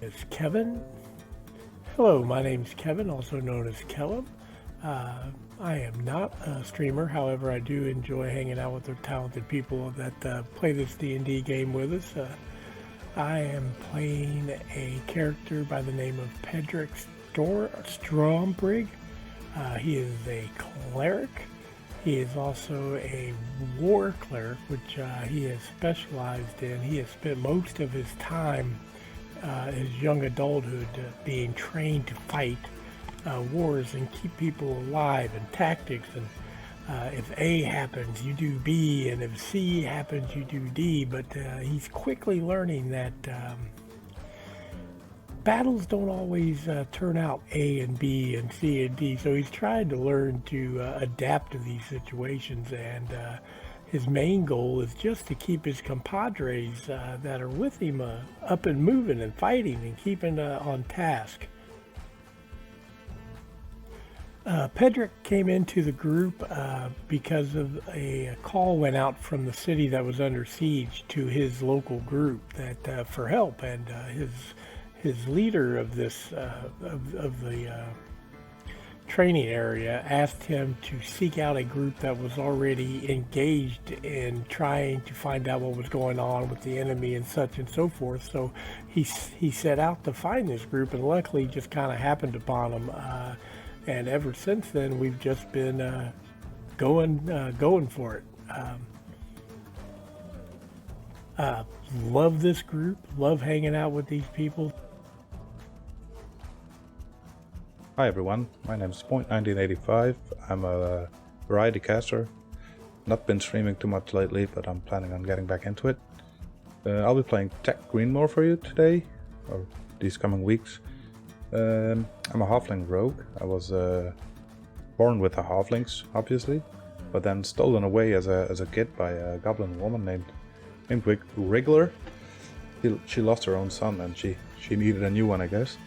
It's Kevin. Hello, my name's Kevin, also known as Kellum. I am not a streamer, however I do enjoy hanging out with the talented people that play this D&D game with us. I am playing a character by the name of Pedrick Strombrig. He is a cleric. He is also a war cleric, which he has specialized in. He has spent most of his time his young adulthood being trained to fight wars and keep people alive, and tactics, and if A happens you do B, and if C happens you do D. But he's quickly learning that battles don't always turn out A and B and C and D, so he's trying to learn to adapt to these situations, and his main goal is just to keep his compadres that are with him up and moving and fighting and keeping on task. Pedrick came into the group because of a call went out from the city that was under siege to his local group that for help, and his leader of this of the training area asked him to seek out a group that was already engaged in trying to find out what was going on with the enemy and such and so forth. So he set out to find this group, and luckily just kind of happened upon them. And ever since then, we've just been going for it. Love this group. Love hanging out with these people. Hi everyone, my name is Point1985. I'm a variety caster. Not been streaming too much lately, but I'm planning on getting back into it. I'll be playing Tech Greenmore for you today, or these coming weeks. I'm a halfling rogue. I was born with the halflings, obviously, but then stolen away as a kid by a goblin woman named Wriggler. She lost her own son, and she needed a new one, I guess.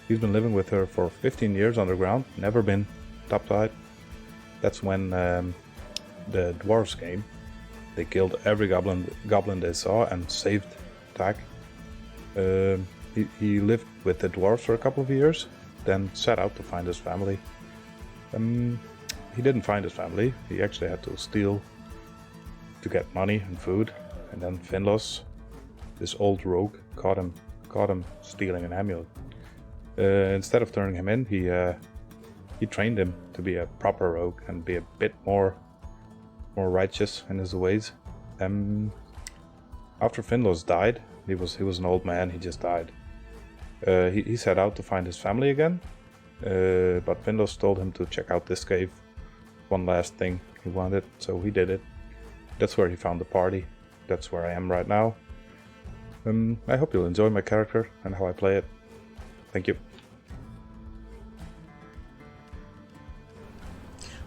He's been living with her for 15 years underground, never been topside. That's when the dwarves came. They killed every goblin they saw and saved Tak. He lived with the dwarves for a couple of years, then set out to find his family. He didn't find his family. He actually had to steal to get money and food, and then Finlos, this old rogue, caught him stealing an amulet. Instead of turning him in, he trained him to be a proper rogue and be a bit more righteous in his ways. After Finlos died, he was an old man. He just died. He set out to find his family again, but Finlos told him to check out this cave. One last thing he wanted, so he did it. That's where he found the party. That's where I am right now. I hope you'll enjoy my character and how I play it. Thank you.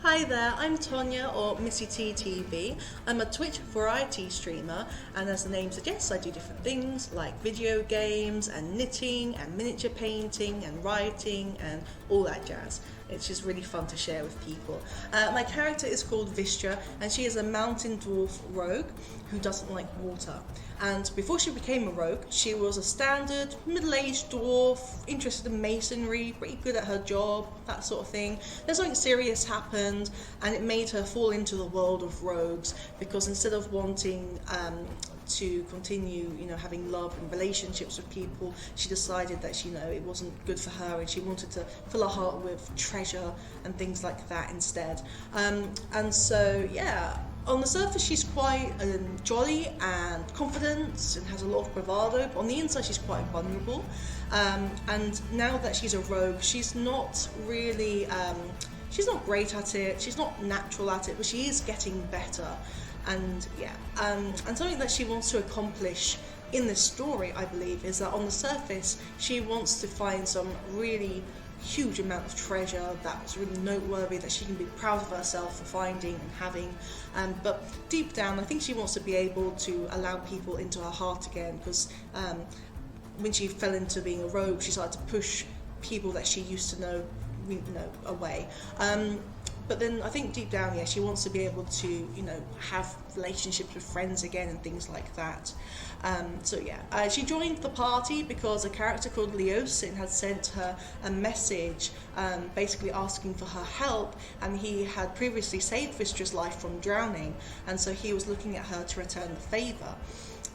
Hi there, I'm Tonya, or Missy T TV. I'm a Twitch variety streamer, and as the name suggests, I do different things like video games and knitting and miniature painting and writing and all that jazz. It's just really fun to share with people. My character is called Vistra, and she is a mountain dwarf rogue who doesn't like water. And before she became a rogue, she was a standard middle-aged dwarf, interested in masonry, pretty good at her job, that sort of thing. Then something serious happened, and it made her fall into the world of rogues, because instead of wanting to continue, having love and relationships with people, she decided that, it wasn't good for her, and she wanted to fill her heart with treasure and things like that instead. And so, yeah, on the surface she's quite jolly and confident and has a lot of bravado, but on the inside she's quite vulnerable. And now that she's a rogue, she's not really, she's not great at it, she's not natural at it, but she is getting better. And and something that she wants to accomplish in this story, I believe, is that on the surface she wants to find some really huge amount of treasure that's really noteworthy, that she can be proud of herself for finding and having, but deep down I think she wants to be able to allow people into her heart again, because when she fell into being a rogue, she started to push people that she used to know away. But then I think deep down, she wants to be able to, have relationships with friends again and things like that. She joined the party because a character called Leosin had sent her a message basically asking for her help, and he had previously saved Vistra's life from drowning, and so he was looking at her to return the favour.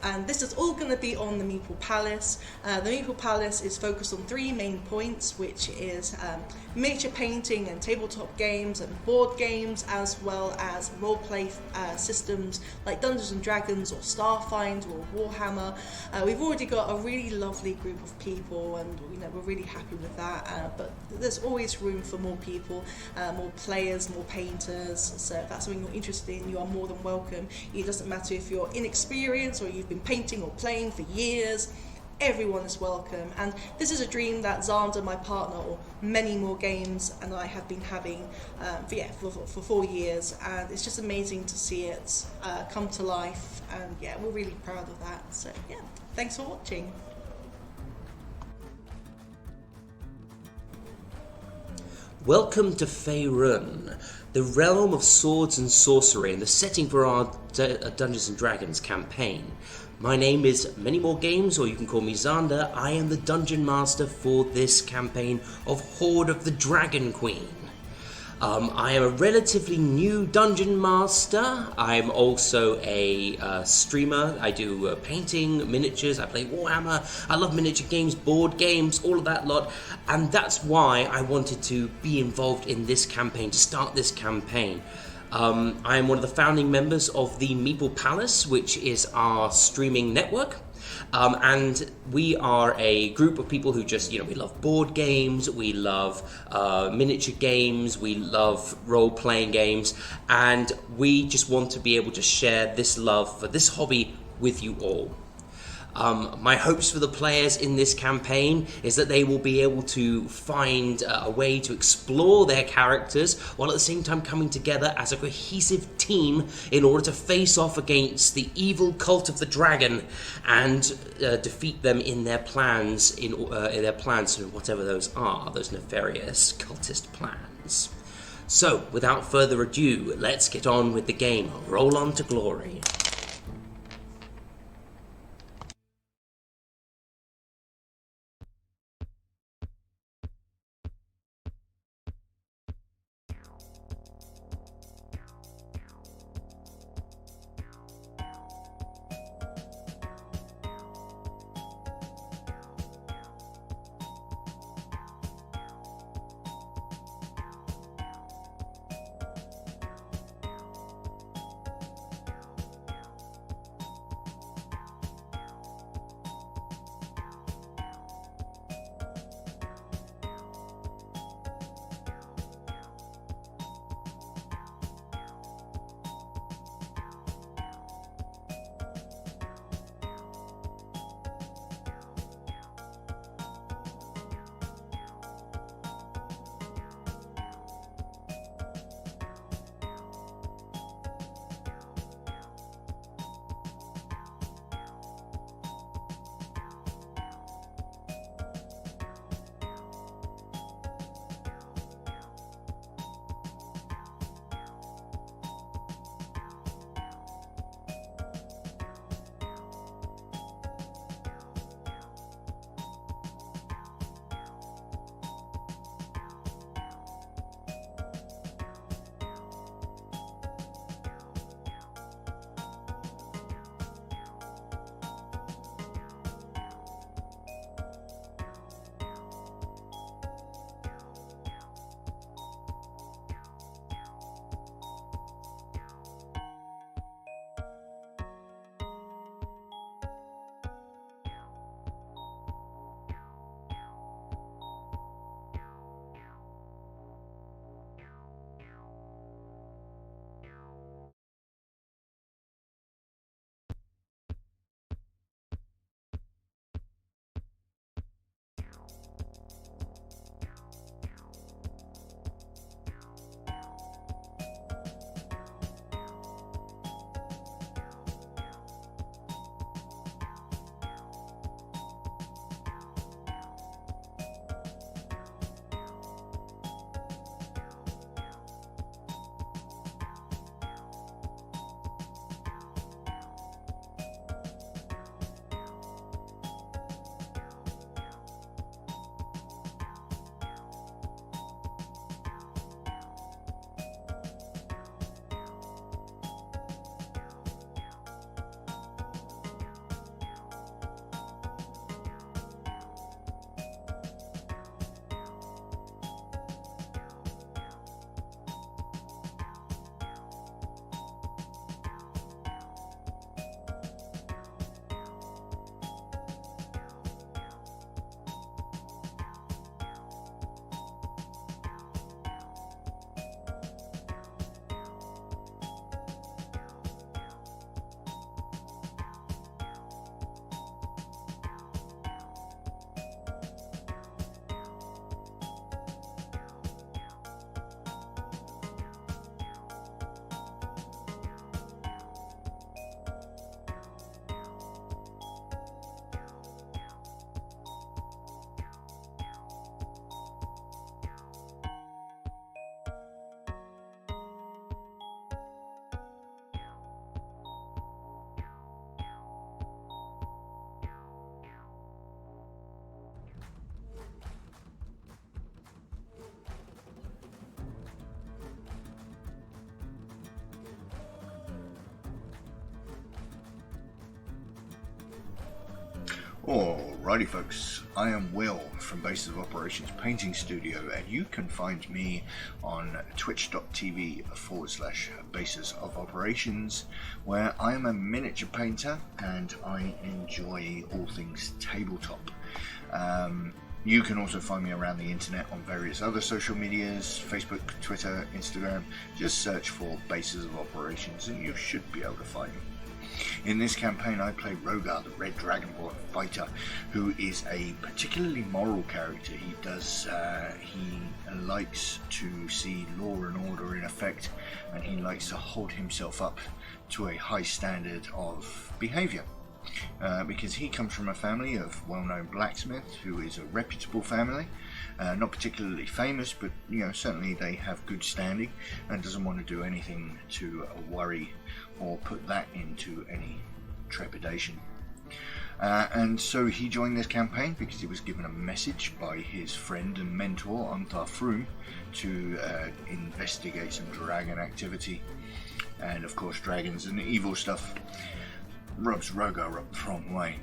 And this is all going to be on the Meeple Palace. The Meeple Palace is focused on 3 main points, which is miniature painting and tabletop games and board games, as well as roleplay systems like Dungeons and Dragons or Starfind or Warhammer. We've already got a really lovely group of people, and we're really happy with that. But there's always room for more people, more players, more painters. So if that's something you're interested in, you are more than welcome. It doesn't matter if you're inexperienced or you've been painting or playing for years. Everyone is welcome, and this is a dream that Xander, my partner, or many more games, and I have been having for 4 years, and it's just amazing to see it come to life, and we're really proud of that. So thanks for watching. Welcome to Faerun, the realm of swords and sorcery, and the setting for our Dungeons and Dragons campaign. My name is Many More Games, or you can call me Xander. I am the Dungeon Master for this campaign of Horde of the Dragon Queen. I am a relatively new Dungeon Master. I'm also a streamer. I do painting, miniatures, I play Warhammer, I love miniature games, board games, all of that lot. And that's why I wanted to be involved in this campaign, to start this campaign. I am one of the founding members of the Meeple Palace, which is our streaming network. And we are a group of people who just, we love board games, we love miniature games, we love role-playing games, and we just want to be able to share this love for this hobby with you all. My hopes for the players in this campaign is that they will be able to find a way to explore their characters while at the same time coming together as a cohesive team in order to face off against the evil cult of the dragon and defeat them in their plans, whatever those are, those nefarious cultist plans. So, without further ado, let's get on with the game. Roll on to glory. Alrighty folks, I am Will from Bases of Operations Painting Studio, and you can find me on twitch.tv/Bases of Operations, where I am a miniature painter and I enjoy all things tabletop. You can also find me around the internet on various other social medias, Facebook, Twitter, Instagram. Just search for Bases of Operations and you should be able to find me. In this campaign I play Rogar, the Red Dragonborn fighter, who is a particularly moral character. He likes to see law and order in effect, and he likes to hold himself up to a high standard of behaviour. Because he comes from a family of well-known blacksmiths, who is a reputable family, not particularly famous, but certainly they have good standing, and doesn't want to do anything to worry or put that into any trepidation. And so he joined this campaign because he was given a message by his friend and mentor Antar Froome to investigate some dragon activity, and of course dragons and evil stuff rubs Rogar up the wrong way.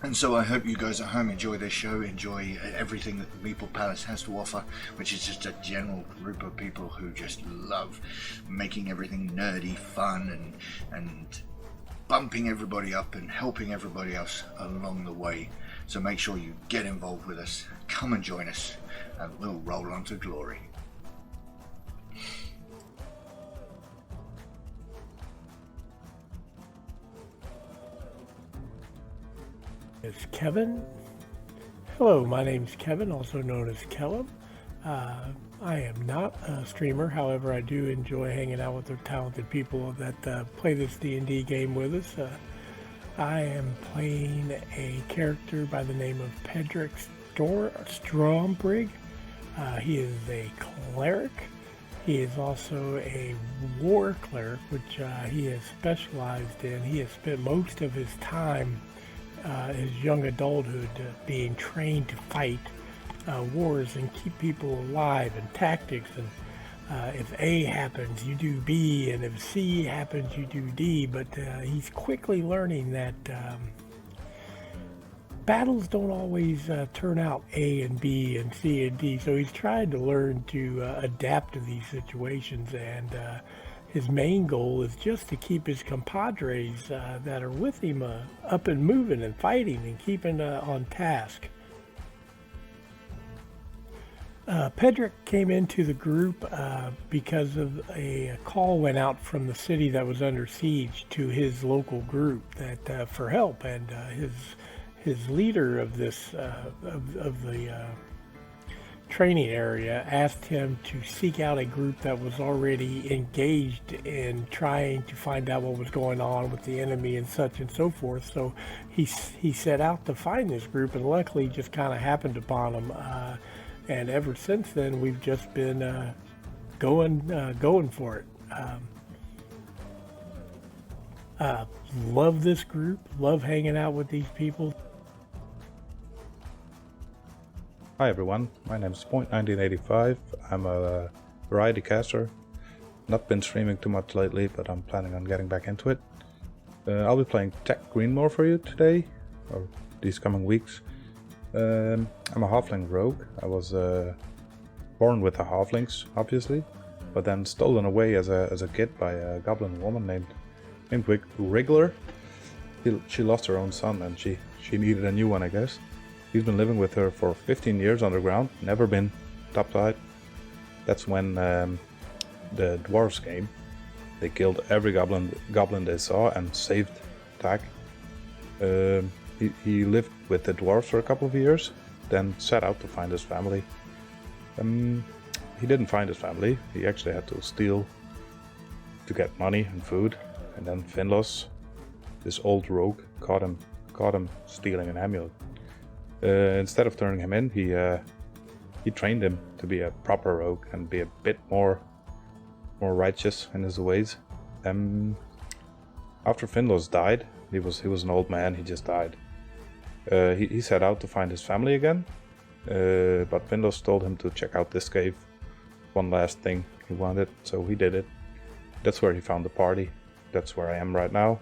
And so I hope you guys at home enjoy this show, enjoy everything that the Meeple Palace has to offer, which is just a general group of people who just love making everything nerdy, fun, and bumping everybody up and helping everybody else along the way. So make sure you get involved with us, come and join us, and we'll roll on to glory. It's Kevin. Hello, my name's Kevin, also known as Kellum. I am not a streamer, however I do enjoy hanging out with the talented people that play this D&D game with us. I am playing a character by the name of Pedrick Strombrig. He is a cleric. He is also a war cleric, which he has specialized in. He has spent most of his time his young adulthood being trained to fight wars and keep people alive, and tactics, and if A happens you do B, and if C happens you do D. But he's quickly learning that battles don't always turn out A and B and C and D, so he's trying to learn to adapt to these situations, and his main goal is just to keep his compadres that are with him up and moving and fighting and keeping on task. Pedrick came into the group because of a call went out from the city that was under siege to his local group that for help, and his leader of this of the training area asked him to seek out a group that was already engaged in trying to find out what was going on with the enemy and such and so forth. So he set out to find this group, and luckily just kind of happened upon them. And ever since then, we've just been going for it. Love this group. Love hanging out with these people. Hi everyone, my name is Point1985. I'm a variety caster. Not been streaming too much lately, but I'm planning on getting back into it. I'll be playing Tech Greenmore for you today, or these coming weeks. I'm a halfling rogue. I was born with the halflings, obviously, but then stolen away as a kid by a goblin woman named Wriggler. She lost her own son, and she needed a new one, I guess. He's been living with her for 15 years underground, never been topside. That's when the dwarves came. They killed every goblin they saw and saved Tak. He lived with the dwarves for a couple of years, then set out to find his family. He didn't find his family. He actually had to steal to get money and food. And then Finlos, this old rogue, caught him stealing an amulet. Instead of turning him in, he trained him to be a proper rogue and be a bit more righteous in his ways. After Finlos died, he was an old man. He just died. He set out to find his family again, but Finlos told him to check out this cave. One last thing he wanted, so he did it. That's where he found the party. That's where I am right now.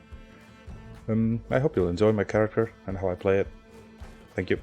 I hope you'll enjoy my character and how I play it. Thank you.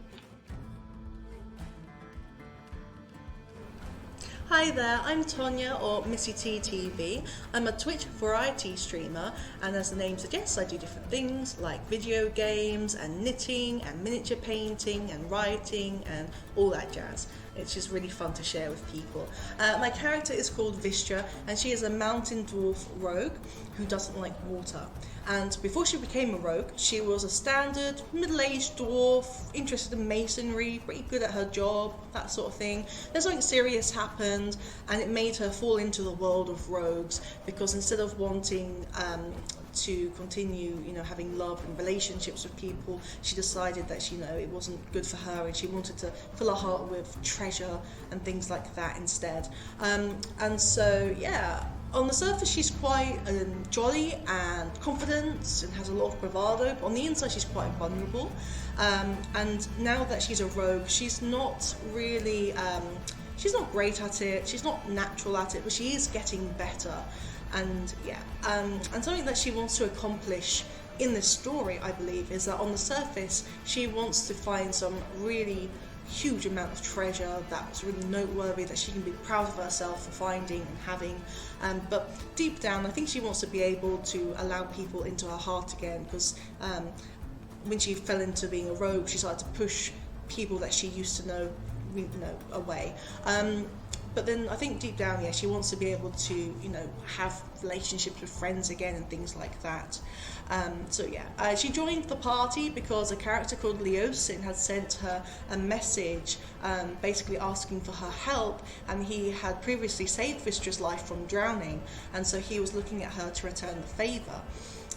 Hi there, I'm Tonya, or Missy T TV. I'm a Twitch variety streamer, and as the name suggests, I do different things like video games and knitting and miniature painting and writing and all that jazz. It's just really fun to share with people. My character is called Vistra, and she is a mountain dwarf rogue who doesn't like water. And before she became a rogue, she was a standard middle-aged dwarf, interested in masonry, pretty good at her job, that sort of thing. Then something serious happened, and it made her fall into the world of rogues, because instead of wanting to continue, having love and relationships with people, she decided that, it wasn't good for her, and she wanted to fill her heart with treasure and things like that instead. And so, yeah, on the surface she's quite jolly and confident and has a lot of bravado, but on the inside she's quite vulnerable. And now that she's a rogue, she's not really, she's not great at it, she's not natural at it, but she is getting better. And and something that she wants to accomplish in this story, I believe, is that on the surface she wants to find some really huge amount of treasure that's really noteworthy, that she can be proud of herself for finding and having, but deep down I think she wants to be able to allow people into her heart again, because when she fell into being a rogue, she started to push people that she used to know away. But then I think deep down, she wants to be able to, have relationships with friends again and things like that. She joined the party because a character called Leosin had sent her a message basically asking for her help, and he had previously saved Vistra's life from drowning, and so he was looking at her to return the favour.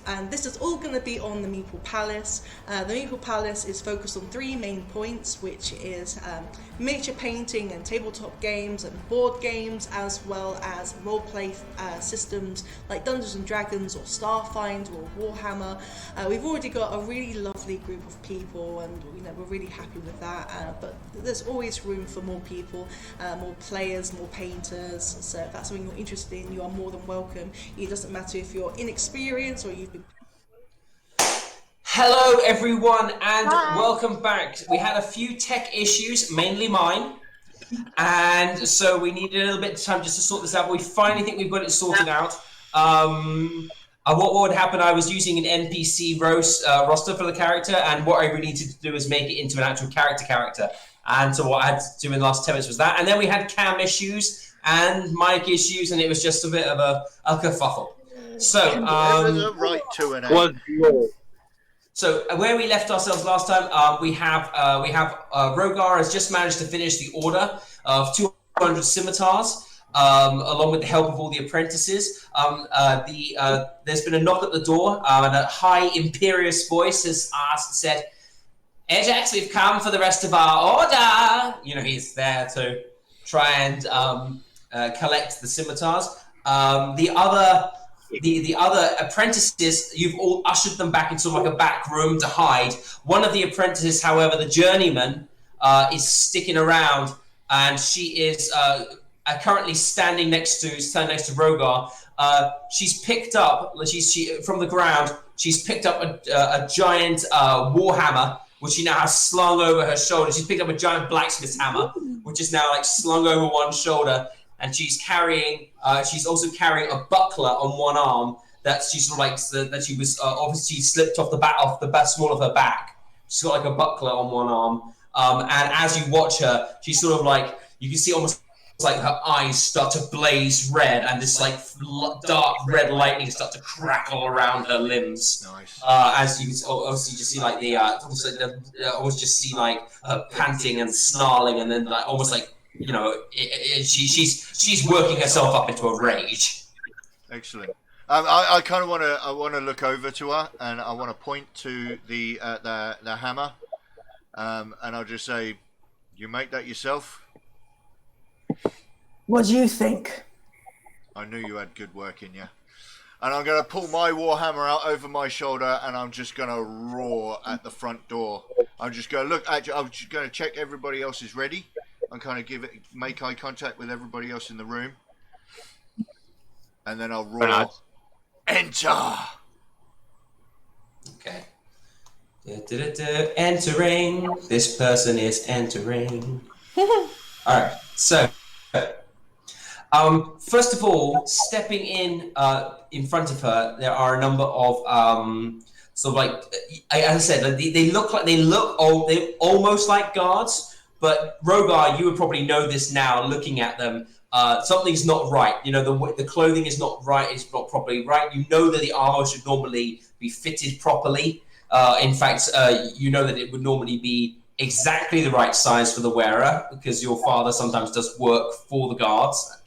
And this is all going to be on the Meeple Palace. The Meeple Palace is focused on 3 main points, which is miniature painting and tabletop games and board games, as well as roleplay systems like Dungeons and Dragons or Starfind or Warhammer. We've already got a really lovely group of people, and we're really happy with that. But there's always room for more people, more players, more painters. So if that's something you're interested in, you are more than welcome. It doesn't matter if you're inexperienced or you've been... Hello everyone, and welcome back. We had a few tech issues, mainly mine, and so we needed a little bit of time just to sort this out, but we finally think we've got it sorted out. What would happen, I was using an NPC roster for the character, and what I really needed to do is make it into an actual character. And so what I had to do in the last 10 minutes was that, and then we had cam issues and mic issues, and it was just a bit of a kerfuffle. So, right to an So where we left ourselves last time, we have Rogar has just managed to finish the order of 200 scimitars, along with the help of all the apprentices. There's been a knock at the door, and a high imperious voice has said, "Ajax, we've come for the rest of our order." He's there to try and collect the scimitars. The other apprentices, you've all ushered them back into like a back room to hide. One of the apprentices, however, the journeyman, is sticking around, and she is currently standing next to Rogar. She's picked up, from the ground, she's picked up a giant warhammer, which she now has slung over her shoulder. She's picked up a giant blacksmith's hammer, which is now slung over one shoulder. And she's also carrying a buckler on one arm that she's that she was obviously slipped off the small of her back. She's got a buckler on one arm. And as you watch her, she's you can see almost like her eyes start to blaze red, and this dark red lightning start to crackle around her limbs. Nice. As you obviously just see her panting and snarling, and then almost she's working herself up into a rage. Excellent. I kind of want to look over to her, and I want to point to the hammer, and I'll just say, "You make that yourself?" What do you think? I knew you had good work in you. And I'm going to pull my warhammer out over my shoulder, and I'm just going to roar at the front door. I'm just going to I'm just going to check everybody else is ready, and kind of make eye contact with everybody else in the room. And then I'll roar, "Enter!" Okay. Entering. This person is entering. All right. So, first of all, stepping in front of her, there are a number of sort of like, as I said, they look almost like guards. But Rogar, you would probably know this now, looking at them. Something's not right. You know, the clothing is not right. It's not properly right. You know that the armor should normally be fitted properly. In fact, you know that it would normally be exactly the right size for the wearer, because your father sometimes does work for the guards.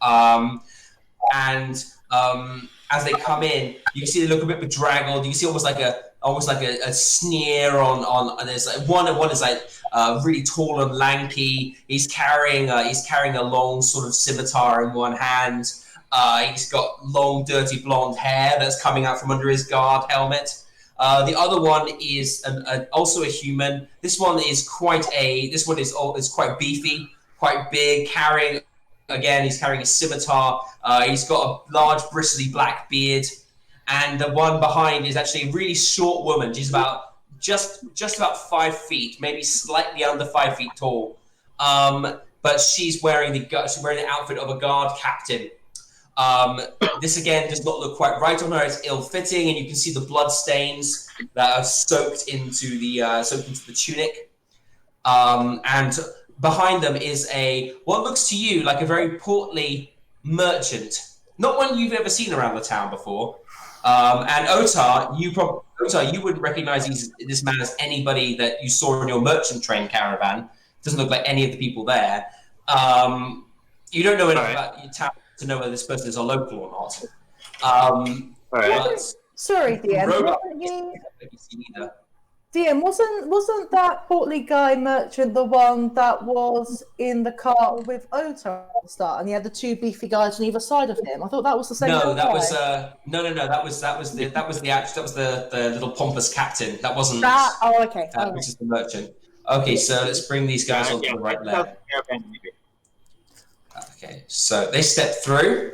As they come in, you can see they look a bit bedraggled. You can see almost like a sneer on. There's like one is like really tall and lanky. He's carrying a long sort of scimitar in one hand. He's got long, dirty blonde hair that's coming out from under his guard helmet. The other one is also a human. This one is quite beefy, quite big. He's carrying a scimitar. He's got a large, bristly black beard, and the one behind is actually a really short woman. She's about just about 5 feet, maybe slightly under 5 feet tall. But she's wearing the outfit of a guard captain. This again does not look quite right on her. It's ill-fitting, and you can see the blood stains that are soaked into the tunic. And behind them is what looks to you like a very portly merchant, not one you've ever seen around the town before. And Otar, you wouldn't recognize this man as anybody that you saw in your merchant train caravan. Doesn't look like any of the people there. You don't know enough about your town to know whether this person is a local or not. Sorry, DM, wasn't that portly guy merchant the one that was in the car with Ota at the start, and he had the two beefy guys on either side of him? I thought that was the same. No, that was no. That was the little pompous captain. That wasn't that. Oh, okay. Which is the merchant. Okay, so let's bring these guys onto the right there. Okay, so they step through,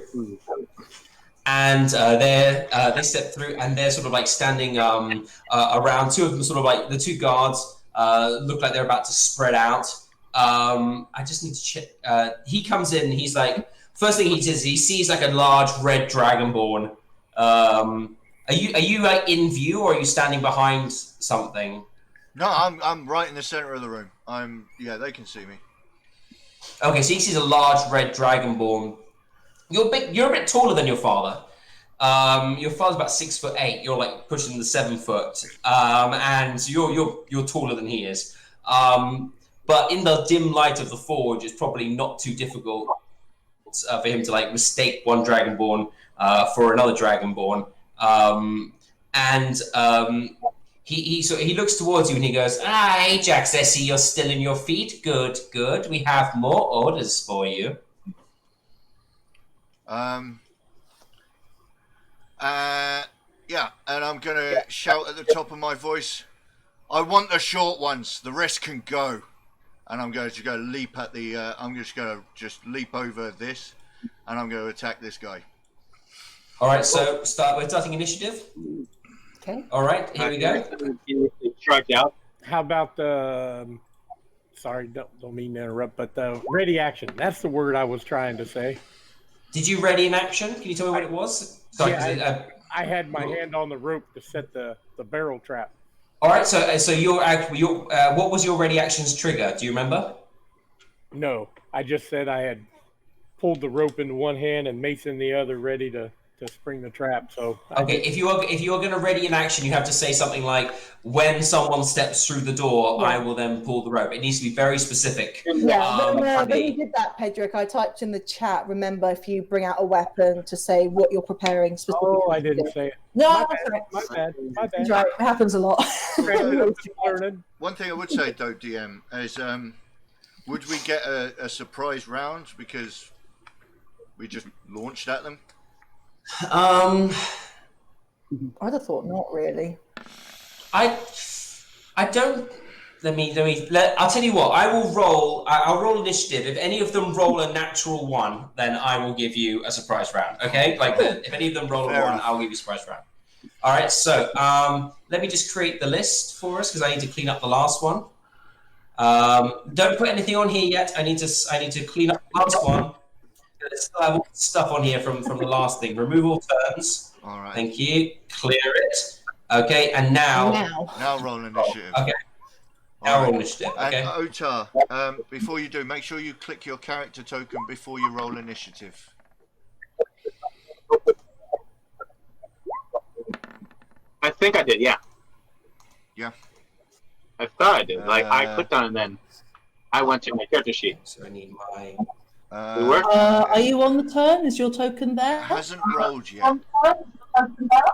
and they step through, and they're sort of like standing around. Two of them, sort of like the two guards, look like they're about to spread out. I just need to check. He comes in, and he's like, first thing he does, he sees like a large red dragonborn. Are you like in view, or are you standing behind something? No, I'm right in the center of the room. They can see me. Okay, so he sees a large red dragonborn. You're a bit taller than your father. Your father's about 6'8". You're like pushing the 7 foot, and you're taller than he is. But in the dim light of the forge, it's probably not too difficult for him to like mistake one dragonborn for another dragonborn. He looks towards you and he goes, "Hey, Jax, I see you're still in your feet. Good. We have more orders for you." Yeah, and I'm gonna shout at the top of my voice, "I want the short ones. The rest can go." And I'm going to go leap at the. I'm just going to leap over this, and I'm going to attack this guy. All right, so we're starting initiative. Okay. All right, here we go. Strike out. How about the? Sorry, don't mean to interrupt, but the ready action. That's the word I was trying to say. Did you ready in action? Can you tell me what it was? Sorry, yeah, I had my hand on the rope to set the barrel trap. All right, so what was your ready action's trigger? Do you remember? No, I just said I had pulled the rope in one hand and mace in the other, ready to spring the trap. So okay, if you are going to ready in action, you have to say something like, "When someone steps through the door, I will then pull the rope." It needs to be very specific. Yeah, when you did that, Pedrick, I typed in the chat. Remember, if you bring out a weapon, to say what you're preparing specifically. Oh, I didn't say it. No, my bad. That's right. It happens a lot. One thing I would say, though, DM, is would we get a surprise round because we just launched at them? I'd have thought not really. I don't. I'll tell you what. I'll roll initiative. If any of them roll a natural 1, then I will give you a surprise round. Okay? Like if any of them roll a 1, I'll give you a surprise round. All right, so let me just create the list for us because I need to clean up the last one. Don't put anything on here yet. I need to clean up the last one. I still have all the stuff on here from the last thing. Remove all turns. All right. Thank you. Clear it. Okay, and now. Now roll initiative. Okay. All Now right. roll initiative. And Okay. Otar, before you do, make sure you click your character token before you roll initiative. I think I did, yeah. Yeah. I thought I did. Like, I clicked on it and then I went to my character sheet. So I need my. We work? Are you on the turn? Is your token there? It hasn't rolled yet.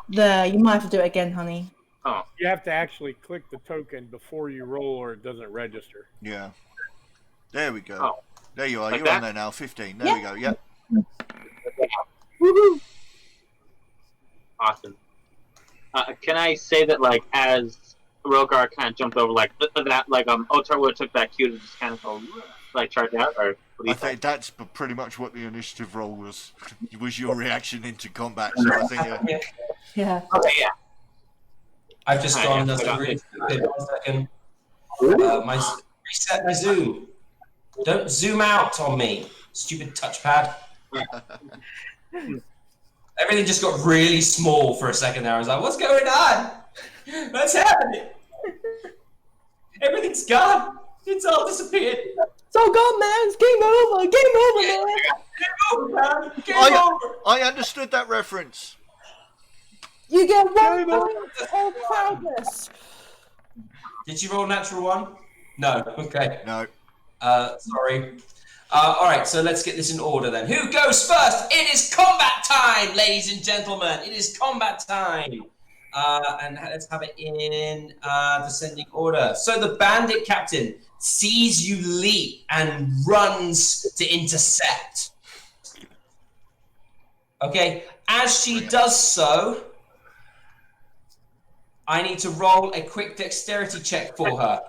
There, you might have to do it again, honey. Oh. You have to actually click the token before you roll, or it doesn't register. Yeah. There we go. Oh. There you are. Like You're that? on there now. 15. There we go. Yep. Woohoo! Awesome. Can I say that, like, as Rogar kind of jumped over, like, that, like, Otar would have took that cue to just kind of go, like, charge out, or what do I you think? think that's pretty much what the initiative roll was. Was your reaction into combat. So I think. Yeah. Okay, yeah. I've just gone. That's a really stupid. 1 second. Reset my zoom. Don't zoom out on me, stupid touchpad. Everything just got really small for a second there. I was like, what's going on? What's happening? Everything's gone. It's all disappeared. It's all gone, man. It's game over. Game over, man. Game over, man. Game over. I understood that reference. You get 1 point of proudness. Did you roll a natural one? No. Okay. No. Sorry. All right, so let's get this in order then. Who goes first? It is combat time, ladies and gentlemen. It is combat time. And let's have it in descending order. So the bandit captain sees you leap and runs to intercept. Okay, as she does so, I need to roll a quick dexterity check for her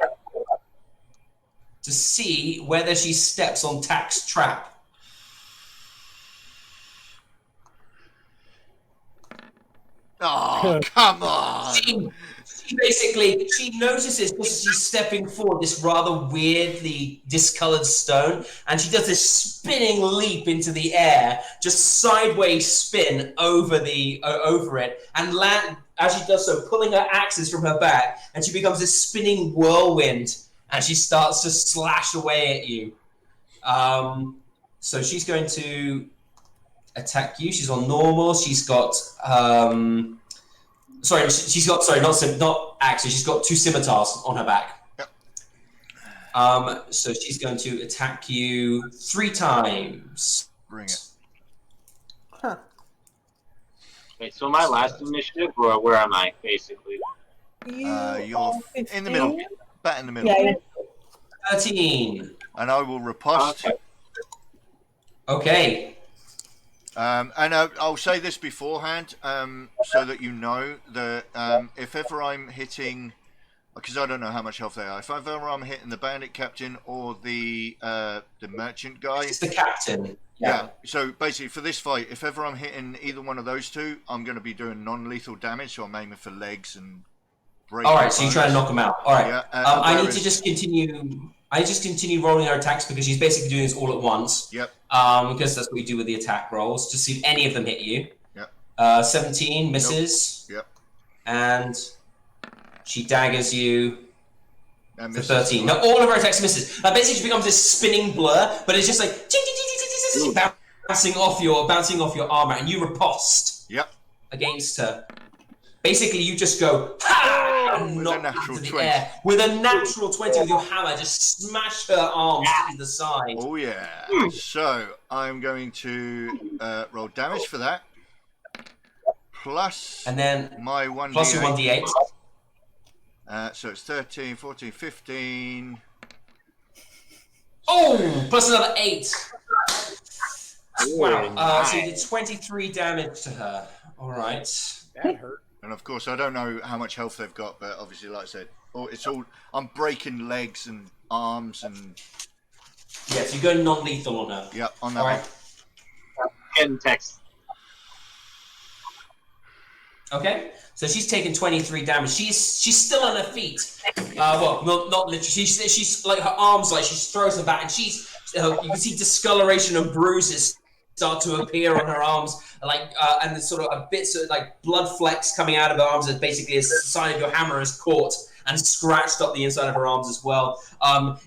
to see whether she steps on Tack's trap. Oh, come on. She basically, she notices just as she's stepping forward this rather weirdly discolored stone, and she does this spinning leap into the air, just sideways spin over it, and land, as she does so, pulling her axes from her back, and she becomes this spinning whirlwind, and she starts to slash away at you. So she's going to attack you. She's on normal. She's got not axes. She's got 2 scimitars on her back. Yep. So she's going to attack you 3 times. Bring it. Huh. Wait, so my last initiative, or where am I, basically? You're in the middle. Bat in the middle. Yeah. 13. And I will riposte. Okay. And I'll say this beforehand, so that you know that if ever I'm hitting, because I don't know how much health they are, if ever I'm hitting the bandit captain or the merchant guy, It's the captain. yeah. So basically, for this fight, if ever I'm hitting either one of those two, I'm going to be doing non-lethal damage. So I'm aiming for legs and break. All right, so you're trying to knock him out. All right. Yeah, I need to just continue. I just continue rolling her attacks because she's basically doing this all at once. Yep. Because that's what you do with the attack rolls. Just see if any of them hit you. Yep. 17 misses. Yep. And she daggers you And for misses. 13. Now all of her attacks misses. Basically, she becomes this spinning blur, but it's just like bouncing off your armor, and you riposte Yep. against her. Basically, you just go ha and With a knock natural into the 20. air with a natural 20 with your hammer. Just smash her arms to the side. Oh yeah. So I'm going to roll damage for that. Plus And then my 1d8. plus your 1d8. So it's 13, 14, 15. Oh, plus another 8. Wow. Nice. So you did 23 damage to her. All right. That hurt. And of course, I don't know how much health they've got, but obviously, like I said, it's all. I'm breaking legs and arms and. Yeah, so you go non-lethal on her. Yep, on that All one. right. Getting text. Okay, so she's taken 23 damage. She's still on her feet. Well, not literally. She's like her arms, like she throws them back, and she's you can see discoloration and bruises start to appear on her arms, like and there's sort of bits of like blood flecks coming out of her arms. That basically is a sign of your hammer is caught and scratched up the inside of her arms as well.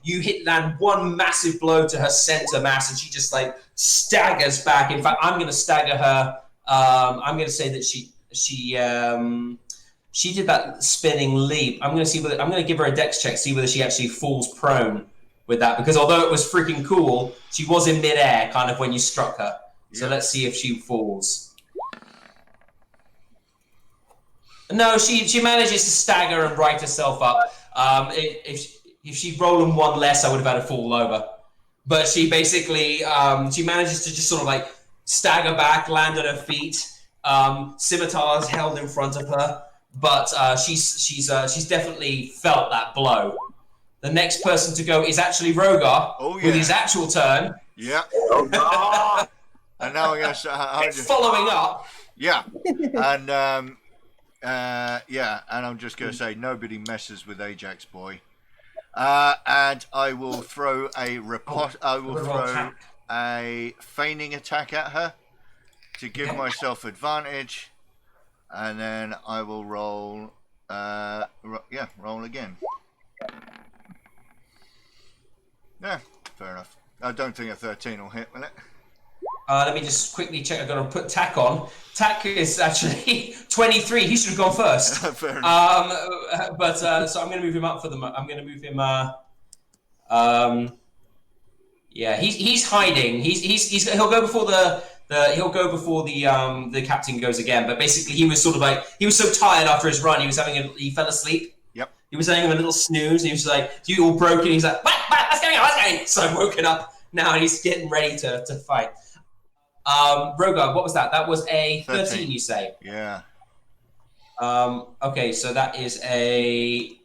You land one massive blow to her center mass, and she just like staggers back. In fact, I'm going to stagger her. I'm going to say that she did that spinning leap. I'm going to give her a dex check, see whether she actually falls prone with that, because although it was freaking cool, she was in midair kind of when you struck her. So let's see if she falls. No, she manages to stagger and right herself up. If she'd rolled one less, I would have had her fall over. But she basically she manages to just sort of like stagger back, land on her feet. Scimitars held in front of her, but she's definitely felt that blow. The next person to go is actually Rogar with his actual turn. Yeah. And now I'm going to following up. Yeah. And and I'm just going to say nobody messes with Ajax boy. And I will throw a a feigning attack at her to give myself advantage, and then I will roll. Roll again. Yeah, fair enough. I don't think a 13 will hit, will it? Let me just quickly check. I've got to put Tack on. Tack is actually 23. He should have gone first. Fair enough. But so I'm going to move him up for the. I'm going to move him. Yeah, he's hiding. He'll go before the captain goes again. But basically, he was sort of like he was so tired after his run. He fell asleep. Yep. He was having a little snooze. And he was like, "You all broken?" He's like, "What's going on? What's going on?" So I'm woken up now, and he's getting ready to fight. Rogar, what was that? That was a 13, you say? Yeah. Okay, so that is a.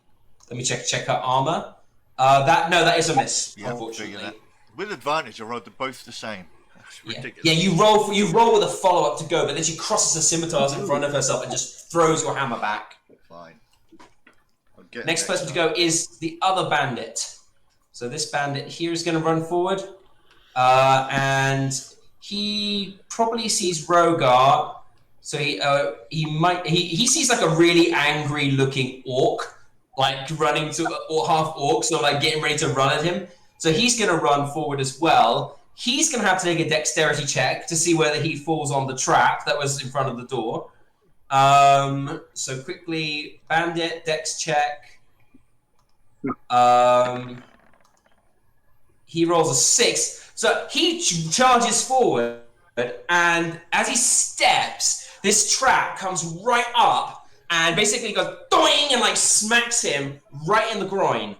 Let me check her armor. That is a miss. Yeah, unfortunately. With advantage, I rolled both the same. That's ridiculous. Yeah, you roll with a follow up to go, but then she crosses the scimitars in front of herself and just throws your hammer back. Fine. Next person to go is the other bandit. So this bandit here is going to run forward, and he probably sees Rogar. So he sees like a really angry looking orc, like running to or half orc, so like getting ready to run at him. So he's going to run forward as well. He's going to have to take a dexterity check to see whether he falls on the trap that was in front of the door. So quickly, bandit, dex check. He rolls a 6. So he charges forward, and as he steps, this trap comes right up and basically goes doing and like smacks him right in the groin.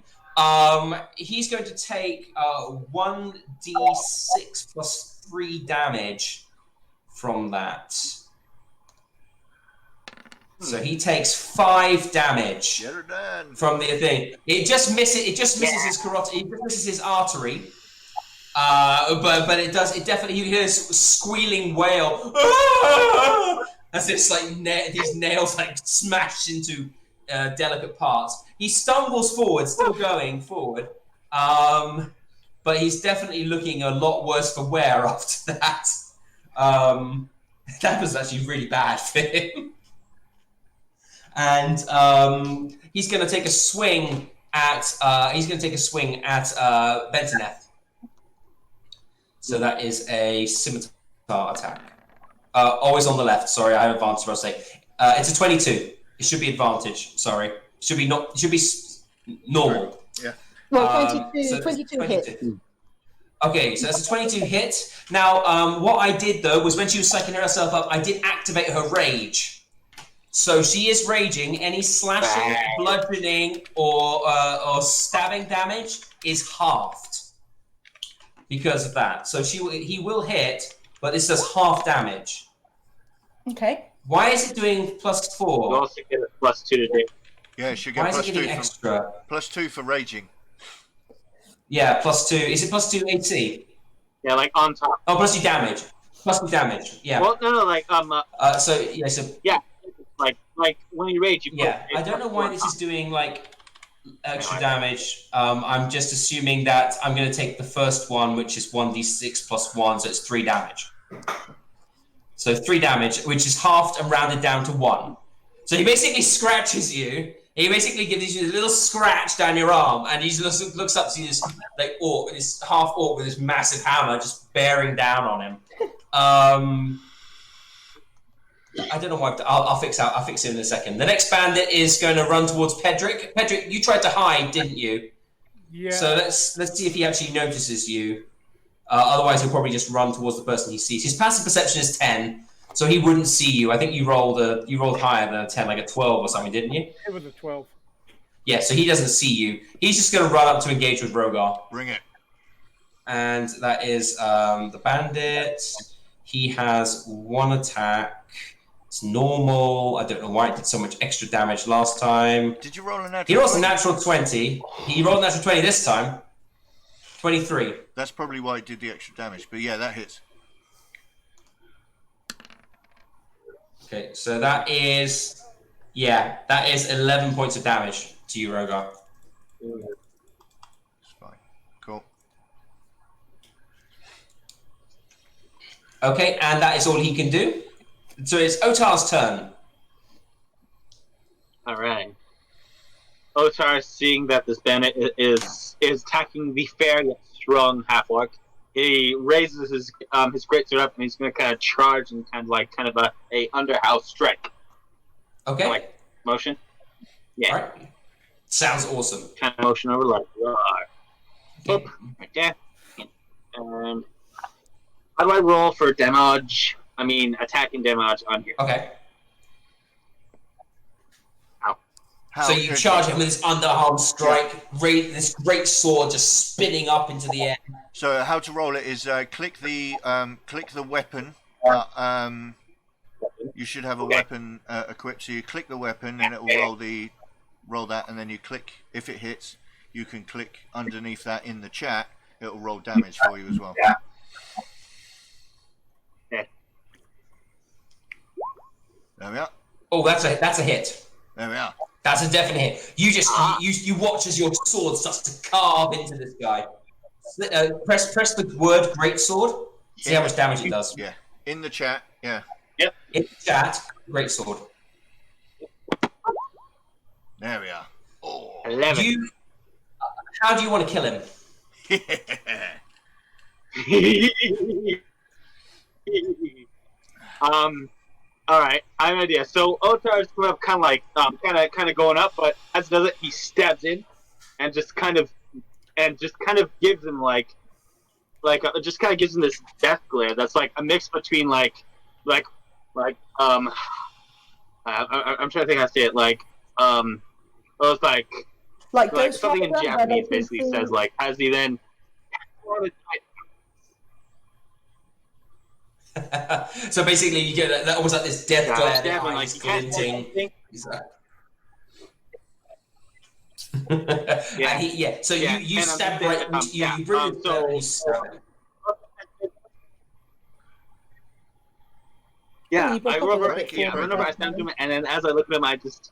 He's going to take 1d6 plus 3 damage from that. So he takes 5 damage from the thing. It just misses. It just misses his carotid. It just misses his artery. But it does. It definitely. You hear this squealing wail as it's like these nails like smashed into delicate parts. He stumbles forward, still going forward. But he's definitely looking a lot worse for wear after that. That was actually really bad for him. And he's going to take a swing at Bentoneth. So that is a scimitar attack. Always on the left. Sorry, I have advantage. I'll say it's a 22. It should be advantage. Sorry, it should be not. It should be normal. Yeah. Well, 22 hit. Okay, so that's a 22 hit. Now, what I did though was when she was psyching herself up, I did activate her rage. So she is raging. Any slashing, bludgeoning, or stabbing damage is halved because of that. So he will hit, but this does half damage. Okay. Why is it doing +4? You also get a +2 to do. Yeah, she get Why is it +2 getting extra? +2 for raging. Yeah, +2. Is it +2 AC? Yeah, like on top. Oh, +2 damage. +2 damage. Yeah. Well, no, like So. Yeah. Like when you rage, you Yeah, I don't know why this is doing like extra damage. I'm just assuming that I'm going to take the first one, which is 1d6 plus 1, so it's 3 damage. So 3 damage, which is halved and rounded down to 1. So he basically scratches you. He basically gives you a little scratch down your arm, and he just looks up to you, this like orc, this half orc with this massive hammer just bearing down on him. I don't know why. I'll fix him in a second. The next bandit is going to run towards Pedrick. Pedrick, you tried to hide, didn't you? Yeah. So let's see if he actually notices you. Otherwise, he'll probably just run towards the person he sees. His passive perception is 10, so he wouldn't see you. I think you rolled higher than a 10, like a 12 or something, didn't you? It was a 12. Yeah, so he doesn't see you. He's just going to run up to engage with Rogar. Bring it. And that is the bandit. He has 1 attack. It's normal. I don't know why it did so much extra damage last time. Did you roll a natural? He rolls a natural 20. He rolled a natural 20 this time. 23. That's probably why it did the extra damage. But yeah, that hits. Okay, so that is 11 points of damage to you, Rogar. It's fine. Cool. Okay, and that is all he can do. So it's Otar's turn. All right. Otar, seeing that this bandit is attacking the fair yet strong half orc, he raises his greatsword up and he's going to kind of charge and kind of a underhouse strike. Okay. Like motion. Yeah. All right. Sounds awesome. Kind of motion over like boop, right there. And how do I roll for damage? I mean, attacking damage on here. Okay. How So you charge him with this underarm strike, this great sword just spinning up into the air. So how to roll it is click the weapon. You should have a weapon equipped. So you click the weapon, and it will roll that, and then you click. If it hits, you can click underneath that in the chat. It will roll damage for you as well. There we are. Oh, that's a hit. There we are. That's a definite hit. You just you watch as your sword starts to carve into this guy. Press the word great sword. See how much damage it does. Yeah. In the chat. Yeah. Yep. In the chat, great sword. There we are. Oh. 11. How do you want to kill him? All right, I have an idea. So Otar's going up, kind of going up, but as does it, he stabs in, and just kind of gives him just kind of gives him this death glare that's like a mix between I'm trying to think how to say it, it was like something in Japanese basically says like as he then. So basically, you get that almost like this death glare, stabbing, eyes glinting. So you stab right. You bring it and you stab it. Yeah, I remember. I stabbed him, and then as I look at him, I just.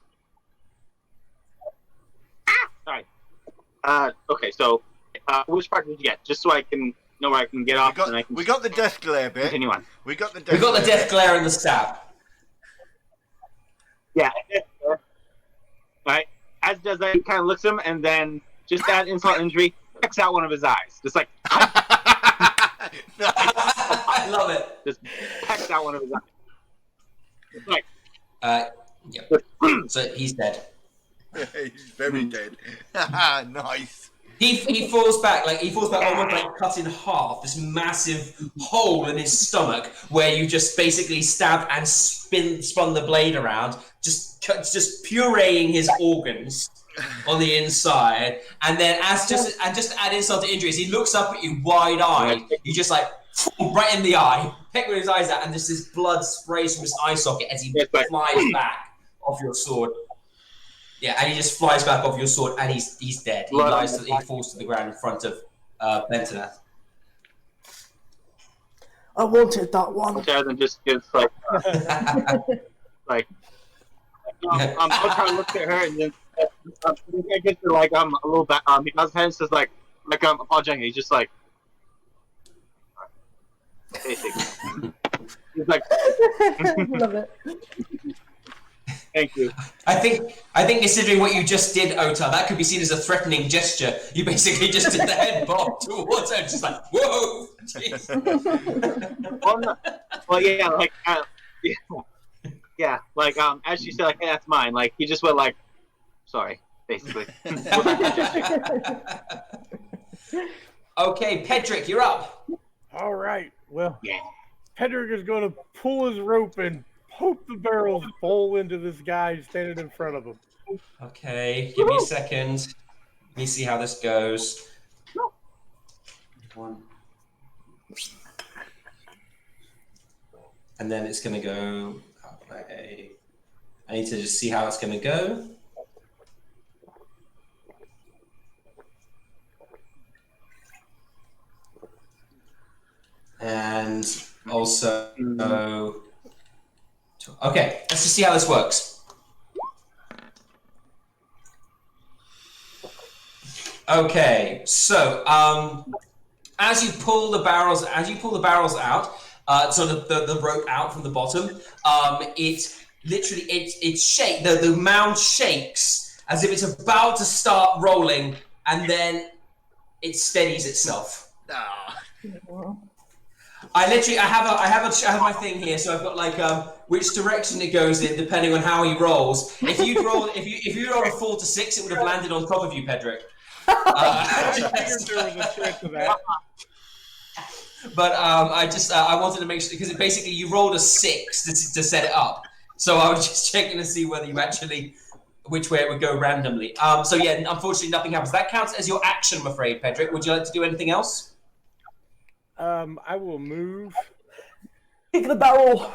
Sorry. Okay, so which part did you get? Just so I can know where I can get off. We got the death glare bit. Continue on. We got the death glare and the stab. Yeah. Right. As does that, he kind of looks at him, and then just that insult injury, pecks out one of his eyes. Just like. I love it. Just pecks out one of his eyes. It's like. Yeah. So he's dead. He's very dead. Nice. He falls back almost like cut in half. This massive hole in his stomach where you just basically stabbed and spun the blade around, just pureeing his organs on the inside. And then just to add insult to injuries, he looks up at you wide-eyed. You just like right in the eye, pick with his eyes out, and just this blood sprays from his eye socket as he flies back off your sword. Yeah, and he just flies back off your sword, and he's dead. He falls to the ground in front of Bentonath. I wanted that one. Which then just gives like Ultron looks at her and then I get to like a little bit. He does hands just like apologizing. He's just like, basically. He's like, Love it. thank you. I think considering what you just did, Ota, that could be seen as a threatening gesture. You basically just did the head bob towards her, just like, whoa! Jeez. Well, yeah, like, yeah, like, as she said, like, hey, that's mine. Like, he just went like, sorry, basically. Okay, Pedrick, you're up. All right. Well, Yeah. Pedrick is going to pull his rope and poke the barrels full into this guy standing in front of him. Okay, give me a second. Let me see how this goes. One. And then it's going to go. Okay. I need to just see how it's going to go. And also, okay, let's just see how this works. Okay, so as you pull the barrels out, so the rope out from the bottom, it literally it shake the mound shakes as if it's about to start rolling, and then it steadies itself. I have my thing here, so I've got like which direction it goes in depending on how he rolls. If you rolled a 4 to 6, it would have landed on top of you, Pedrick. I figured there was a chance of that. But I wanted to make sure, because basically you rolled a 6 to set it up. So I was just checking to see whether you actually, which way it would go randomly. So yeah, unfortunately nothing happens. That counts as your action, I'm afraid, Pedrick. Would you like to do anything else? I will move. Kick the barrel.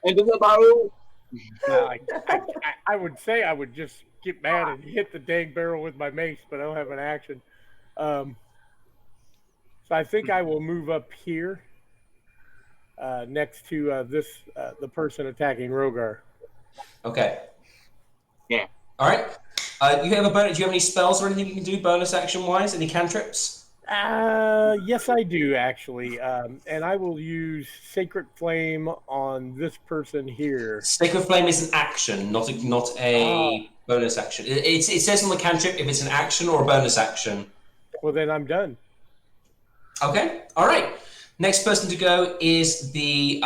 Into the barrel. I would say I would just get mad and hit the dang barrel with my mace, but I don't have an action. So I think I will move up here next to the person attacking Rogar. Okay. Yeah. All right. You have a bonus. Do you have any spells or anything you can do bonus action wise? Any cantrips? Yes, I do actually, and I will use Sacred Flame on this person here. Sacred Flame is an action, not a bonus action. It says on the cantrip if it's an action or a bonus action. Well, then I'm done. Okay, all right. Next person to go is the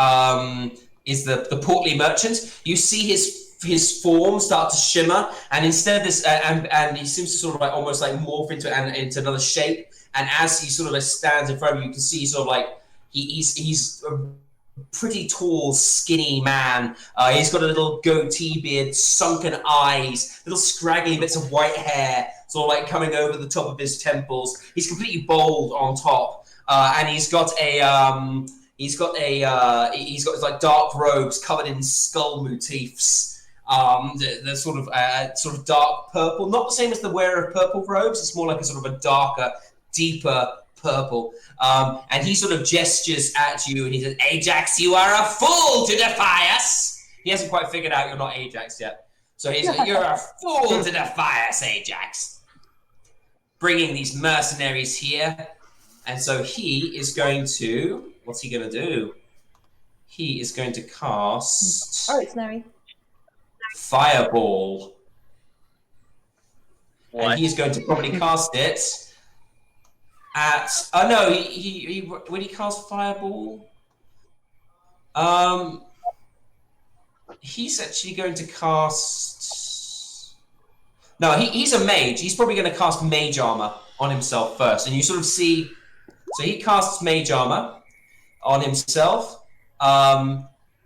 portly merchant. You see his form start to shimmer, and instead of this, and he seems to sort of like almost like morph into another shape. And as he sort of stands in front of you, you can see sort of like he's a pretty tall, skinny man. He's got a little goatee beard, sunken eyes, little scraggly bits of white hair, sort of like coming over the top of his temples. He's completely bald on top, and he's got like dark robes covered in skull motifs. The sort of dark purple, not the same as the wearer of purple robes. It's more like a sort of a darker, deeper purple, and he sort of gestures at you and he says, "Ajax, you are a fool to defy us." He hasn't quite figured out you're not Ajax yet, so he's like, "You're a fool to defy us, Ajax, bringing these mercenaries here." And so he is going to, what's he going to do? He is going to cast Mercenary. Fireball. What? And he's going to probably cast it at. Oh no, he when he cast Fireball, he's actually going to cast. No, he's a mage. He's probably going to cast Mage Armor on himself first, and you sort of see. So he casts Mage Armor on himself.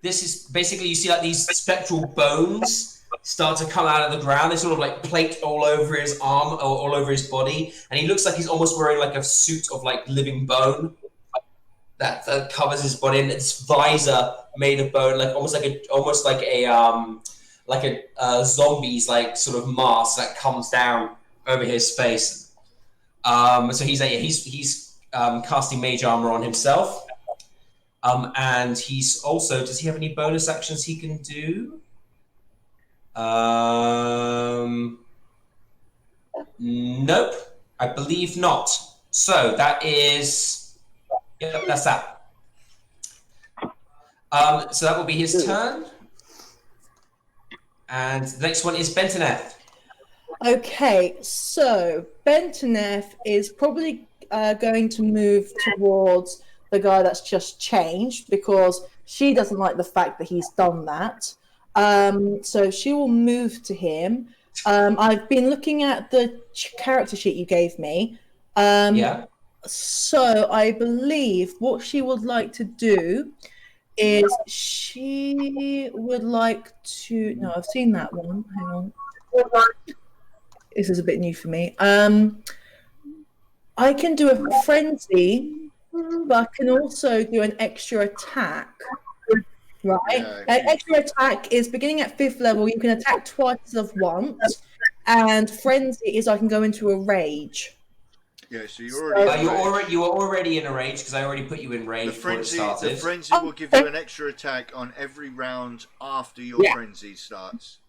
This is basically, you see like these spectral bones start to come out of the ground. They sort of like plate all over his arm, or all over his body, and he looks like he's almost wearing like a suit of like living bone that covers his body, and it's visor made of bone, like almost like a zombie's like sort of mask that comes down over his face. So he's casting Mage Armor on himself. And he's also, does he have any bonus actions he can do? Nope, I believe not. So that is, yep, that's that. So that will be his turn. And the next one is Bentoneth. Okay, so Bentoneth is probably going to move towards the guy that's just changed because she doesn't like the fact that he's done that. So she will move to him. I've been looking at the character sheet you gave me. Yeah. So I believe what she would like to do is she would like to. No, I've seen that one. Hang on. This is a bit new for me. I can do a frenzy, but I can also do an extra attack. Right? Yeah, An extra attack is beginning at 5th level. You can attack twice of once, and frenzy is I can go into a rage. Yeah, so you're already. You were already in a rage because I already put you in rage before it started. The frenzy will give you an extra attack on every round after your frenzy starts.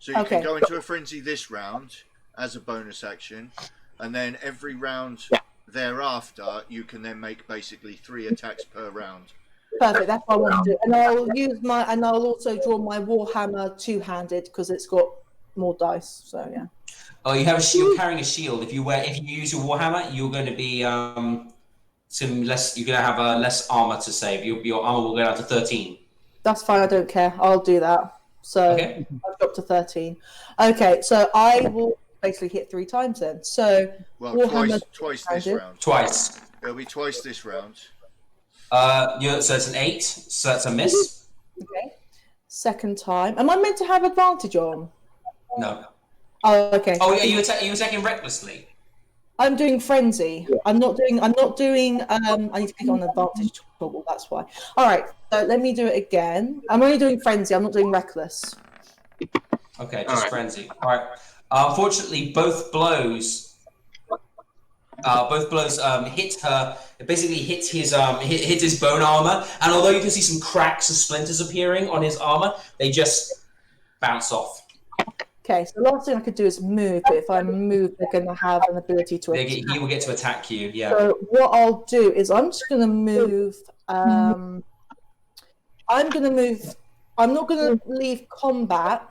So you can go into a frenzy this round as a bonus action, and then every round thereafter you can then make basically 3 attacks per round. Perfect. That's what I want to do, and I'll also draw my Warhammer 2-handed because it's got more dice. So yeah. Oh, you have a shield. Carrying a shield. If you use your Warhammer, you're going to be some less. You're going to have less armor to save. Your armor will go down to 13. That's fine. I don't care. I'll do that. So I've got to 13. Okay, so I will basically hit 3 times then. So Twice this round. Twice. It'll be twice this round. So it's an 8. So that's a miss. Okay. Second time. Am I meant to have advantage on? No. Oh, okay. Oh, are you attacking recklessly? I'm doing frenzy. I'm not doing. I need to click on advantage toggle. That's why. All right. So let me do it again. I'm only doing frenzy. I'm not doing reckless. Okay, just frenzy. All right. Unfortunately, both blows hit her. It basically hits his hit his bone armor, and although you can see some cracks and splinters appearing on his armor, they just bounce off. Okay, so the last thing I could do is move, but if I move, they're going to have an ability to attack. He will get to attack you, yeah. So what I'll do is I'm just going to move. I'm going to move. I'm not going to leave combat.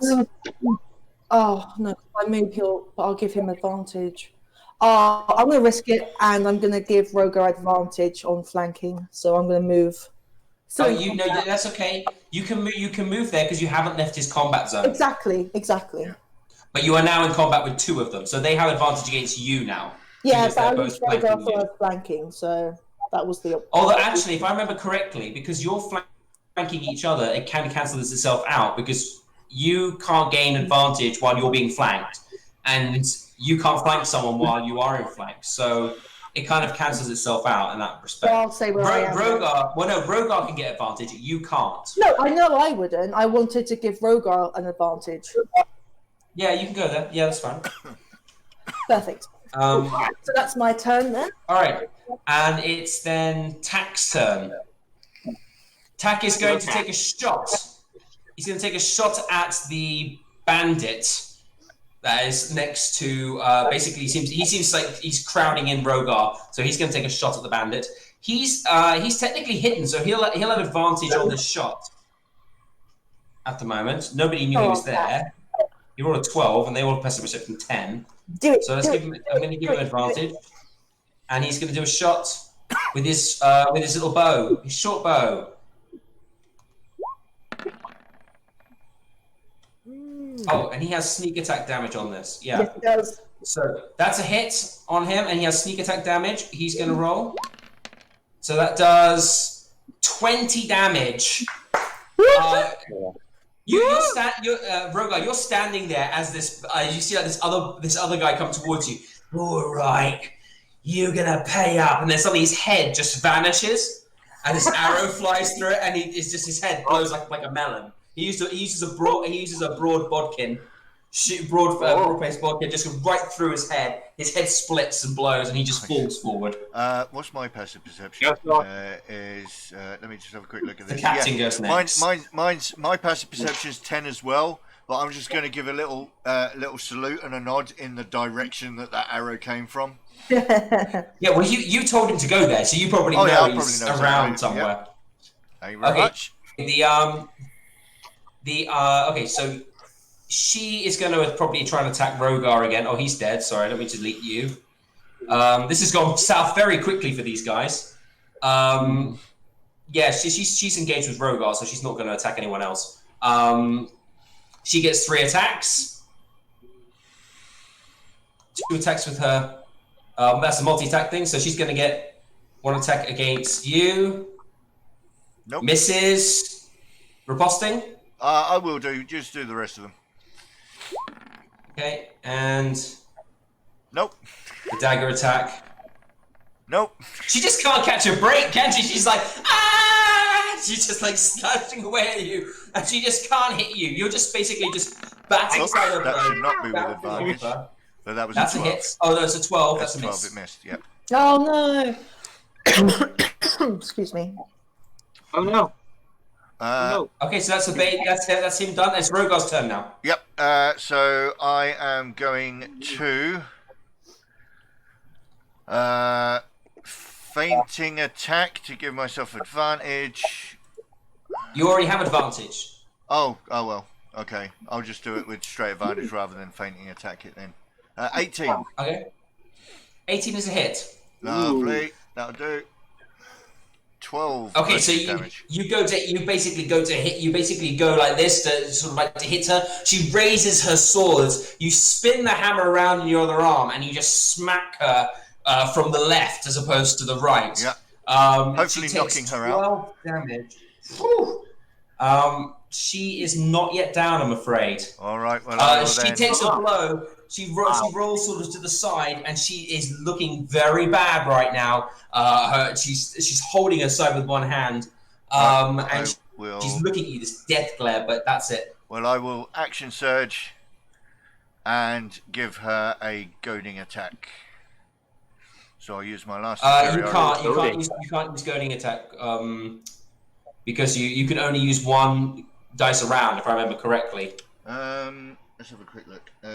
Oh, no, if I move, I'll give him advantage. I'm going to risk it, and I'm going to give Rogar advantage on flanking. So I'm going to move. So that's okay. You can move there because you haven't left his combat zone. Exactly. But you are now in combat with 2 of them, so they have advantage against you now. Yeah, but I was flanking, so that was the. Although actually, if I remember correctly, because you're flanking each other, it can cancel itself out because you can't gain advantage while you're being flanked, and you can't flank someone while you are in flank. So it kind of cancels itself out in that respect. Well, I'll say where I am. Rogar can get advantage. You can't. No, I know I wouldn't. I wanted to give Rogar an advantage. Yeah, you can go there. Yeah, that's fine. Perfect. So that's my turn then. All right, and it's then Tak's turn. Tak is going to take a shot. He's going to take a shot at the bandit that is next to. Basically, he seems like he's crowding in Rogar, so he's going to take a shot at the bandit. He's technically hidden, so he'll have advantage on this shot. At the moment, nobody knew he was there. He rolled a 12, and they all have passive perception 10. So let's give him. I'm going to give him advantage, and he's going to do a shot with his little bow, his short bow. Oh, and he has sneak attack damage on this. Yeah. Yes, it does. So that's a hit on him, and he has sneak attack damage. He's going to roll. So that does 20 damage. Rogar, you're standing there as this. You see like this other guy come towards you. All right, you're gonna pay up, and then suddenly his head just vanishes, and this arrow flies through it, and his head blows like a melon. He uses a broad bodkin, broad-faced bodkin, just right through his head. His head splits and blows, and he just falls forward. What's my passive perception? Let me just have a quick look at this. The captain goes next. My passive perception is 10 as well, but I'm just going to give a little salute and a nod in the direction that arrow came from. Yeah, well, you told him to go there, so you probably Oh, yeah, know I probably he's know around something, somewhere. Yep. Thank you very much. Okay, so she is going to probably try and attack Rogar again. Oh, he's dead. Sorry, let me delete you. This has gone south very quickly for these guys. Yeah, she's engaged with Rogar, so she's not going to attack anyone else. She gets 3 attacks. 2 attacks with her. That's a multi-attack thing, so she's going to get 1 attack against you. Nope. Misses. Riposting? I will do. Just do the rest of them. Okay, and Nope. the dagger attack. Nope. She just can't catch a break, can she? She's like, ah! She's just like slashing away at you, and she just can't hit you. You're just basically just batting side of her. That should not be with advantage. But that was That's a 12. a hit. Oh, that's a 12. That's That's a 12. miss. It missed. Yep. Oh no! Excuse me. Oh no. No. Okay, so that's that's him done. It's Rogar's turn now. Yep. So I am going to fainting attack to give myself advantage. You already have advantage. Oh well. Okay. I'll just do it with straight advantage rather than fainting attack it then. 18. Okay. 18 is a hit. Lovely. That'll do. 12. Okay, so damage. you basically go like this to sort of like to hit her. She raises her sword. You spin the hammer around in your other arm, and you just smack her from the left as opposed to the right. Yeah. Hopefully knocking her out. 12 damage. Whew. She is not yet down, I'm afraid. All right. Well, she takes a blow. She rolls sort of to the side, and she is looking very bad right now. She's holding her side with one hand, and she's looking at you, this death glare. But that's it. Well, I will action surge and give her a goading attack. So I'll use my last. You can't use goading attack because you can only use 1 dice around, if I remember correctly. Let's have a quick look. But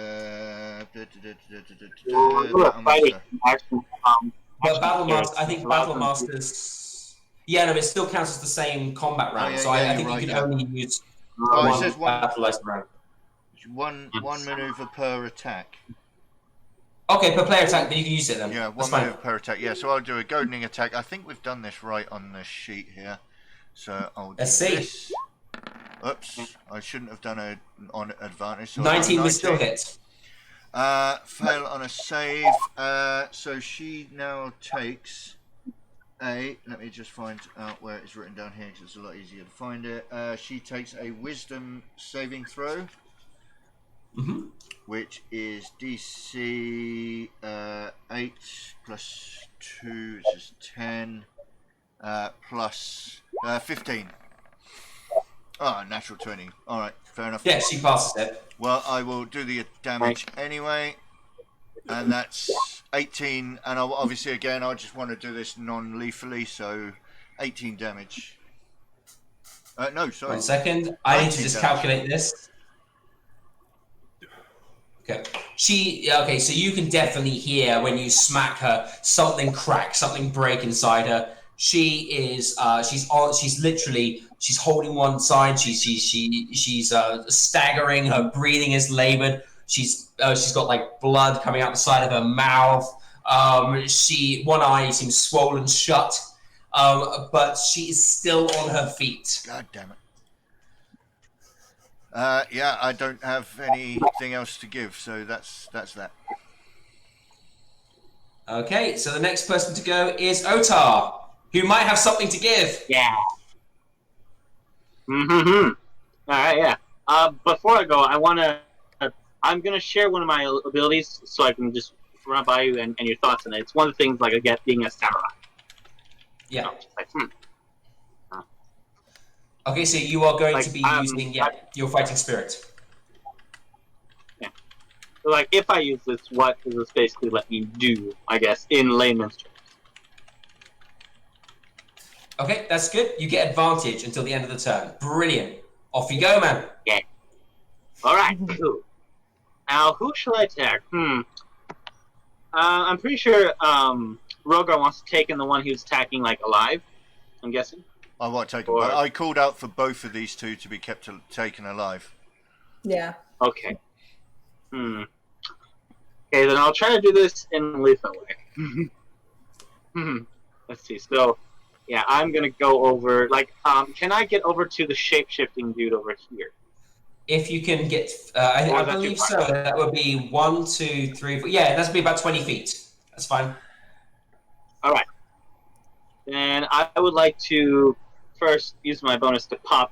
I think Battle Masters. Yeah, no, it still counts as the same combat round. I think you can only use it says one battle dice round. One maneuver per attack. Okay, per player attack, then you can use it then. Yeah, one maneuver per attack. Yeah, so I'll do a goading attack. I think we've done this right on the sheet here. So I'll do this. Oops, I shouldn't have done it on advantage. So 19 was still hit. Fail on a save. So she now takes a. Let me just find out where it's written down here because it's a lot easier to find it. She takes a wisdom saving throw, which is DC 8 plus 2, which is 10, plus 15. Oh, natural 20. All right, fair enough. Yeah, she passes it. Well, I will do the damage anyway, and that's 18. And obviously, again, I just want to do this non-lethally, so 18 damage. No, sorry. 1 second. I need to just calculate this. Okay. Okay, so you can definitely hear when you smack her, something crack, something break inside her. She is, she's holding one side. She's staggering. Her breathing is labored. She's got like blood coming out the side of her mouth. One eye seems swollen shut. But she is still on her feet. God damn it. Yeah, I don't have anything else to give, so that's that. Okay, so the next person to go is Otar, who might have something to give. Yeah. All right, yeah. Before I go, I'm gonna share one of my abilities so I can just run by you and your thoughts on it. It's one of the things like I get being a samurai. Yeah. Like, Okay, so you are going to be using your fighting spirit. Yeah. So, like, if I use this, what does this basically let me do? I guess in layman's terms. Okay, that's good. You get advantage until the end of the turn. Brilliant. Off you go, man. Yeah. All right, cool. Now, who shall I attack? I'm pretty sure Rogar wants to take in the one he was attacking, like, alive, I'm guessing. I won't take him. I called out for both of these two to be taken alive. Yeah. Okay. Okay, then I'll try to do this in a lethal way. Let's see. So, yeah, I'm going to go over, like, can I get over to the shape-shifting dude over here? If you can get, I believe so. That would be 1, 2, 3, 4. Yeah, that's be about 20 feet. That's fine. All right. Then I would like to first use my bonus to pop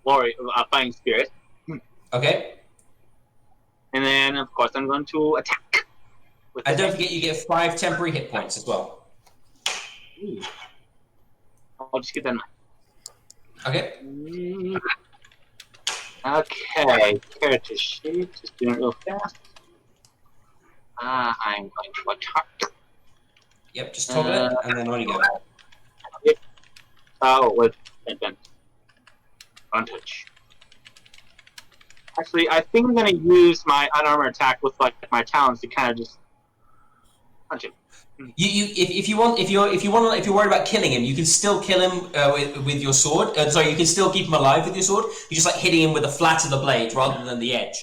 Fighting Spirit. Okay. And then, of course, I'm going to attack. And don't forget, you get 5 temporary hit points as well. Ooh. I'll just get that in mind. Okay. Okay, character sheet, just doing it real fast. I'm going to attack. Yep, just toggle it, and then on you go. Oh, with advantage. Advantage. Actually, I think I'm going to use my unarmored attack with like my talons to kind of just punch him. If you're worried about killing him, you can still kill him with your sword. Sorry, you can still keep him alive with your sword. You're just like hitting him with the flat of the blade rather than the edge.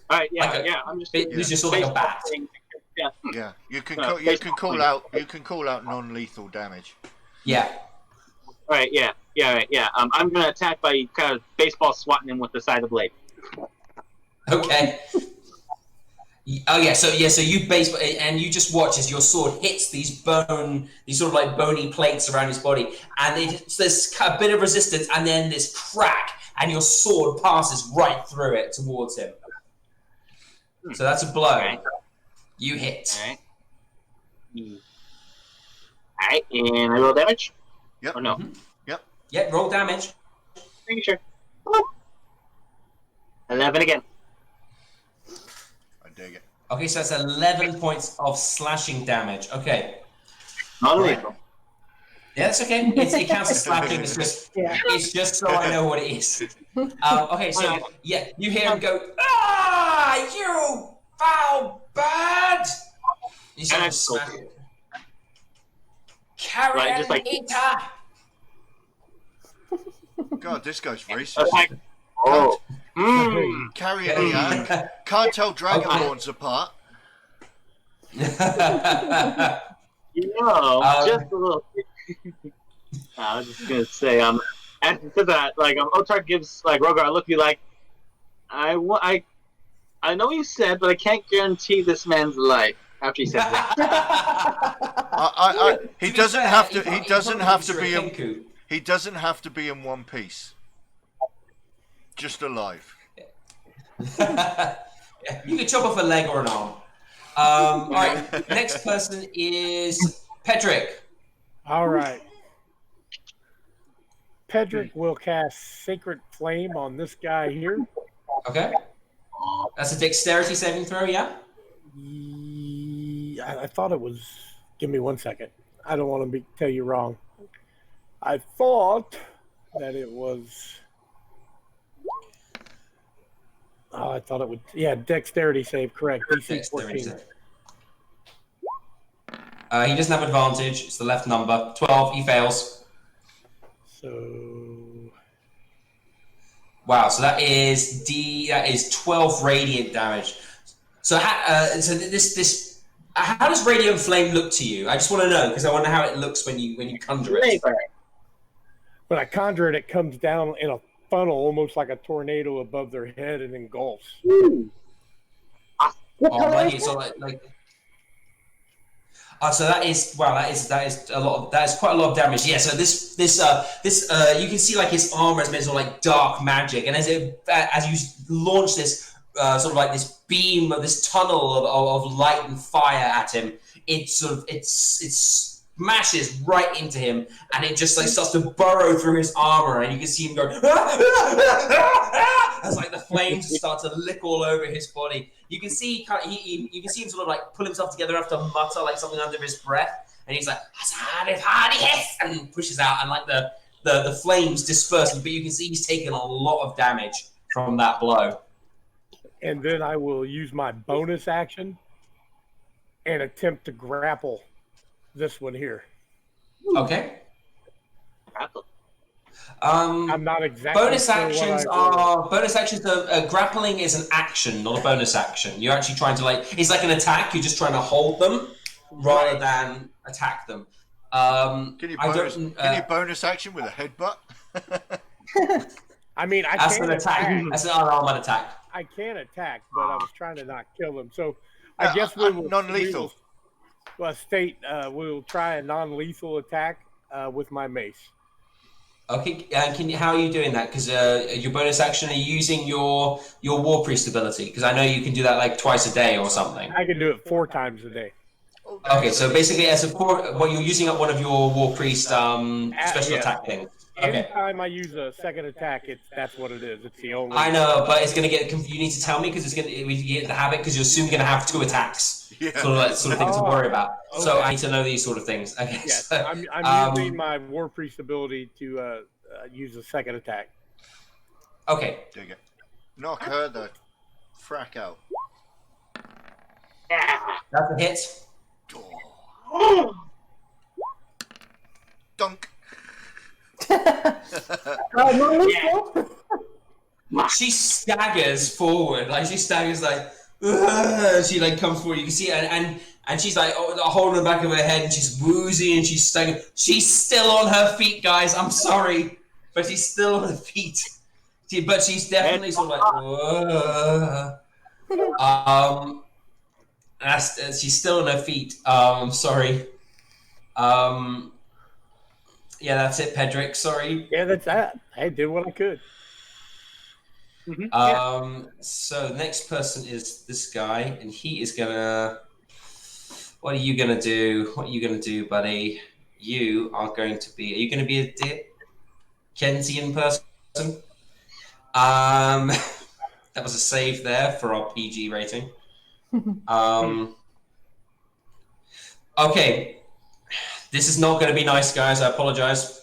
All right, yeah. I'm just use your sword like a bat. Yeah. You can call out non-lethal damage. Yeah. All right, yeah. I'm gonna attack by kind of baseball swatting him with the side of the blade. Okay. Oh yeah, so you baseball and you just watch as your sword hits these sort of like bony plates around his body, and there's a bit of resistance, and then this crack, and your sword passes right through it towards him. So that's a blow. Okay. You hit. Alright, and I roll damage? Yep. Or no? Mm-hmm. Yep. Yep, roll damage. Pretty sure. 11 again. I dig it. Okay, so that's 11 points of slashing damage. Okay. Not lethal. Yeah, that's okay. It counts as slashing. It's just so I know what it is. Okay, so yeah, you hear him go, "Ah, you foul bird!" You sort of smack it. Carrion just like eater. God, this guy's racist. Oh. Carrying yak. Can't tell dragonborns apart. Just a little. I was just gonna say, after that, like, Otrar gives like Rogar a look. Be like, I know you said, but I can't guarantee this man's life. After he said that, he doesn't have to. He doesn't have to be in one piece. Just alive. You can chop off a leg or an arm. All right. Next person is Pedrick. All right. Pedrick will cast Sacred Flame on this guy here. Okay. That's a dexterity saving throw, yeah? I thought it was. Give me 1 second. I don't want to tell you wrong. I thought that it was. Oh, I thought it would. Yeah, dexterity save, correct. DC 14. He doesn't have advantage. It's the left number. 12. He fails. So. Wow. So that is 12 radiant damage. So how does radiant flame look to you? I just want to know because I wonder how it looks when you conjure it. When I conjure it, it comes down in a funnel, almost like a tornado above their head, and engulfs. So that is a lot. That is quite a lot of damage. Yeah. So this you can see like his armor is made of like dark magic, and as you launch this sort of like this beam, this tunnel of light and fire at him, it smashes right into him, and it just like starts to burrow through his armor, and you can see him go as like the flames start to lick all over his body. You can see you can see him sort of like pull himself together after mutter like something under his breath, and he's like and pushes out, and like the flames disperse, but you can see he's taken a lot of damage from that blow. And then I will use my bonus action and attempt to grapple this one here. Okay. Grapple. I'm not exactly Bonus sure actions are grappling is an action, not a bonus action. You're actually trying to it's like an attack. You're just trying to hold them rather than attack them. Can you bonus action with a headbutt? I mean, that's an attack. That's an unarmed attack. I can attack, but I was trying to not kill them. So I guess we will non-lethal. We'll try a non-lethal attack with my mace. Okay, how are you doing that? Because your bonus action, are you using your War Priest ability? Because I know you can do that like twice a day or something. I can do it 4 times a day. Okay, so basically as support, you're using up one of your War Priest special attack things. Okay. Anytime I use a second attack, that's what it is. It's the only. I know, but it's going to get. You need to tell me because we get the habit because you're soon going to have 2 attacks. Yeah. Sort of things to worry about. Okay. So I need to know these sort of things. Okay. Yes, so, I'm using my War Priest ability to use a second attack. Okay. There you go. Knock her the frack out. That's a hit. Dunk. She staggers forward, she staggers she comes forward. You can see her, and she's holding the back of her head, and she's woozy, and she's staggering. She's still on her feet, guys. I'm sorry, but she's still on her feet. But she's definitely sort of she's still on her feet. I'm sorry. Yeah, that's it, Pedrick. Sorry. Yeah, that's that. I did what I could. So the next person is this guy, and he is gonna. What are you gonna do? What are you gonna do, buddy? You are going to be. Are you gonna be a Dickensian person? That was a save there for our PG rating. Okay. This is not going to be nice, guys. I apologize.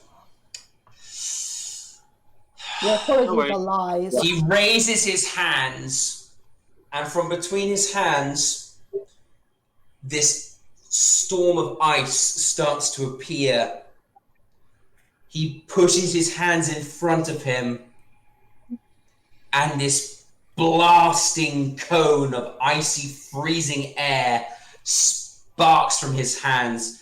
Yeah, apologies are lies. He raises his hands, and from between his hands, this storm of ice starts to appear. He pushes his hands in front of him, and this blasting cone of icy, freezing air sparks from his hands.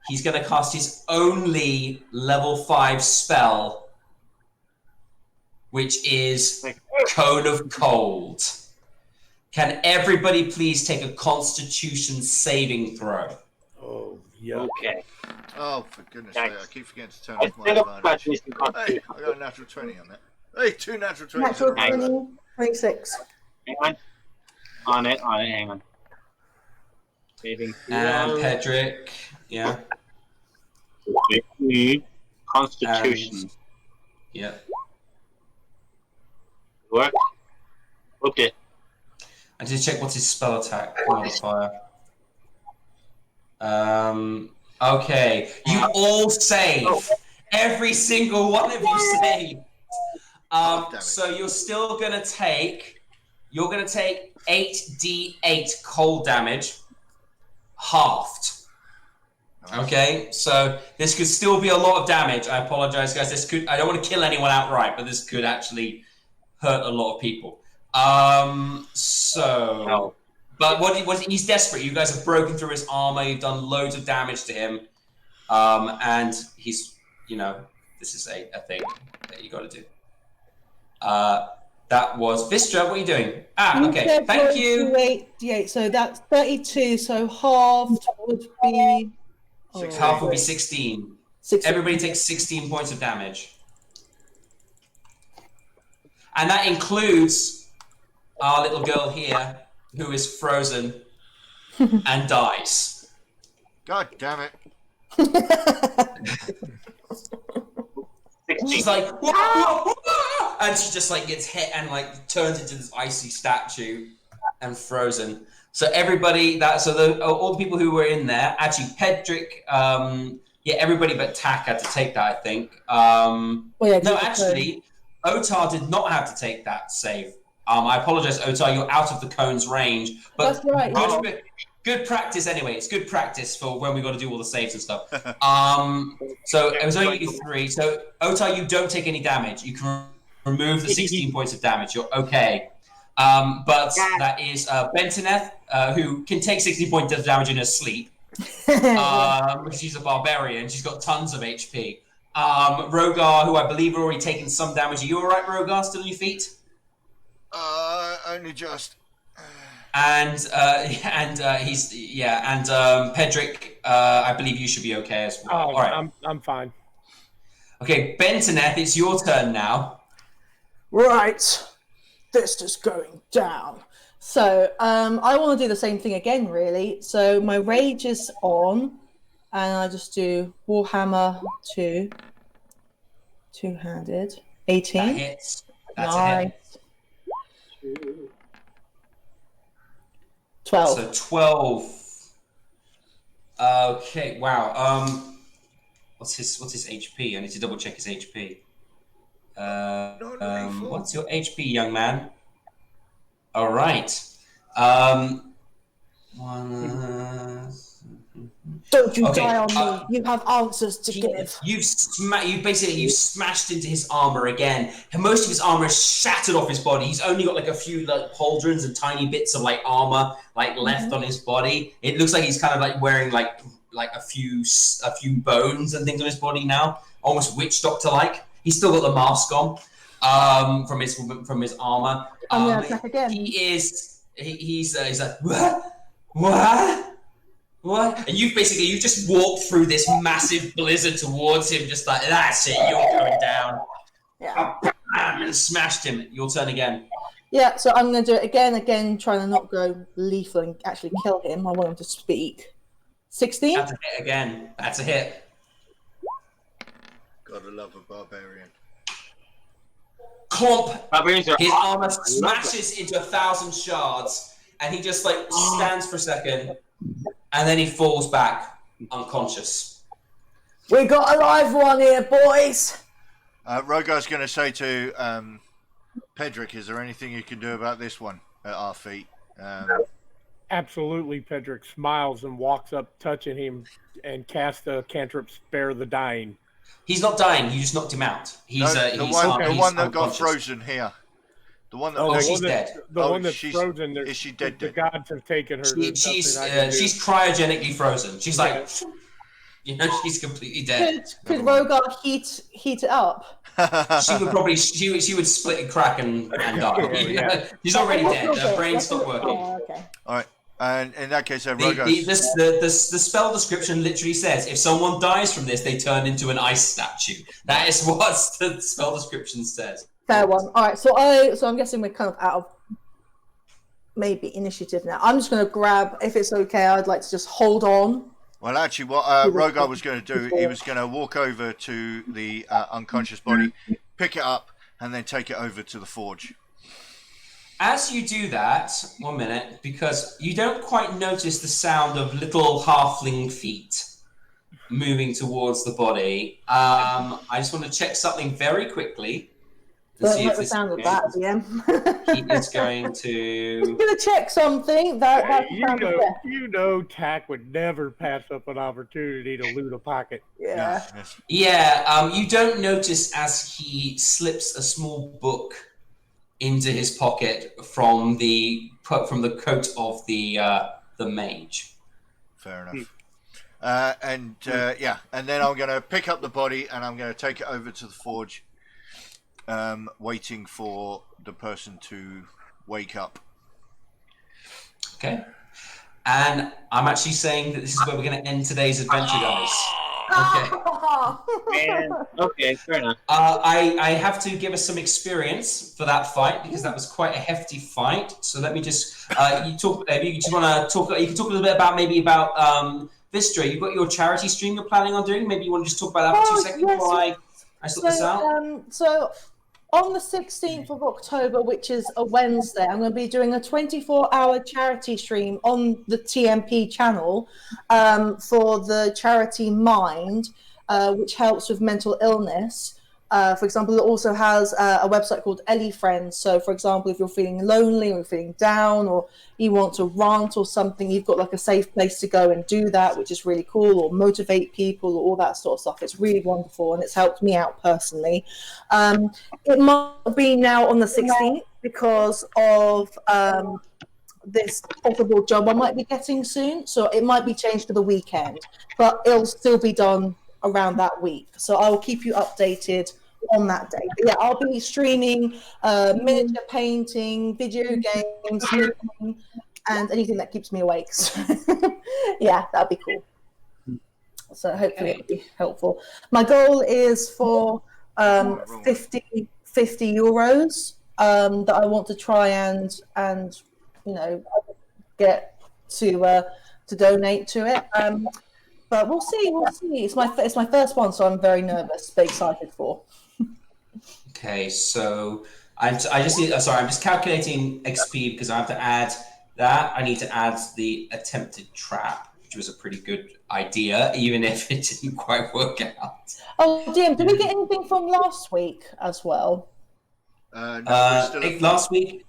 He's going to cast his only level 5 spell, which is Cone of Cold. Can everybody please take a Constitution saving throw? Oh, yeah. Okay. Oh, for goodness sake, I keep forgetting to turn off my advantage. Hey, I got a natural 20 on that. Hey, 2 natural 20s. Natural 20, 26. Hang on. On it, hang on. Saving throw. And Pedrick, yeah. Constitution. Yeah. Work. Okay. I need to check what's his spell attack modifier. Okay. You all save. Every single one of you save. So you're still gonna take 8d8 cold damage, halved. Okay, so this could still be a lot of damage. I apologize, guys. I don't want to kill anyone outright, but this could actually hurt a lot of people. But he's desperate. You guys have broken through his armor. You've done loads of damage to him. And he's, this is a thing that you got to do. That was Vistra. What are you doing? Okay. Thank you. 8d8, so that's 32. So halved would be. Half would be 16. 16. Everybody takes 16 points of damage. And that includes our little girl here, who is frozen and dies. God damn it. She's like, whoa, and she just gets hit and turns into this icy statue and frozen. So everybody all the people who were in there, actually Pedrick, everybody but Tack had to take that, I think. Otar did not have to take that save. I apologize, Otar. You're out of the cone's range. But That's right. good practice anyway. It's good practice for when we got to do all the saves and stuff. So it was only 3. So Otar, you don't take any damage. You can remove the 16 points of damage. You're okay. But that is Bentoneth, who can take 60 points of damage in her sleep. She's a barbarian. She's got tons of HP. Rogar, who I believe already taken some damage. Are you all right, Rogar? Still on your feet? Only just. And Pedrick, I believe you should be okay as well. Oh, all right. I'm fine. Okay, Bentoneth, it's your turn now. Right. This is going down. So I want to do the same thing again, really. So my rage is on, and I just do Warhammer 2, two-handed, 18. That hits. That's a Nice. hit. 12. So 12. Okay, wow. What's his HP? I need to double check his HP. What's your HP, young man? All right. Don't you Okay, die on me. You have answers to give. You've smashed into his armor again, and most of his armor is shattered off his body. He's only got like a few like pauldrons and tiny bits of like armor like left on his body. It looks like he's kind of like wearing like a few bones and things on his body now, almost witch doctor like. He's still got the mask on from his armor. I'm gonna attack again. He's like what? And you've just walked through this massive blizzard towards him, just like, that's it, you're going down. Yeah. And smashed him. Your turn again. Yeah, so I'm going to do it again, trying to not go lethal and actually kill him. I want him to speak. 16? That's a hit again. That's a hit. Gotta love a barbarian. Clomp! Barbarians are His awesome. armor smashes into 1,000 shards, and he just like stands for a second, and then he falls back unconscious. We got a live one here, boys. Rogar's going to say to Pedrick, is there anything you can do about this one at our feet? Absolutely, Pedrick smiles and walks up, touching him, and casts the cantrip Spare the Dying. He's not dying, you just knocked him out. The one that got frozen here. The one that she's dead. The one that's frozen. Is she dead? The gods have taken her. She's cryogenically frozen. She's like, she's completely dead. Could Rogar heat it up? She would probably she would split and crack and die. Yeah. She's already dead. Her brain stopped working. Oh, okay. All right. And in that case, Rogar. The spell description literally says if someone dies from this, they turn into an ice statue. That is what the spell description says. Fair one. All right, so I'm guessing we're kind of out of maybe initiative now. I'm just going to grab, if it's okay, I'd like to just hold on. Well, actually, what Rogar was going to do, he was going to walk over to the unconscious body, pick it up, and then take it over to the forge. As you do that, 1 minute, because you don't quite notice the sound of little halfling feet moving towards the body. I just want to check something very quickly. Don't like the sound of that, DM. He is going to... Just going to check something. That's the sound of death. You know, Tack would never pass up an opportunity to loot a pocket. Yeah. Yeah, you don't notice as he slips a small book into his pocket from the coat of the mage. Fair enough. And then I'm going to pick up the body and I'm going to take it over to the forge, waiting for the person to wake up. Okay. And I'm actually saying that this is where we're going to end today's adventure, guys. Okay. Man. Okay, fair enough. I have to give us some experience for that fight because that was quite a hefty fight. So let me just you talk. Maybe you just want to talk. You can talk a little bit about Vistra. You've got your charity stream you're planning on doing. Maybe you want to just talk about that for 2 seconds while I sort this out. So on the 16th of October, which is a Wednesday, I'm going to be doing a 24-hour charity stream on the TMP channel for the charity Mind, which helps with mental illness. For example, it also has a website called Ellie Friends. So, for example, if you're feeling lonely or you're feeling down or you want to rant or something, you've got like a safe place to go and do that, which is really cool, or motivate people or all that sort of stuff. It's really wonderful and it's helped me out personally. It might be now on the 16th because of this possible job I might be getting soon. So it might be changed to the weekend, but it'll still be done around that week. So I will keep you updated on that day. But yeah, I'll be streaming miniature painting, video games, smoking, and anything that keeps me awake. So, yeah, that'd be cool. So hopefully it'll be helpful. My goal is for 50 euros that I want to try and get to donate to it. But we'll see. It's my first one, so I'm very nervous, but excited for. Okay, so I'm just calculating XP because I have to add that. I need to add the attempted trap, which was a pretty good idea, even if it didn't quite work out. Oh, DM, did we get anything from last week as well? No, we're still at last week.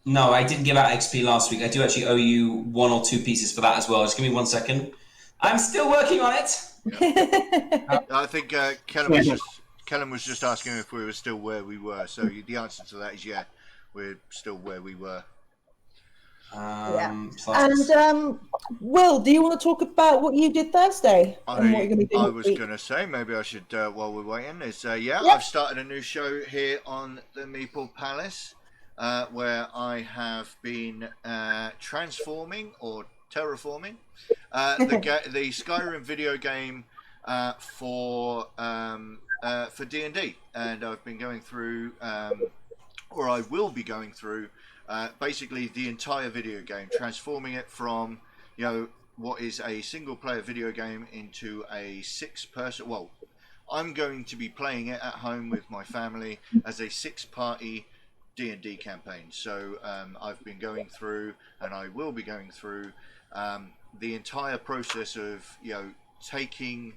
No, I didn't give out XP last week. I do actually owe you 1 or 2 pieces for that as well. Just give me 1 second. I'm still working on it. Yeah. I think Kellen was just asking if we were still where we were. So the answer to that is yeah, we're still where we were. And Will, do you want to talk about what you did Thursday? I was going to say maybe I should while we're waiting. I've started a new show here on the Meeple Palace. Where I have been transforming or terraforming the Skyrim video game for D&D, and I've been going through, or I will be going through, basically the entire video game, transforming it from what is a single player video game into a 6-person. Well, I'm going to be playing it at home with my family as a 6-party D&D campaign. So I've been going through, and I will be going through the entire process of taking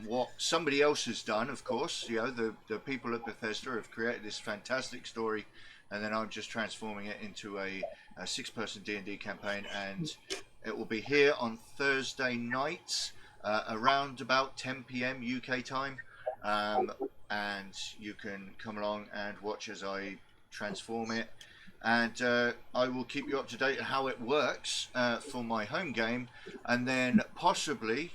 what somebody else has done. Of course, the people at Bethesda have created this fantastic story, and then I'm just transforming it into a 6-person D&D campaign, and it will be here on Thursday nights around about 10 p.m. UK time, and you can come along and watch as I transform it, and I will keep you up to date on how it works for my home game, and then possibly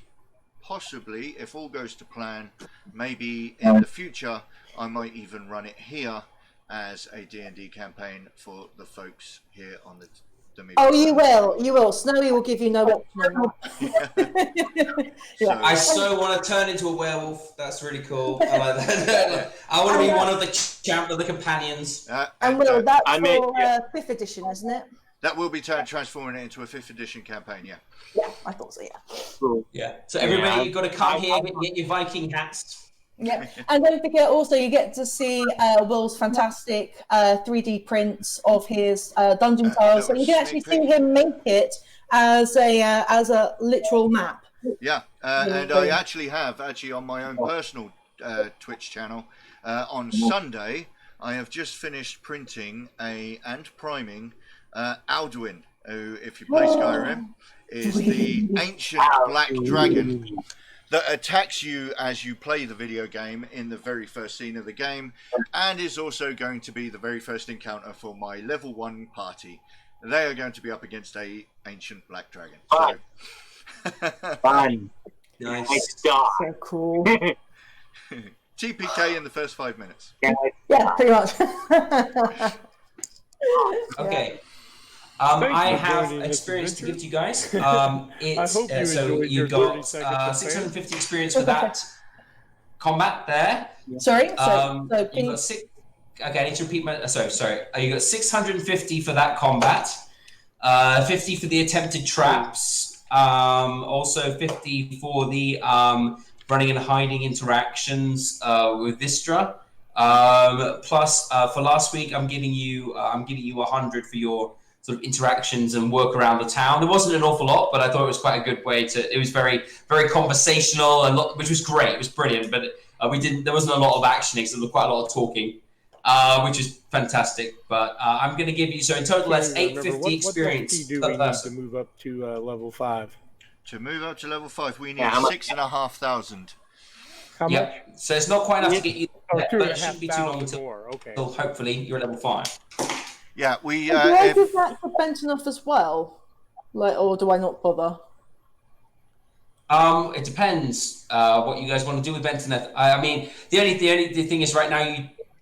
if all goes to plan, maybe in the future I might even run it here as a D&D campaign for the folks here on the Oh, you will. Snowy will give you no option. I so want to turn into a werewolf. That's really cool. I like that. I want to be one of the companions. And Will, that's for 5th edition, isn't it? That will be transforming it into a 5th edition campaign, yeah. Yeah, I thought so, yeah. Cool. Yeah. So everybody, you've got to come here, get your Viking hats. Yeah, and don't forget also you get to see Will's fantastic 3D prints of his dungeon tiles, so you can actually see him make it as a literal map. Yeah, and I actually have on my own personal Twitch channel on Sunday. I have just finished printing and priming Alduin, who, if you play Skyrim, is the ancient black dragon that attacks you as you play the video game in the very first scene of the game, and is also going to be the very first encounter for my level 1 party. They are going to be up against a ancient black dragon. Fun. Nice. So cool. TPK in the first 5 minutes. Yeah, pretty much. Okay. I have experience to give to you guys. So you got 650 experience for that combat there. Sorry. You got six. Okay, I need to repeat my. Sorry. You got 650 for that combat. 50 for the attempted traps. Also 50 for the running and hiding interactions with Vistra. Plus, for last week, I'm giving you 100 for your sort of interactions and work around the town. There wasn't an awful lot, but I thought it was quite a good way to. It was very, very conversational and which was great. It was brilliant. But There wasn't a lot of action, there was quite a lot of talking, which is fantastic. But I'm going to give you, so in total, that's 850 experience do per we need to person. move up to level 5? To move up to level 5, we need Yeah, how much? 6,500. How much? Yep. So it's not quite enough to get you there, but it shouldn't be too long 2,500 until more. Okay. hopefully you're at level 5. Yeah, we. do I If, give that to Bentonoff as well? Like, or do I not bother? It depends what you guys want to do with Bentoneth. I mean, the only thing is right now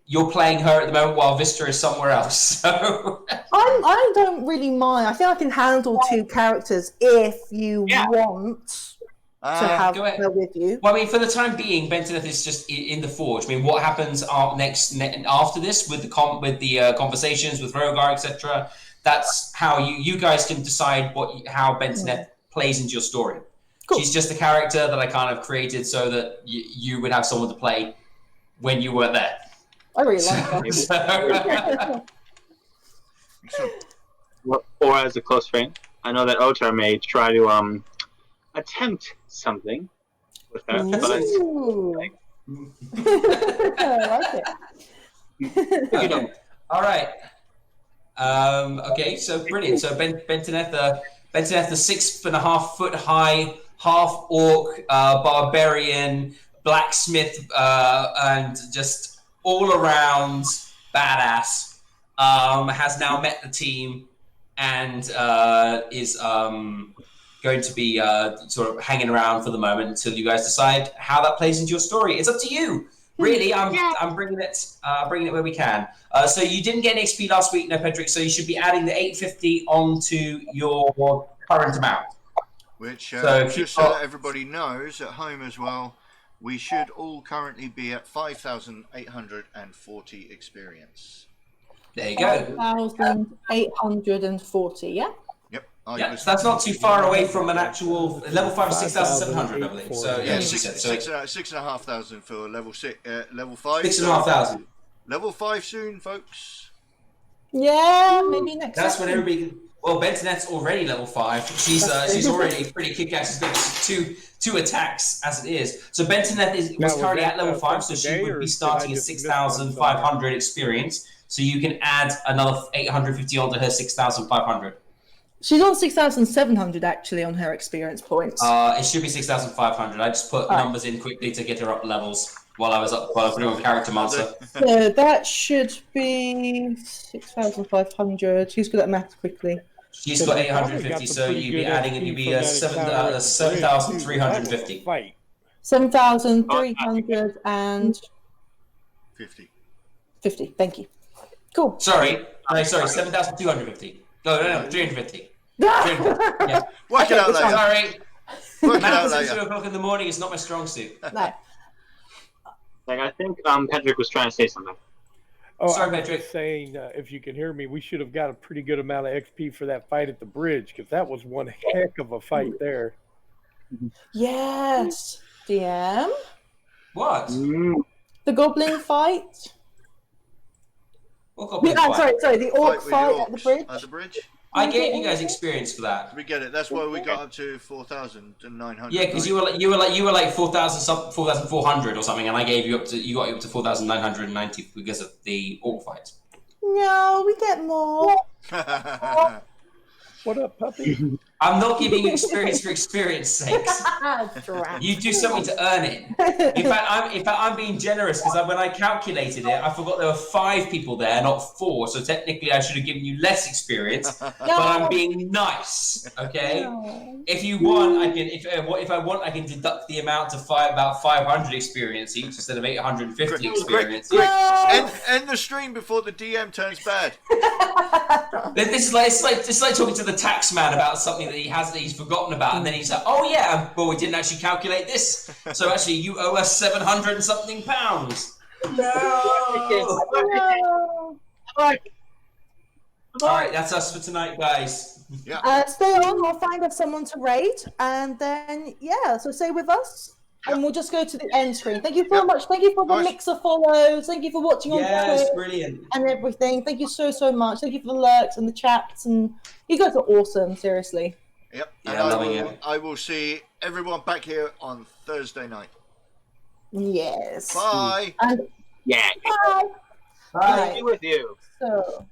you're playing her at the moment while Vista is somewhere else. So I don't really mind. I think I can handle 2 characters if you Yeah. want to have go ahead. her with you. Well, I mean, for the time being, Bentoneth is just in the forge. I mean, what happens after this with the conversations with Rogar, etc. That's how you guys can decide how Bentoneth plays into your story. Cool. She's just a character that I kind of created so that you would have someone to play when you weren't there. I really like that. Or as a close friend. I know that Otar may try to attempt something with her, but Ooh. I like it. Okay. All right. Okay, so brilliant. So Bentoneth, the 6.5-foot high half orc barbarian blacksmith and just all around badass has now met the team and is going to be sort of hanging around for the moment until you guys decide how that plays into your story. It's up to you. Really, I'm bringing it where we can. So you didn't get an XP last week, no, Pedrick. So you should be adding the 850 onto your current amount. which, So just so that everybody knows at home as well, we should all currently be at 5,840 experience. There you go. 5,840, yeah? Yep. Yeah, so that's not too far away from an actual level 5 is 6,700, I believe. So Yeah, yeah, six and a half thousand for level 5. 6,500. Level 5 soon, folks. Yeah, maybe next That's when session. everybody. Well, Bentonet's already level 5. She's already pretty kick-ass. She's got two attacks as it is. So Bentonet was currently at level 5, so she would be starting at 6,500 experience. So you can add another 850 onto her 6,500. She's on 6,700 actually on her experience points. It should be 6,500. I just put numbers in quickly to get her up levels while I was putting on character monster. So that should be 6,500. Who's good at math quickly? She's got 850, so you'd be adding it. You'd be 7,350. Fight. 7,350. 50. Thank you. Cool. Sorry, 7,250. No, 350. 350. Yeah. Work it out later. Sorry. Work it out Maths at later. 2 o'clock in the morning is not my strong suit. No. like I think Pedrick was trying to say something. Oh, Sorry, I was Patrick. just saying, if you can hear me, we should have got a pretty good amount of XP for that fight at the bridge, because that was one heck of a fight there. Yes. DM. What? The goblin fight. What goblin I'm fight? sorry, the orc With fight the at the orcs bridge. At the bridge? I gave you guys experience for that. We get it. That's why we got up to 4,900. Yeah, because you were like 4,400 or something, and I gave you you got up to 4,990 because of the orc fight. No, we get more. What up, puppy? I'm not giving you experience for experience sakes. You do something to earn it. In fact, I'm being generous because when I calculated it, I forgot there were 5 people there, not 4. So technically, I should have given you less experience. But I'm being nice, okay? No. If you want, I can. If I want, I can deduct the amount to about 500 experience each instead of 850 experience. Quick, No. end the stream before the DM turns bad. This is like it's like talking to the tax man about something that he's forgotten about, and then he's like, "Oh yeah, well we didn't actually calculate this, so actually you owe us 700 and something pounds." No. No. All right, that's us for tonight, guys. Yeah. Stay on. I'll find us someone to raid, and then so stay with us, and we'll just go to the end screen. Thank you so much. Thank you for the mixer follows. Thank you for watching on Twitch brilliant. and everything. Thank you so much. Thank you for the lurks and the chats, and you guys are awesome. Seriously. Yep. Yeah, And loving it. I will see everyone back here on Thursday night. Yes. Bye. And Yeah. bye. I'll be with you. So